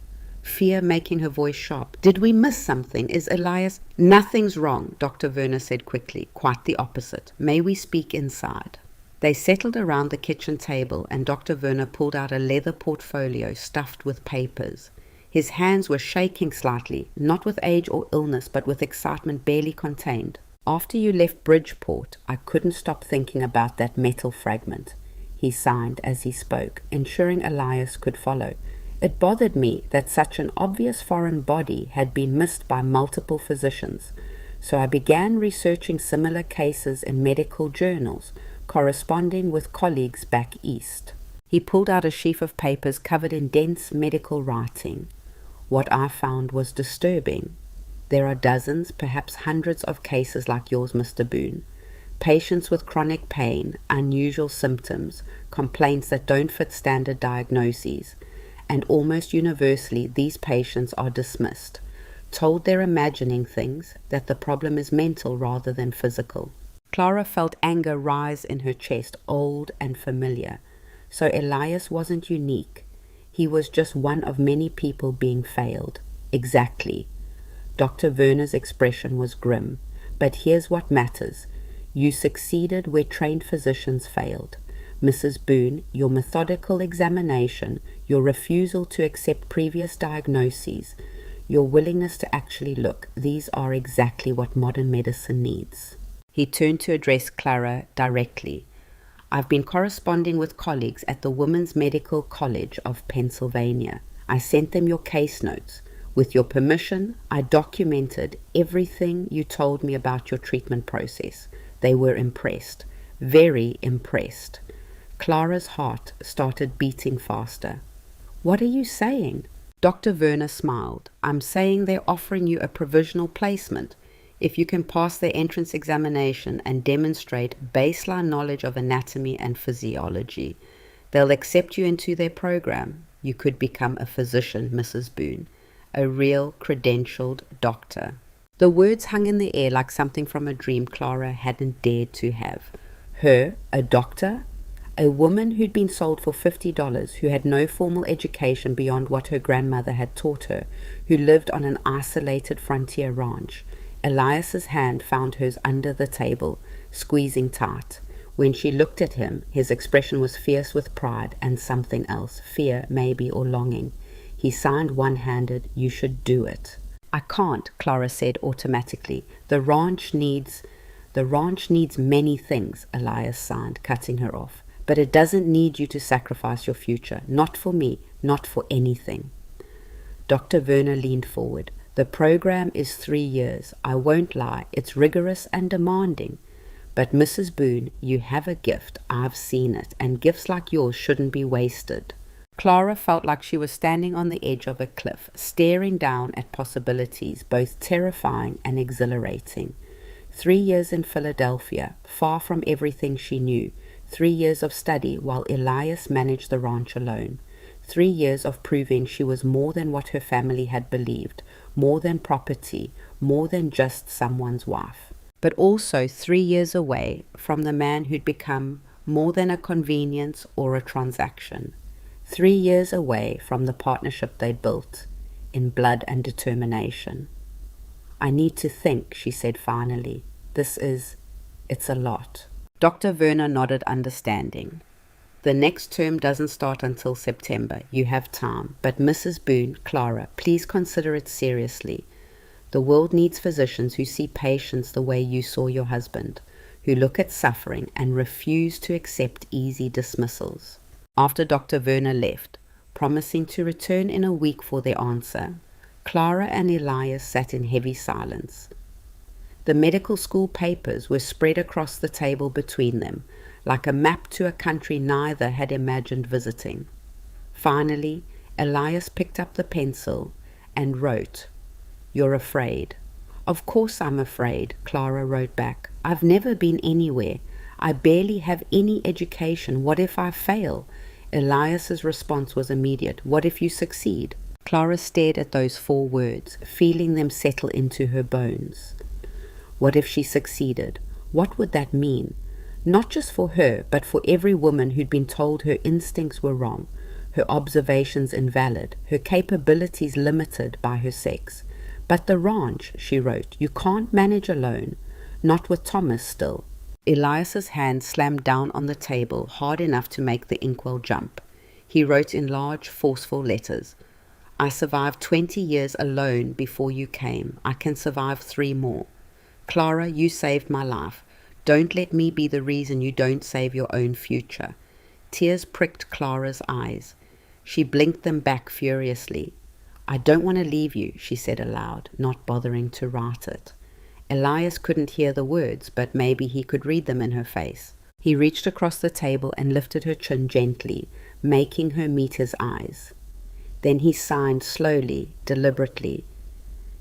fear making her voice sharp. "Did we miss something? Is Elias—" "Nothing's wrong," Dr. Werner said quickly. "Quite the opposite. May we speak inside?" They settled around the kitchen table, and Dr. Werner pulled out a leather portfolio stuffed with papers. His hands were shaking slightly, not with age or illness, but with excitement barely contained. "After you left Bridgeport, I couldn't stop thinking about that metal fragment," he signed as he spoke, ensuring Elias could follow. "It bothered me that such an obvious foreign body had been missed by multiple physicians, so I began researching similar cases in medical journals, corresponding with colleagues back east." He pulled out a sheaf of papers covered in dense medical writing. "What I found was disturbing. There are dozens, perhaps hundreds of cases like yours, Mr. Boone. Patients with chronic pain, unusual symptoms, complaints that don't fit standard diagnoses, and almost universally these patients are dismissed, told they're imagining things, that the problem is mental rather than physical." Clara felt anger rise in her chest, old and familiar. So Elias wasn't unique. He was just one of many people being failed. Exactly. Dr. Werner's expression was grim. But here's what matters. You succeeded where trained physicians failed. Mrs. Boone, your methodical examination, your refusal to accept previous diagnoses, your willingness to actually look, these are exactly what modern medicine needs. He turned to address Clara directly. I've been corresponding with colleagues at the Women's Medical College of Pennsylvania. I sent them your case notes. With your permission, I documented everything you told me about your treatment process. They were impressed, very impressed. Clara's heart started beating faster. What are you saying? Dr. Werner smiled. I'm saying they're offering you a provisional placement. If you can pass their entrance examination and demonstrate baseline knowledge of anatomy and physiology, they'll accept you into their program. You could become a physician, Mrs. Boone, a real credentialed doctor. The words hung in the air like something from a dream Clara hadn't dared to have. Her, a doctor? A woman who'd been sold for $50, who had no formal education beyond what her grandmother had taught her, who lived on an isolated frontier ranch. Elias's hand found hers under the table, squeezing tight. When she looked at him, his expression was fierce with pride and something else, fear maybe or longing. He signed one-handed, you should do it. I can't, Clara said automatically. The ranch needs many things, Elias signed, cutting her off. But it doesn't need you to sacrifice your future. Not for me, not for anything. Dr. Werner leaned forward. The program is 3 years. I won't lie, it's rigorous and demanding. But Mrs. Boone, you have a gift. I've seen it, and gifts like yours shouldn't be wasted. Clara felt like she was standing on the edge of a cliff, staring down at possibilities, both terrifying and exhilarating. 3 years in Philadelphia, far from everything she knew. 3 years of study while Elias managed the ranch alone. 3 years of proving she was more than what her family had believed, more than property, more than just someone's wife. But also 3 years away from the man who'd become more than a convenience or a transaction. 3 years away from the partnership they'd built in blood and determination. I need to think, she said finally. It's a lot. Dr. Werner nodded understanding. The next term doesn't start until September. You have time. But Mrs. Boone, Clara, please consider it seriously. The world needs physicians who see patients the way you saw your husband, who look at suffering and refuse to accept easy dismissals. After Dr. Werner left, promising to return in a week for their answer, Clara and Elias sat in heavy silence. The medical school papers were spread across the table between them, like a map to a country neither had imagined visiting. Finally, Elias picked up the pencil and wrote, "You're afraid." "Of course I'm afraid," Clara wrote back. "I've never been anywhere. I barely have any education. What if I fail?" Elias's response was immediate. "What if you succeed?" Clara stared at those 4 words, feeling them settle into her bones. What if she succeeded? What would that mean? Not just for her, but for every woman who'd been told her instincts were wrong, her observations invalid, her capabilities limited by her sex. "But the ranch," she wrote, "you can't manage alone. Not with Thomas still." Elias's hand slammed down on the table hard enough to make the inkwell jump. He wrote in large, forceful letters, "I survived 20 years alone before you came. I can survive 3 more. Clara, you saved my life. Don't let me be the reason you don't save your own future." Tears pricked Clara's eyes. She blinked them back furiously. "I don't want to leave you," she said aloud, not bothering to write it. Elias couldn't hear the words, but maybe he could read them in her face. He reached across the table and lifted her chin gently, making her meet his eyes. Then he signed slowly, deliberately,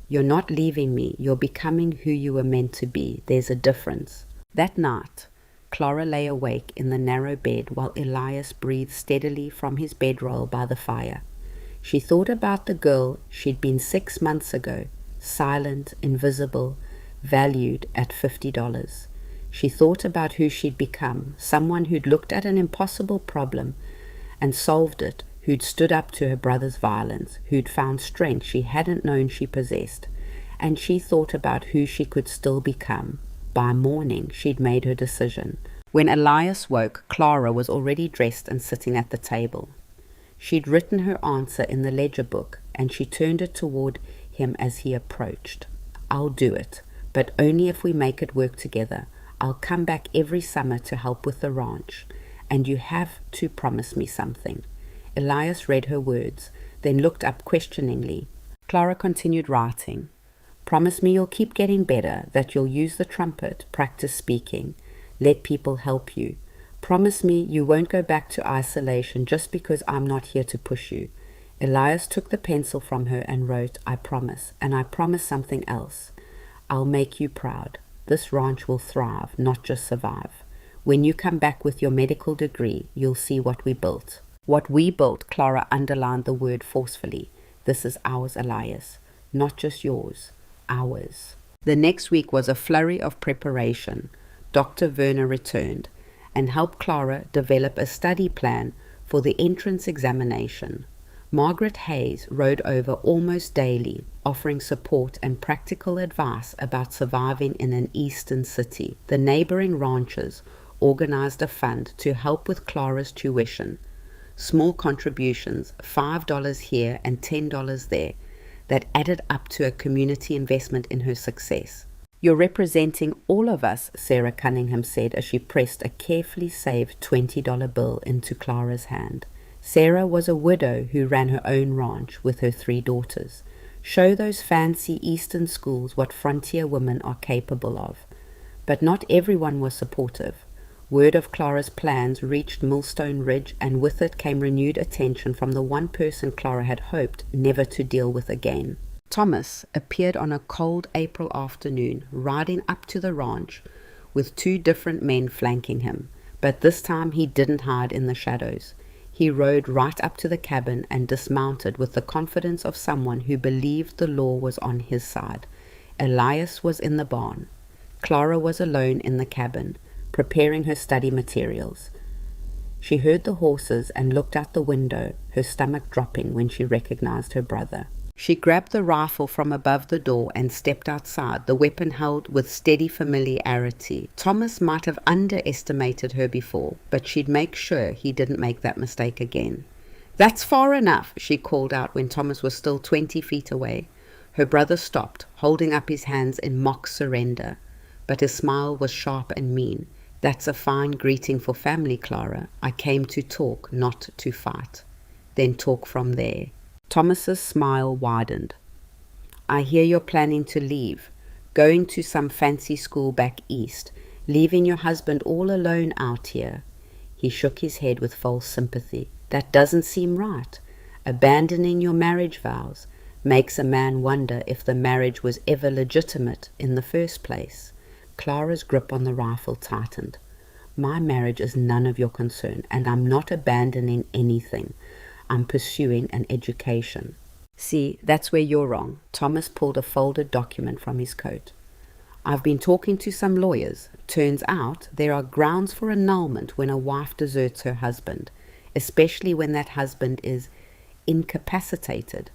"You're not leaving me. You're becoming who you were meant to be. There's a difference." That night, Clara lay awake in the narrow bed while Elias breathed steadily from his bedroll by the fire. She thought about the girl she'd been 6 months ago, silent, invisible, valued at $50. She thought about who she'd become, someone who'd looked at an impossible problem and solved it, who'd stood up to her brother's violence, who'd found strength she hadn't known she possessed. and she thought about who she could still become. By morning, she'd made her decision. When Elias woke, Clara was already dressed and sitting at the table. She'd written her answer in the ledger book, and she turned it toward him as he approached. "I'll do it, but only if we make it work together. I'll come back every summer to help with the ranch, and you have to promise me something." Elias read her words, then looked up questioningly. Clara continued writing. "Promise me you'll keep getting better, that you'll use the trumpet, practice speaking, let people help you. Promise me you won't go back to isolation just because I'm not here to push you." Elias took the pencil from her and wrote, "I promise, and I promise something else. I'll make you proud. This ranch will thrive, not just survive. When you come back with your medical degree, you'll see what we built." "What we built," Clara underlined the word forcefully. "This is ours, Elias. Not just yours, ours." The next week was a flurry of preparation. Dr. Werner returned and helped Clara develop a study plan for the entrance examination. Margaret Hayes rode over almost daily, offering support and practical advice about surviving in an eastern city. The neighboring ranchers organized a fund to help with Clara's tuition. Small contributions, $5 here and $10 there, that added up to a community investment in her success. "You're representing all of us," Sarah Cunningham said as she pressed a carefully saved $20 bill into Clara's hand. Sarah was a widow who ran her own ranch with her 3 daughters. Show those fancy eastern schools what frontier women are capable of. But not everyone was supportive. Word of Clara's plans reached Millstone Ridge, and with it came renewed attention from the one person Clara had hoped never to deal with again. Thomas appeared on a cold April afternoon, riding up to the ranch with 2 different men flanking him, but this time he didn't hide in the shadows. He rode right up to the cabin and dismounted with the confidence of someone who believed the law was on his side. Elias was in the barn. Clara was alone in the cabin, preparing her study materials. She heard the horses and looked out the window, her stomach dropping when she recognized her brother. She grabbed the rifle from above the door and stepped outside, the weapon held with steady familiarity. Thomas might have underestimated her before, but she'd make sure he didn't make that mistake again. "That's far enough," she called out when Thomas was still 20 feet away. Her brother stopped, holding up his hands in mock surrender, but his smile was sharp and mean. "That's a fine greeting for family, Clara. I came to talk, not to fight. Then talk from there." Thomas's smile widened. "I hear you're planning to leave, going to some fancy school back east, leaving your husband all alone out here." He shook his head with false sympathy. "That doesn't seem right. Abandoning your marriage vows makes a man wonder if the marriage was ever legitimate in the first place." Clara's grip on the rifle tightened. "My marriage is none of your concern, and I'm not abandoning anything. I'm pursuing an education." "See, that's where you're wrong." Thomas pulled a folded document from his coat. "I've been talking to some lawyers. Turns out there are grounds for annulment when a wife deserts her husband, especially when that husband is incapacitated.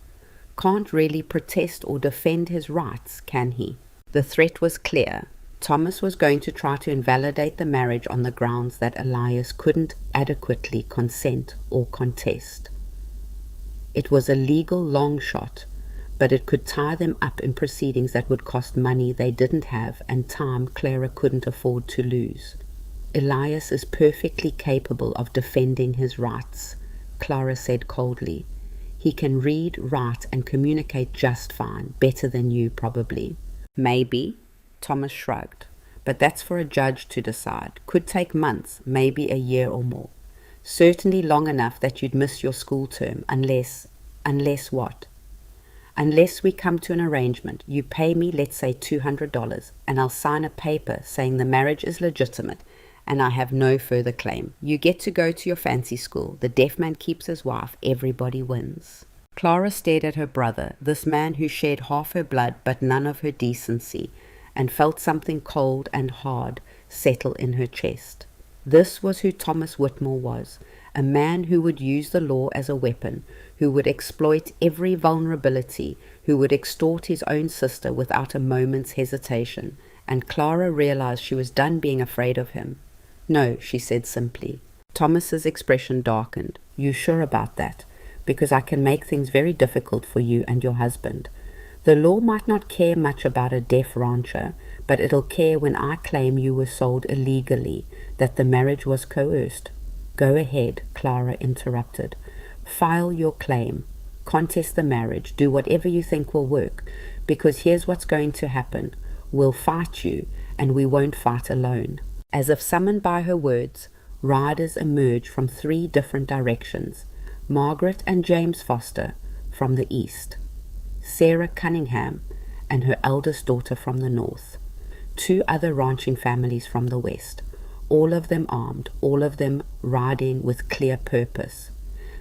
Can't really protest or defend his rights, can he?" The threat was clear. Thomas was going to try to invalidate the marriage on the grounds that Elias couldn't adequately consent or contest. It was a legal long shot, but it could tie them up in proceedings that would cost money they didn't have and time Clara couldn't afford to lose. "Elias is perfectly capable of defending his rights," Clara said coldly. "He can read, write, and communicate just fine, better than you probably." "Maybe," Thomas shrugged, "but that's for a judge to decide. Could take months, maybe a year or more. Certainly long enough that you'd miss your school term, unless what? "Unless we come to an arrangement. You pay me, let's say $200, and I'll sign a paper saying the marriage is legitimate and I have no further claim. You get to go to your fancy school. The deaf man keeps his wife. Everybody wins." Clara stared at her brother, this man who shared half her blood but none of her decency, and felt something cold and hard settle in her chest. This was who Thomas Whitmore was, a man who would use the law as a weapon, who would exploit every vulnerability, who would extort his own sister without a moment's hesitation, and Clara realized she was done being afraid of him. "No," she said simply. Thomas's expression darkened. "You sure about that? Because I can make things very difficult for you and your husband. The law might not care much about a deaf rancher, but it'll care when I claim you were sold illegally, that the marriage was coerced." "Go ahead," Clara interrupted. "File your claim. Contest the marriage. Do whatever you think will work. Because here's what's going to happen. We'll fight you, and we won't fight alone." As if summoned by her words, riders emerged from 3 different directions. Margaret and James Foster from the east, Sarah Cunningham and her eldest daughter from the north, 2 other ranching families from the west, all of them armed, all of them riding with clear purpose.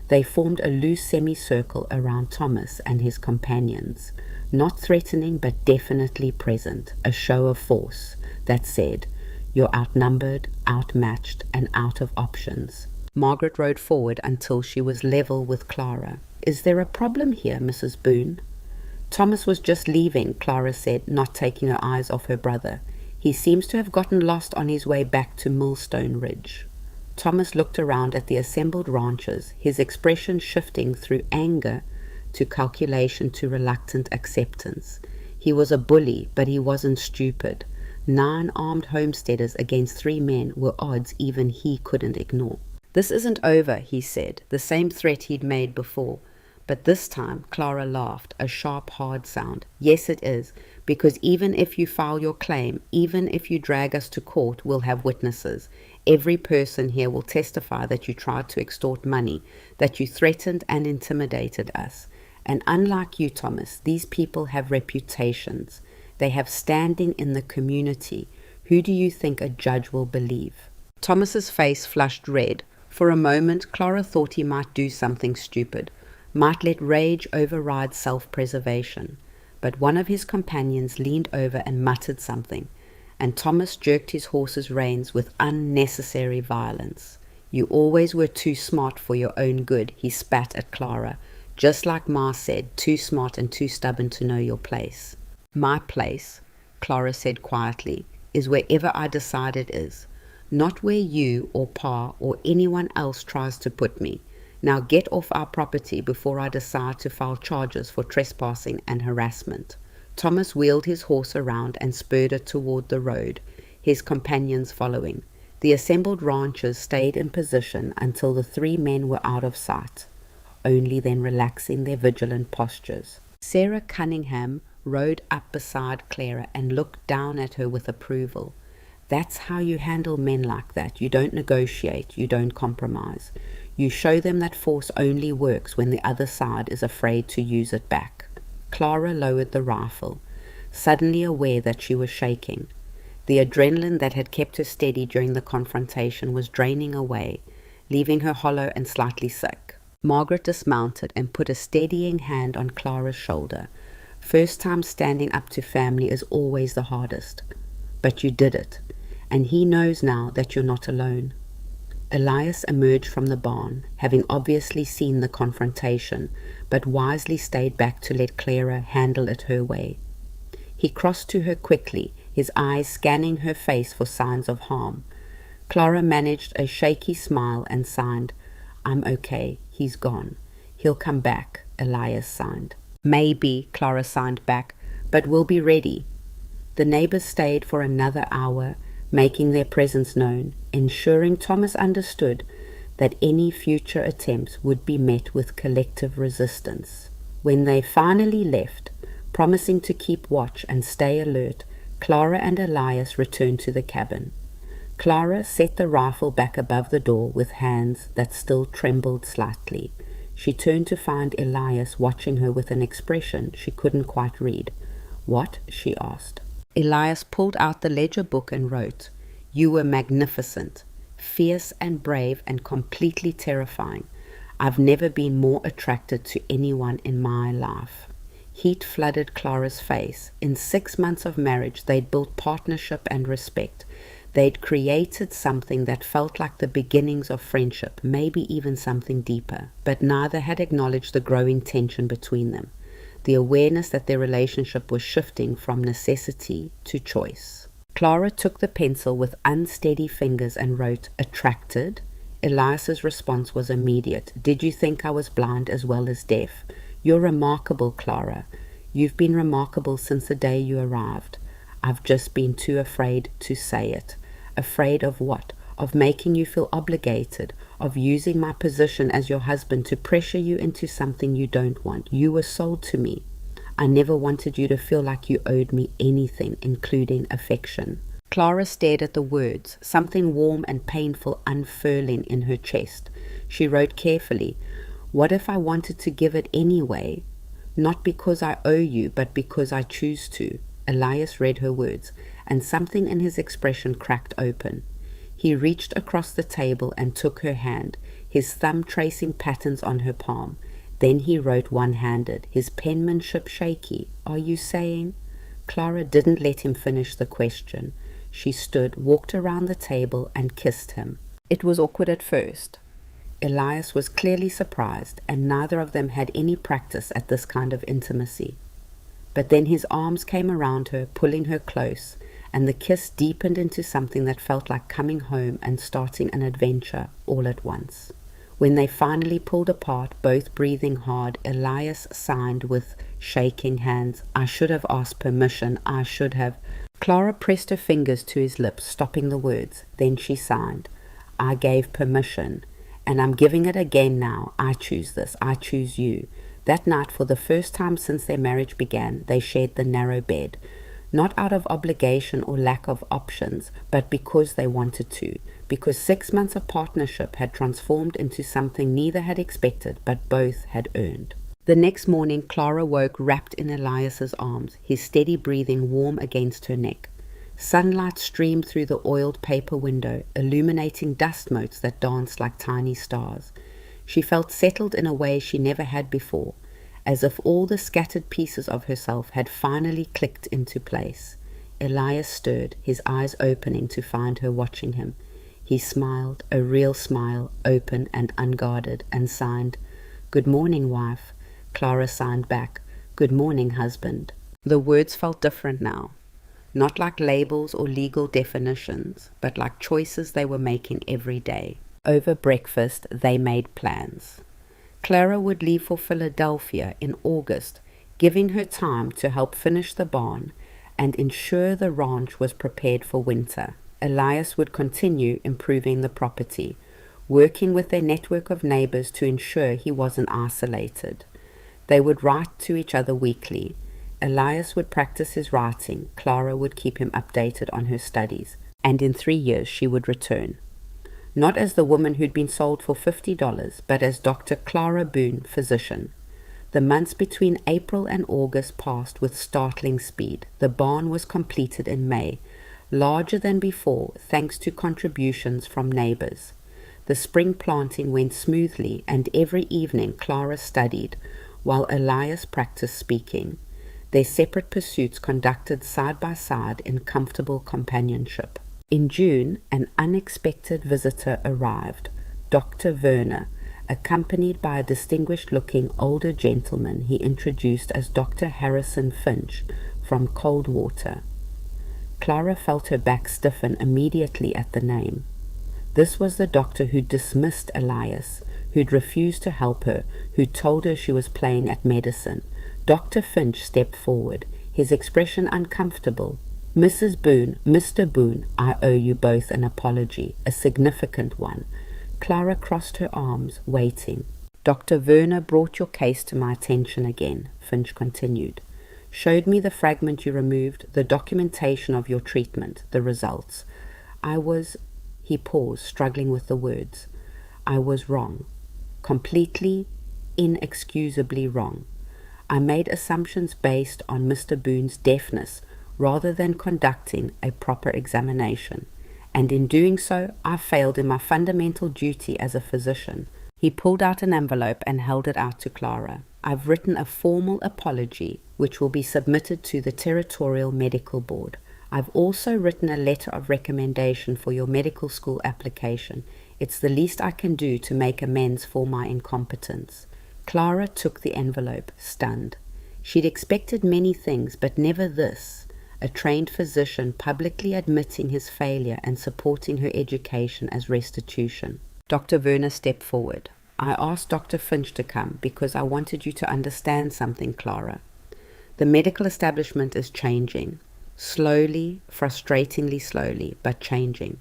They formed a loose semicircle around Thomas and his companions, not threatening but definitely present, a show of force that said, "You're outnumbered, outmatched, and out of options." Margaret rode forward until she was level with Clara. "Is there a problem here, Mrs. Boone?" "Thomas was just leaving," Clara said, not taking her eyes off her brother. "He seems to have gotten lost on his way back to Millstone Ridge." Thomas looked around at the assembled ranchers, his expression shifting through anger to calculation to reluctant acceptance. He was a bully, but he wasn't stupid. 9 armed homesteaders against 3 men were odds even he couldn't ignore. "This isn't over," he said, the same threat he'd made before. But this time Clara laughed, a sharp, hard sound. "Yes, it is, because even if you file your claim, even if you drag us to court, we'll have witnesses. Every person here will testify that you tried to extort money, that you threatened and intimidated us. And unlike you, Thomas, these people have reputations. They have standing in the community. Who do you think a judge will believe?" Thomas's face flushed red. For a moment, Clara thought he might do something stupid, might let rage override self-preservation. But one of his companions leaned over and muttered something, and Thomas jerked his horse's reins with unnecessary violence. "You always were too smart for your own good," he spat at Clara. "Just like Ma said, too smart and too stubborn to know your place." "My place," Clara said quietly, "is wherever I decide it is. Not where you or Pa or anyone else tries to put me. Now get off our property before I decide to file charges for trespassing and harassment." Thomas wheeled his horse around and spurred it toward the road, his companions following. The assembled ranchers stayed in position until the 3 men were out of sight, only then relaxing their vigilant postures. Sarah Cunningham rode up beside Clara and looked down at her with approval. "That's how you handle men like that. You don't negotiate, you don't compromise. You show them that force only works when the other side is afraid to use it back." Clara lowered the rifle, suddenly aware that she was shaking. The adrenaline that had kept her steady during the confrontation was draining away, leaving her hollow and slightly sick. Margaret dismounted and put a steadying hand on Clara's shoulder. "First time standing up to family is always the hardest. But you did it, and he knows now that you're not alone." Elias emerged from the barn, having obviously seen the confrontation, but wisely stayed back to let Clara handle it her way. He crossed to her quickly, his eyes scanning her face for signs of harm. Clara managed a shaky smile and signed, "I'm okay, he's gone. He'll come back," Elias signed. "Maybe," Clara signed back, "but we'll be ready." The neighbors stayed for another hour, making their presence known, ensuring Thomas understood that any future attempts would be met with collective resistance. When they finally left, promising to keep watch and stay alert, Clara and Elias returned to the cabin. Clara set the rifle back above the door with hands that still trembled slightly. She turned to find Elias watching her with an expression she couldn't quite read. "What?" she asked. Elias pulled out the ledger book and wrote, "You were magnificent, fierce and brave and completely terrifying. I've never been more attracted to anyone in my life." Heat flooded Clara's face. In 6 months of marriage, they'd built partnership and respect. They'd created something that felt like the beginnings of friendship, maybe even something deeper, but neither had acknowledged the growing tension between them. the awareness that their relationship was shifting from necessity to choice. Clara took the pencil with unsteady fingers and wrote, "Attracted?" Elias's response was immediate. "Did you think I was blind as well as deaf? You're remarkable, Clara. You've been remarkable since the day you arrived. I've just been too afraid to say it." Afraid of what? Of making you feel obligated, of using my position as your husband to pressure you into something you don't want. You were sold to me. I never wanted you to feel like you owed me anything, including affection. Clara stared at the words, something warm and painful unfurling in her chest. She wrote carefully, "What if I wanted to give it anyway? Not because I owe you, but because I choose to." Elias read her words, and something in his expression cracked open. He reached across the table and took her hand, his thumb tracing patterns on her palm. Then he wrote one-handed, his penmanship shaky. "Are you saying?" Clara didn't let him finish the question. She stood, walked around the table, and kissed him. It was awkward at first. Elias was clearly surprised, and neither of them had any practice at this kind of intimacy. But then his arms came around her, pulling her close, and the kiss deepened into something that felt like coming home and starting an adventure all at once. When they finally pulled apart, both breathing hard, Elias signed with shaking hands, "I should have asked permission, I should have." Clara pressed her fingers to his lips, stopping the words. Then she signed, "I gave permission, and I'm giving it again now. I choose this, I choose you." That night, for the first time since their marriage began, they shared the narrow bed. Not out of obligation or lack of options, but because they wanted to, because 6 months of partnership had transformed into something neither had expected, but both had earned. The next morning, Clara woke wrapped in Elias's arms, his steady breathing warm against her neck. Sunlight streamed through the oiled paper window, illuminating dust motes that danced like tiny stars. She felt settled in a way she never had before, as if all the scattered pieces of herself had finally clicked into place. Elias stirred, his eyes opening to find her watching him. He smiled, a real smile, open and unguarded, and signed, "Good morning, wife." Clara signed back, "Good morning, husband." The words felt different now, not like labels or legal definitions, but like choices they were making every day. Over breakfast, they made plans. Clara would leave for Philadelphia in August, giving her time to help finish the barn and ensure the ranch was prepared for winter. Elias would continue improving the property, working with their network of neighbors to ensure he wasn't isolated. They would write to each other weekly. Elias would practice his writing, Clara would keep him updated on her studies, and in 3 years she would return. Not as the woman who'd been sold for $50, but as Dr. Clara Boone, physician. The months between April and August passed with startling speed. The barn was completed in May, larger than before thanks to contributions from neighbors. The spring planting went smoothly, and every evening Clara studied, while Elias practiced speaking. Their separate pursuits conducted side by side in comfortable companionship. In June, an unexpected visitor arrived, Dr. Werner, accompanied by a distinguished-looking older gentleman he introduced as Dr. Harrison Finch from Coldwater. Clara felt her back stiffen immediately at the name. This was the doctor who'd dismissed Elias, who'd refused to help her, who'd told her she was playing at medicine. Dr. Finch stepped forward, his expression uncomfortable. "Mrs. Boone, Mr. Boone, I owe you both an apology, a significant one." Clara crossed her arms, waiting. "Dr. Werner brought your case to my attention again," Finch continued. "Showed me the fragment you removed, the documentation of your treatment, the results. I was—" he paused, struggling with the words. "I was wrong. Completely, inexcusably wrong. I made assumptions based on Mr. Boone's deafness rather than conducting a proper examination, and in doing so, I failed in my fundamental duty as a physician." He pulled out an envelope and held it out to Clara. "I've written a formal apology, which will be submitted to the Territorial Medical Board. I've also written a letter of recommendation for your medical school application. It's the least I can do to make amends for my incompetence." Clara took the envelope, stunned. She'd expected many things, but never this, a trained physician publicly admitting his failure and supporting her education as restitution. Dr. Werner stepped forward. I asked Dr. Finch to come because I wanted you to understand something, Clara. The medical establishment is changing. Slowly, frustratingly slowly, but changing.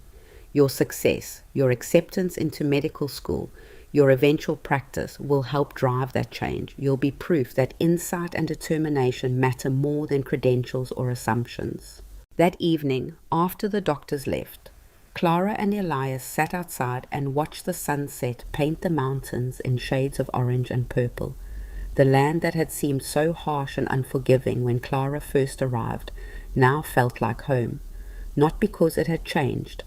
Your success, your acceptance into medical school, your eventual practice will help drive that change. You'll be proof that insight and determination matter more than credentials or assumptions. That evening, after the doctors left, Clara and Elias sat outside and watched the sunset paint the mountains in shades of orange and purple. The land that had seemed so harsh and unforgiving when Clara first arrived now felt like home, not because it had changed,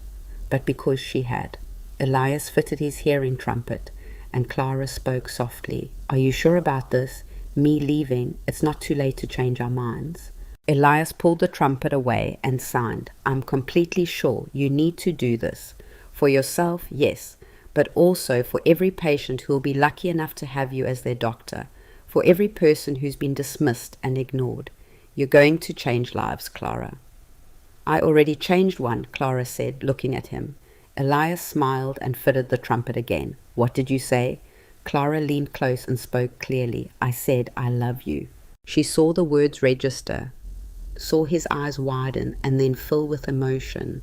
but because she had. Elias fitted his hearing trumpet, and Clara spoke softly. Are you sure about this? Me leaving, it's not too late to change our minds. Elias pulled the trumpet away and signed. I'm completely sure you need to do this. For yourself, yes, but also for every patient who will be lucky enough to have you as their doctor, for every person who's been dismissed and ignored. You're going to change lives, Clara. I already changed one, Clara said, looking at him. Elias smiled and fitted the trumpet again. What did you say? Clara leaned close and spoke clearly. I said, I love you. She saw the words register, saw his eyes widen and then fill with emotion.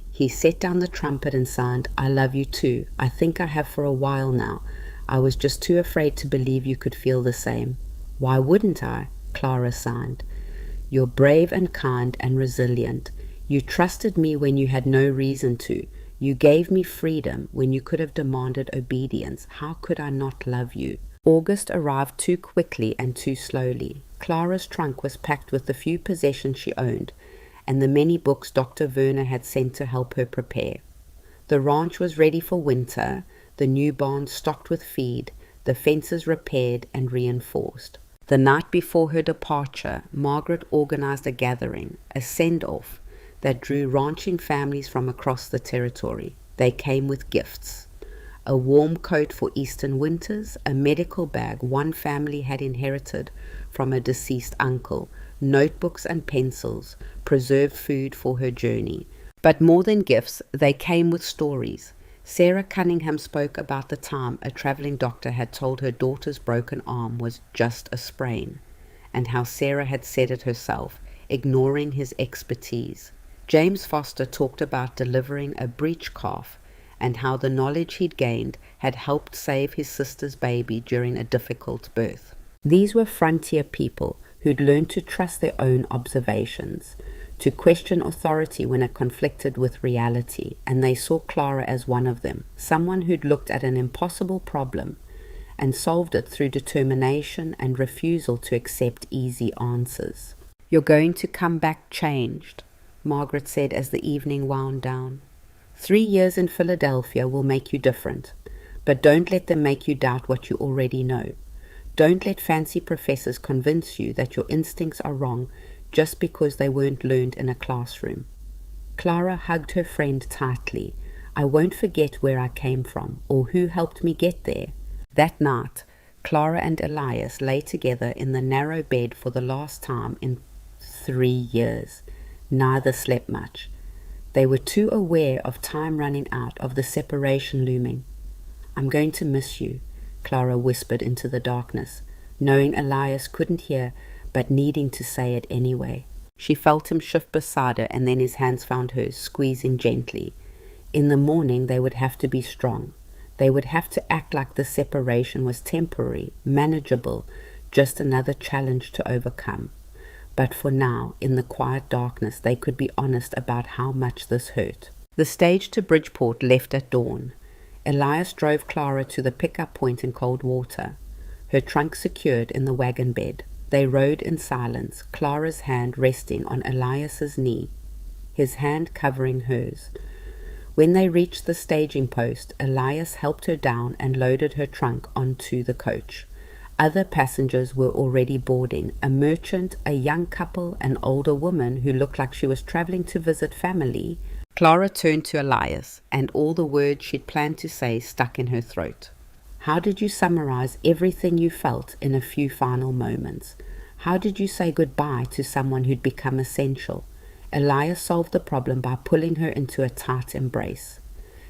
He set down the trumpet and signed, I love you too. I think I have for a while now. I was just too afraid to believe you could feel the same. Why wouldn't I? Clara signed. You're brave and kind and resilient. You trusted me when you had no reason to. You gave me freedom when you could have demanded obedience. How could I not love you? August arrived too quickly and too slowly. Clara's trunk was packed with the few possessions she owned and the many books Dr. Werner had sent to help her prepare. The ranch was ready for winter, the new barn stocked with feed, the fences repaired and reinforced. The night before her departure, Margaret organized a gathering, a send-off, that drew ranching families from across the territory. They came with gifts. A warm coat for eastern winters, a medical bag one family had inherited from a deceased uncle, notebooks and pencils, preserved food for her journey. But more than gifts, they came with stories. Sarah Cunningham spoke about the time a traveling doctor had told her daughter's broken arm was just a sprain, and how Sarah had said it herself, ignoring his expertise. James Foster talked about delivering a breech calf and how the knowledge he'd gained had helped save his sister's baby during a difficult birth. These were frontier people who'd learned to trust their own observations, to question authority when it conflicted with reality, and they saw Clara as one of them, someone who'd looked at an impossible problem and solved it through determination and refusal to accept easy answers. You're going to come back changed, Margaret said as the evening wound down. 3 years in Philadelphia will make you different, but don't let them make you doubt what you already know. Don't let fancy professors convince you that your instincts are wrong just because they weren't learned in a classroom. Clara hugged her friend tightly. I won't forget where I came from or who helped me get there. That night, Clara and Elias lay together in the narrow bed for the last time in 3 years. Neither slept much. They were too aware of time running out, of the separation looming. I'm going to miss you, Clara whispered into the darkness, knowing Elias couldn't hear, but needing to say it anyway. She felt him shift beside her, and then his hands found hers, squeezing gently. In the morning they would have to be strong. They would have to act like the separation was temporary, manageable, just another challenge to overcome. But for now, in the quiet darkness, they could be honest about how much this hurt. The stage to Bridgeport left at dawn. Elias drove Clara to the pickup point in Coldwater, her trunk secured in the wagon bed. They rode in silence, Clara's hand resting on Elias's knee, his hand covering hers. When they reached the staging post, Elias helped her down and loaded her trunk onto the coach. Other passengers were already boarding, a merchant, a young couple, an older woman who looked like she was traveling to visit family. Clara turned to Elias, and all the words she'd planned to say stuck in her throat. How did you summarize everything you felt in a few final moments? How did you say goodbye to someone who'd become essential? Elias solved the problem by pulling her into a tight embrace.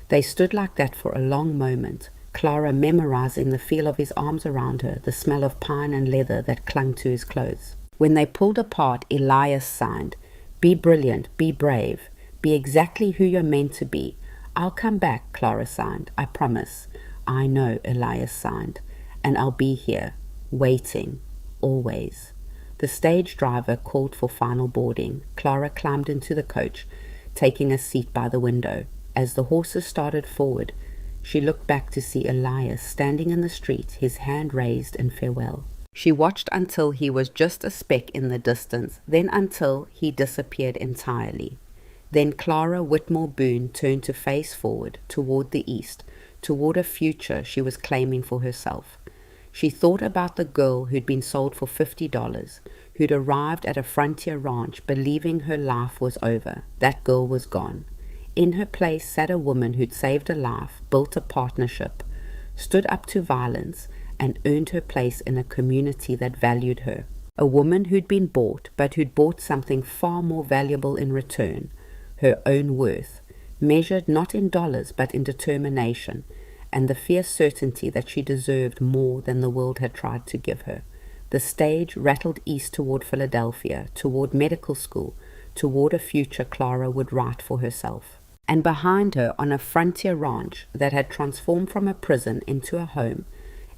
They stood like that for a long moment, Clara memorizing the feel of his arms around her, the smell of pine and leather that clung to his clothes. When they pulled apart, Elias signed, "Be brilliant, be brave, be exactly who you're meant to be. I'll come back," Clara signed. "I promise." "I know," Elias signed. "And I'll be here, waiting, always." The stage driver called for final boarding. Clara climbed into the coach, taking a seat by the window. As the horses started forward, she looked back to see Elias standing in the street, his hand raised in farewell. She watched until he was just a speck in the distance, then until he disappeared entirely. Then Clara Whitmore Boone turned to face forward, toward the east, toward a future she was claiming for herself. She thought about the girl who'd been sold for $50, who'd arrived at a frontier ranch believing her life was over. That girl was gone. In her place sat a woman who'd saved a life, built a partnership, stood up to violence, and earned her place in a community that valued her. A woman who'd been bought, but who'd bought something far more valuable in return, her own worth, measured not in dollars but in determination, and the fierce certainty that she deserved more than the world had tried to give her. The stage rattled east toward Philadelphia, toward medical school, toward a future Clara would write for herself. And behind her, on a frontier ranch that had transformed from a prison into a home,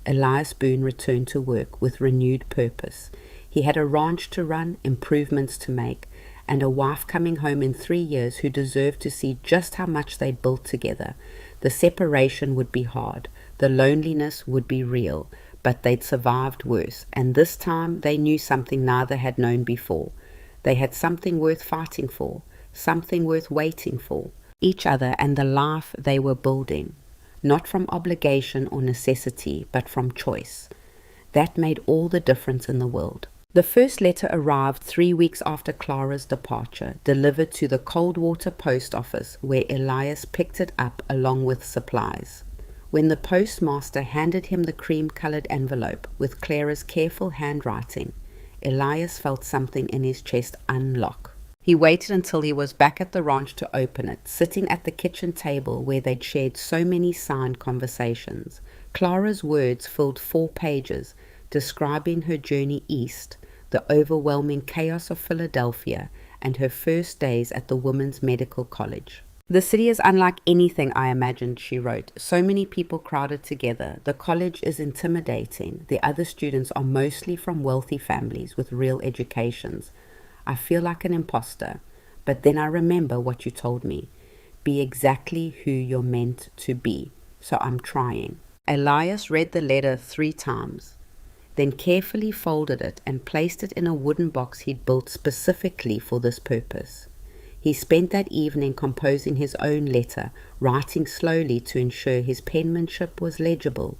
Elias Boone returned to work with renewed purpose. He had a ranch to run, improvements to make, and a wife coming home in 3 years who deserved to see just how much they'd built together. The separation would be hard, the loneliness would be real, but they'd survived worse, and this time they knew something neither had known before. They had something worth fighting for, something worth waiting for, each other and the life they were building, not from obligation or necessity, but from choice. That made all the difference in the world. The first letter arrived 3 weeks after Clara's departure, delivered to the Coldwater post office, where Elias picked it up along with supplies. When the postmaster handed him the cream-colored envelope with Clara's careful handwriting, Elias felt something in his chest unlock. He waited until he was back at the ranch to open it, sitting at the kitchen table where they'd shared so many signed conversations. Clara's words filled 4 pages, describing her journey east, the overwhelming chaos of Philadelphia, and her first days at the Women's Medical College. "The city is unlike anything I imagined," she wrote. "So many people crowded together. The college is intimidating. The other students are mostly from wealthy families with real educations. I feel like an imposter. But then I remember what you told me. Be exactly who you're meant to be. So I'm trying." Elias read the letter 3 times, then carefully folded it and placed it in a wooden box he'd built specifically for this purpose. He spent that evening composing his own letter, writing slowly to ensure his penmanship was legible.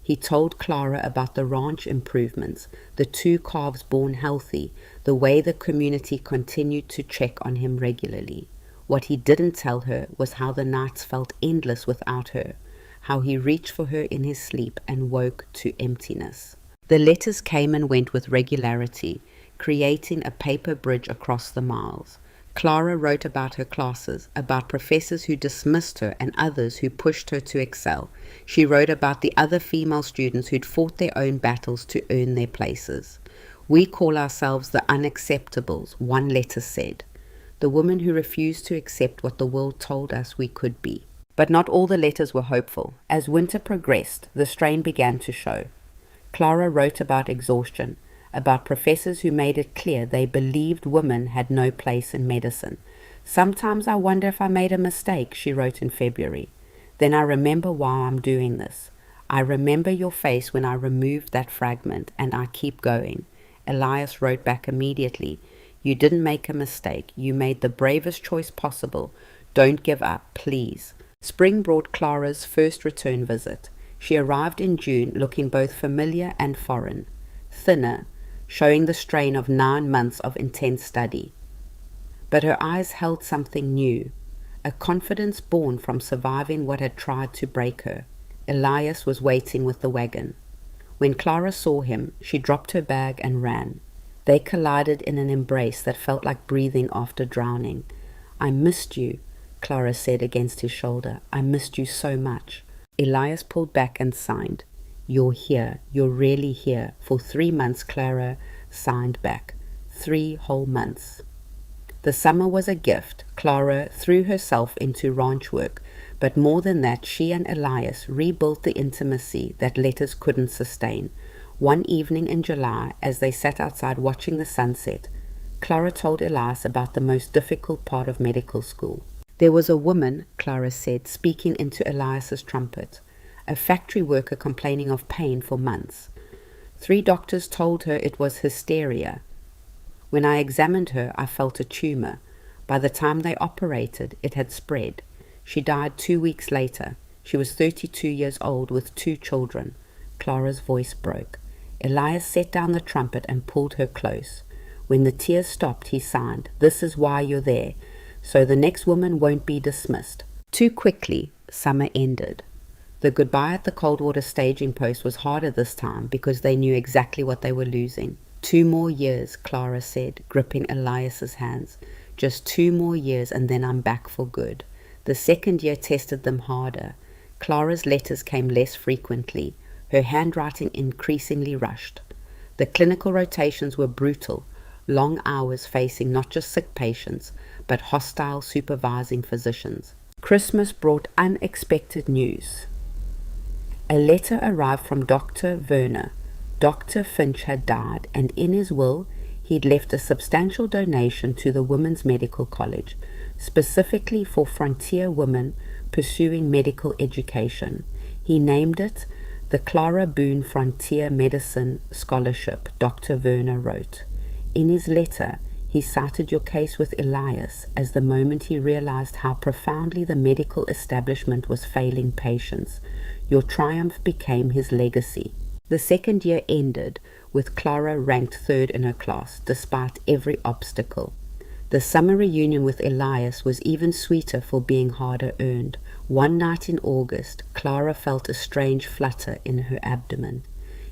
He told Clara about the ranch improvements, the 2 calves born healthy, the way the community continued to check on him regularly. What he didn't tell her was how the nights felt endless without her, how he reached for her in his sleep and woke to emptiness. The letters came and went with regularity, creating a paper bridge across the miles. Clara wrote about her classes, about professors who dismissed her and others who pushed her to excel. She wrote about the other female students who'd fought their own battles to earn their places. "We call ourselves the unacceptables," one letter said. "The women who refused to accept what the world told us we could be." But not all the letters were hopeful. As winter progressed, the strain began to show. Clara wrote about exhaustion, about professors who made it clear they believed women had no place in medicine. "Sometimes I wonder if I made a mistake," she wrote in February. "Then I remember why I'm doing this. I remember your face when I removed that fragment, and I keep going." Elias wrote back immediately, "You didn't make a mistake. You made the bravest choice possible. Don't give up, please." Spring brought Clara's first return visit. She arrived in June looking both familiar and foreign, thinner, showing the strain of 9 months of intense study. But her eyes held something new, a confidence born from surviving what had tried to break her. Elias was waiting with the wagon. When Clara saw him, she dropped her bag and ran. They collided in an embrace that felt like breathing after drowning. "I missed you," Clara said against his shoulder. "I missed you so much." Elias pulled back and signed. "You're here. You're really here. For 3 months," Clara signed back. 3 whole months. The summer was a gift. Clara threw herself into ranch work, but more than that, she and Elias rebuilt the intimacy that letters couldn't sustain. One evening in July, as they sat outside watching the sunset, Clara told Elias about the most difficult part of medical school. "There was a woman," Clara said, speaking into Elias's trumpet, "a factory worker complaining of pain for months. 3 doctors told her it was hysteria. When I examined her, I felt a tumor. By the time they operated, it had spread. She died 2 weeks later. She was 32 years old with 2 children. Clara's voice broke. Elias set down the trumpet and pulled her close. When the tears stopped, he signed, "This is why you're there, so the next woman won't be dismissed." Too quickly, summer ended. The goodbye at the Coldwater staging post was harder this time because they knew exactly what they were losing. 2 more years, Clara said, gripping Elias's hands. "Just 2 more years and then I'm back for good." The second year tested them harder. Clara's letters came less frequently. Her handwriting increasingly rushed. The clinical rotations were brutal, long hours facing not just sick patients, but hostile supervising physicians. Christmas brought unexpected news. A letter arrived from Dr. Werner. Dr. Finch had died, and in his will, he'd left a substantial donation to the Women's Medical College, specifically for frontier women pursuing medical education. He named it the Clara Boone Frontier Medicine Scholarship, Dr. Werner wrote. In his letter, he cited your case with Elias as the moment he realized how profoundly the medical establishment was failing patients. Your triumph became his legacy. The second year ended with Clara ranked 3rd in her class, despite every obstacle. The summer reunion with Elias was even sweeter for being harder earned. One night in August, Clara felt a strange flutter in her abdomen.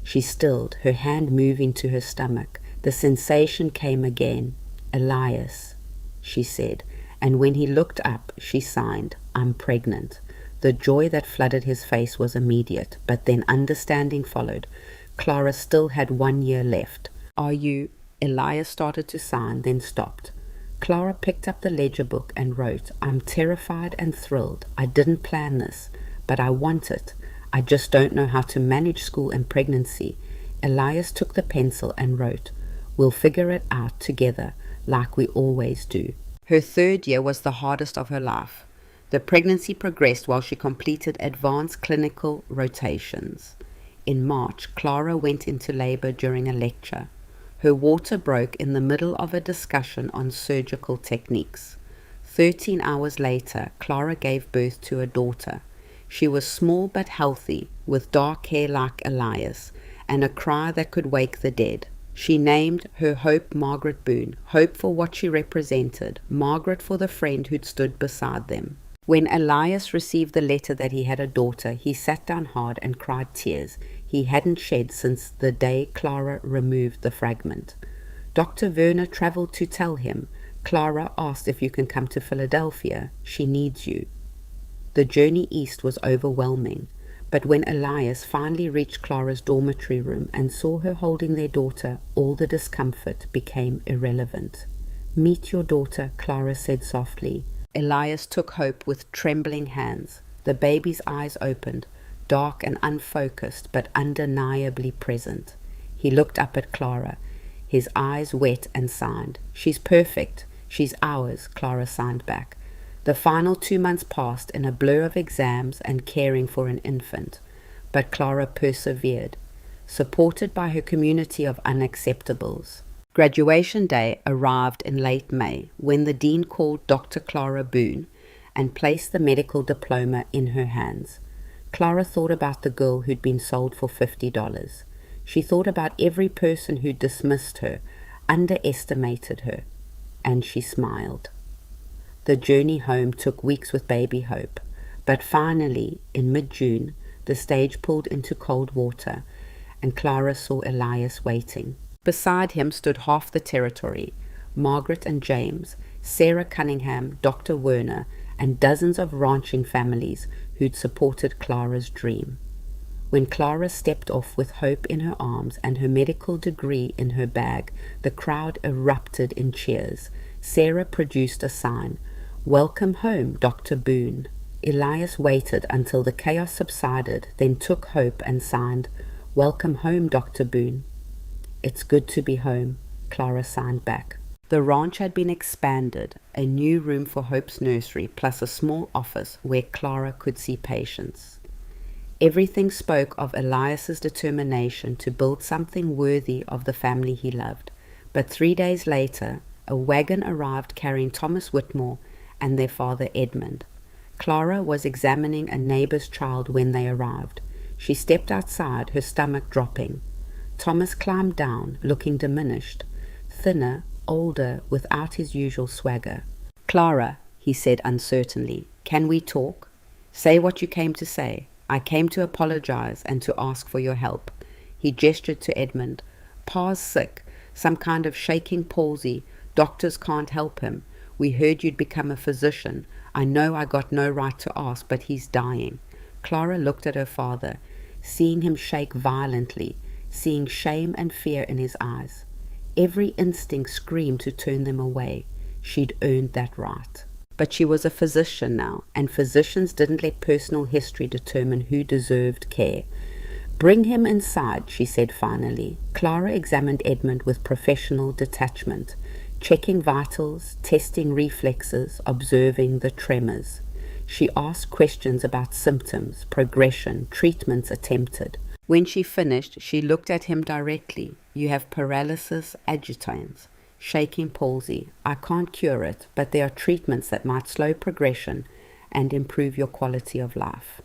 She stilled, her hand moving to her stomach. The sensation came again. "Elias," she said, and when he looked up, she signed, "I'm pregnant." The joy that flooded his face was immediate, but then understanding followed. Clara still had 1 year left. "Are you—" Elias started to sign, then stopped. Clara picked up the ledger book and wrote, "I'm terrified and thrilled. I didn't plan this, but I want it. I just don't know how to manage school and pregnancy." Elias took the pencil and wrote, "We'll figure it out together, like we always do." Her 3rd year was the hardest of her life. The pregnancy progressed while she completed advanced clinical rotations. In March, Clara went into labor during a lecture. Her water broke in the middle of a discussion on surgical techniques. 13 hours later, Clara gave birth to a daughter. She was small but healthy, with dark hair like Elias, and a cry that could wake the dead. She named her Hope Margaret Boone, hope for what she represented, Margaret for the friend who'd stood beside them. When Elias received the letter that he had a daughter, he sat down hard and cried tears he hadn't shed since the day Clara removed the fragment. Dr. Werner traveled to tell him, "Clara asked if you can come to Philadelphia. She needs you." The journey east was overwhelming, but when Elias finally reached Clara's dormitory room and saw her holding their daughter, all the discomfort became irrelevant. "Meet your daughter," Clara said softly. Elias took Hope with trembling hands. The baby's eyes opened, dark and unfocused, but undeniably present. He looked up at Clara, his eyes wet, and signed. "She's perfect. She's ours," Clara signed back. The final 2 months passed in a blur of exams and caring for an infant, but Clara persevered, supported by her community of unacceptables. Graduation day arrived in late May, when the dean called Dr. Clara Boone and placed the medical diploma in her hands. Clara thought about the girl who'd been sold for $50. She thought about every person who dismissed her, underestimated her, and she smiled. The journey home took weeks with baby Hope, but finally, in mid-June, the stage pulled into Coldwater, and Clara saw Elias waiting. Beside him stood half the territory, Margaret and James, Sarah Cunningham, Dr. Werner, and dozens of ranching families who'd supported Clara's dream. When Clara stepped off with hope in her arms and her medical degree in her bag, the crowd erupted in cheers. Sarah produced a sign, "Welcome home, Dr. Boone." Elias waited until the chaos subsided, then took Hope and signed, "Welcome home, Dr. Boone." "It's good to be home," Clara signed back. The ranch had been expanded, a new room for Hope's nursery, plus a small office where Clara could see patients. Everything spoke of Elias's determination to build something worthy of the family he loved. But 3 days later, a wagon arrived carrying Thomas Whitmore and their father Edmund. Clara was examining a neighbor's child when they arrived. She stepped outside, her stomach dropping. Thomas climbed down, looking diminished, thinner, older, without his usual swagger. "Clara," he said uncertainly, "can we talk? Say what you came to say. I came to apologize and to ask for your help." He gestured to Edmund. "Pa's sick, some kind of shaking palsy. Doctors can't help him. We heard you'd become a physician. I know I got no right to ask, but he's dying." Clara looked at her father, seeing him shake violently, seeing shame and fear in his eyes. Every instinct screamed to turn them away. She'd earned that right. But she was a physician now, and physicians didn't let personal history determine who deserved care. "Bring him inside," she said finally. Clara examined Edmund with professional detachment, checking vitals, testing reflexes, observing the tremors. She asked questions about symptoms, progression, treatments attempted. When she finished, she looked at him directly. "You have paralysis agitans, shaking palsy. I can't cure it, but there are treatments that might slow progression and improve your quality of life."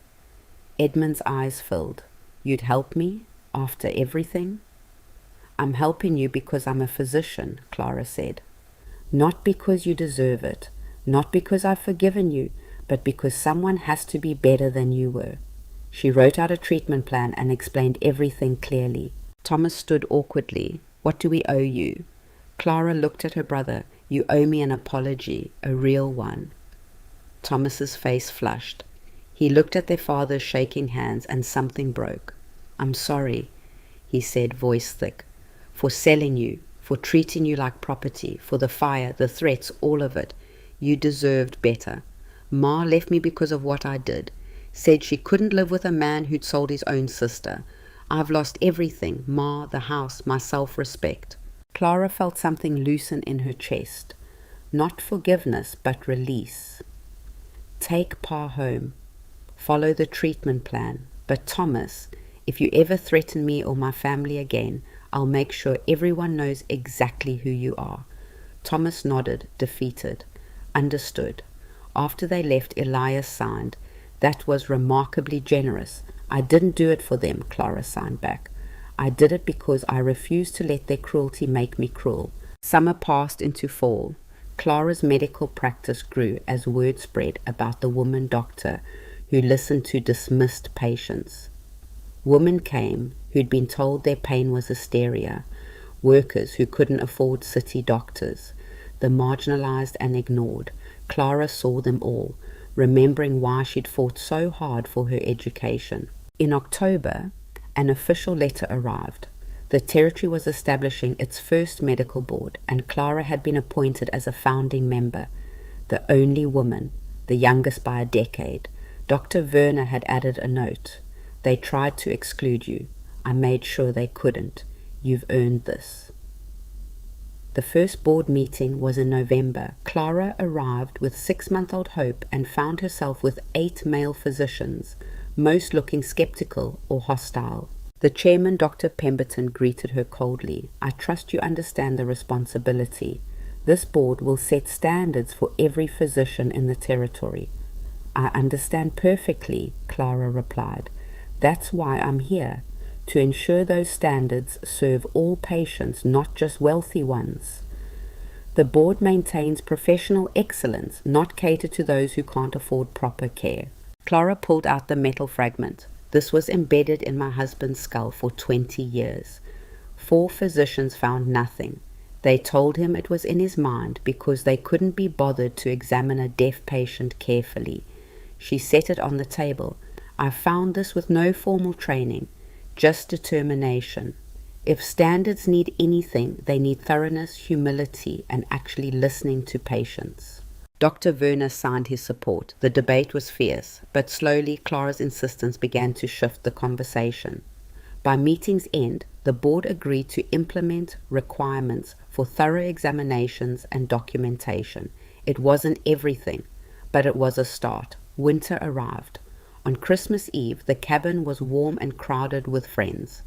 Edmund's eyes filled. "You'd help me after everything?" "I'm helping you because I'm a physician," Clara said. "Not because you deserve it, not because I've forgiven you, but because someone has to be better than you were." She wrote out a treatment plan and explained everything clearly. Thomas stood awkwardly. "What do we owe you?" Clara looked at her brother. "You owe me an apology, a real one." Thomas's face flushed. He looked at their father shaking hands, and something broke. "I'm sorry," he said, voice thick, "for selling you, for treating you like property, for the fire, the threats, all of it. You deserved better. Ma left me because of what I did. Said she couldn't live with a man who'd sold his own sister. I've lost everything, Ma, the house, my self-respect." Clara felt something loosen in her chest. Not forgiveness, but release. "Take Pa home. Follow the treatment plan. But Thomas, if you ever threaten me or my family again, I'll make sure everyone knows exactly who you are." Thomas nodded, defeated. "Understood." After they left, Elias signed. "That was remarkably generous. I didn't do it for them," Clara signed back. "I did it because I refused to let their cruelty make me cruel." Summer passed into fall. Clara's medical practice grew as word spread about the woman doctor who listened to dismissed patients. Women came who'd been told their pain was hysteria, workers who couldn't afford city doctors, the marginalized and ignored. Clara saw them all, remembering why she'd fought so hard for her education. In October, an official letter arrived. The territory was establishing its first medical board, and Clara had been appointed as a founding member, the only woman, the youngest by a decade. Dr. Werner had added a note. "They tried to exclude you. I made sure they couldn't. You've earned this." The first board meeting was in November. Clara arrived with 6-month-old Hope and found herself with 8 male physicians, most looking skeptical or hostile. The chairman, Dr. Pemberton, greeted her coldly. "I trust you understand the responsibility. This board will set standards for every physician in the territory." "I understand perfectly," Clara replied. "That's why I'm here, to ensure those standards serve all patients, not just wealthy ones. The board maintains professional excellence, not cater to those who can't afford proper care." Clara pulled out the metal fragment. "This was embedded in my husband's skull for 20 years. 4 physicians found nothing. They told him it was in his mind because they couldn't be bothered to examine a deaf patient carefully. She set it on the table. I found this with no formal training, just determination. If standards need anything, they need thoroughness, humility, and actually listening to patients. Dr. Werner signed his support. The debate was fierce, but slowly Clara's insistence began to shift the conversation. By meeting's end, the board agreed to implement requirements for thorough examinations and documentation. It wasn't everything, but it was a start. Winter arrived. On Christmas Eve, the cabin was warm and crowded with friends.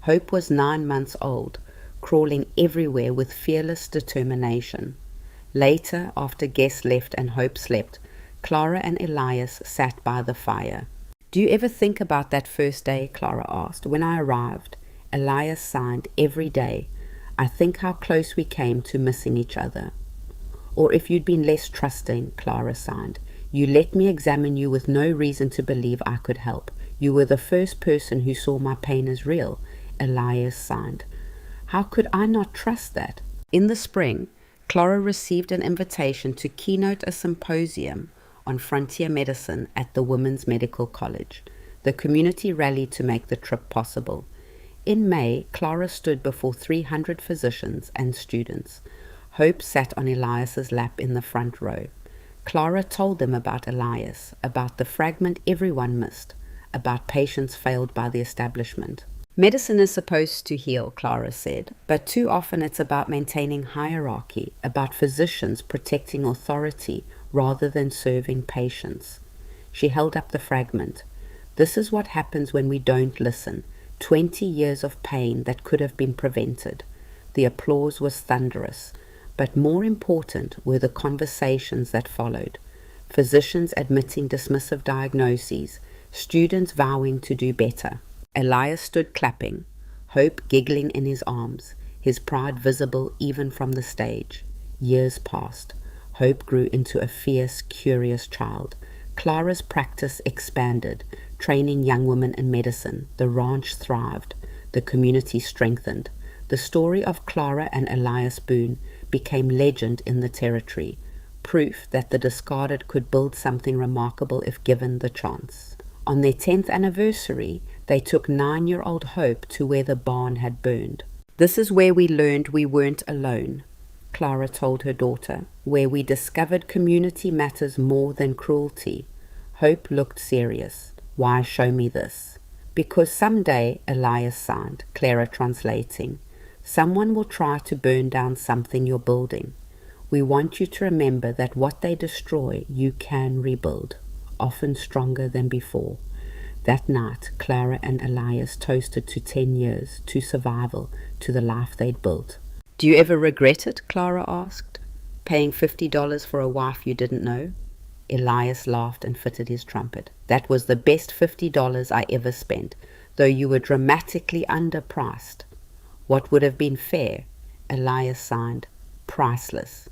Hope was 9 months old, crawling everywhere with fearless determination. Later, after guests left and Hope slept, Clara and Elias sat by the fire. "Do you ever think about that first day?" Clara asked. "When I arrived," Elias sighed, "every day. I think how close we came to missing each other." "Or if you'd been less trusting," Clara sighed. "You let me examine you with no reason to believe I could help. You were the first person who saw my pain as real," Elias sighed. "How could I not trust that?" In the spring, Clara received an invitation to keynote a symposium on frontier medicine at the Women's Medical College. The community rallied to make the trip possible. In May, Clara stood before 300 physicians and students. Hope sat on Elias's lap in the front row. Clara told them about Elias, about the fragment everyone missed, about patients failed by the establishment. "Medicine is supposed to heal," Clara said, "but too often it's about maintaining hierarchy, about physicians protecting authority rather than serving patients." She held up the fragment. "This is what happens when we don't listen. 20 years of pain that could have been prevented." The applause was thunderous, but more important were the conversations that followed. Physicians admitting dismissive diagnoses, students vowing to do better. Elias stood clapping, Hope giggling in his arms, his pride visible even from the stage. Years passed. Hope grew into a fierce, curious child. Clara's practice expanded, training young women in medicine. The ranch thrived. The community strengthened. The story of Clara and Elias Boone became legend in the territory, proof that the discarded could build something remarkable if given the chance. On their 10th anniversary, they took 9-year-old Hope to where the barn had burned. "This is where we learned we weren't alone," Clara told her daughter, "where we discovered community matters more than cruelty." Hope looked serious. "Why show me this?" "Because someday," Elias signed, Clara translating, "someone will try to burn down something you're building. We want you to remember that what they destroy, you can rebuild, often stronger than before." That night, Clara and Elias toasted to 10 years, to survival, to the life they'd built. "Do you ever regret it?" Clara asked. "Paying $50 for a wife you didn't know?" Elias laughed and fitted his trumpet. "That was the best $50 I ever spent, though you were dramatically underpriced." "What would have been fair?" Elias signed. "Priceless."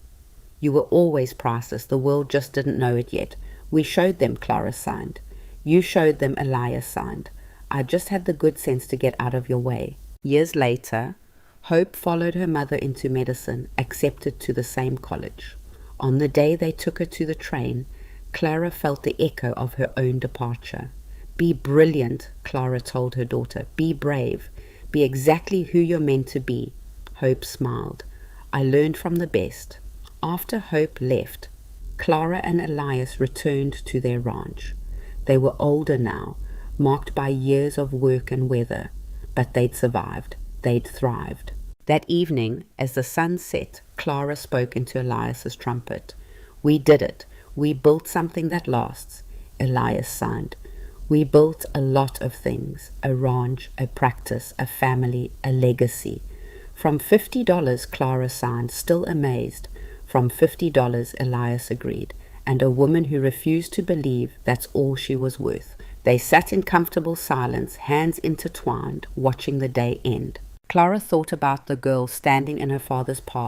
"You were always priceless. The world just didn't know it yet. We showed them," Clara signed. "You showed them," Elias signed. "I just had the good sense to get out of your way." Years later, Hope followed her mother into medicine, accepted to the same college. On the day they took her to the train, Clara felt the echo of her own departure. "Be brilliant," Clara told her daughter. "Be brave. Be exactly who you're meant to be." Hope smiled. "I learned from the best." After Hope left, Clara and Elias returned to their ranch. They were older now, marked by years of work and weather, but they'd survived. They'd thrived. That evening, as the sun set, Clara spoke into Elias's trumpet. "We did it. We built something that lasts." Elias signed. "We built a lot of things, a ranch, a practice, a family, a legacy." From $50, Clara signed, still amazed. From $50, Elias agreed, and a woman who refused to believe that's all she was worth. They sat in comfortable silence, hands intertwined, watching the day end. Clara thought about the girl standing in her father's parlor.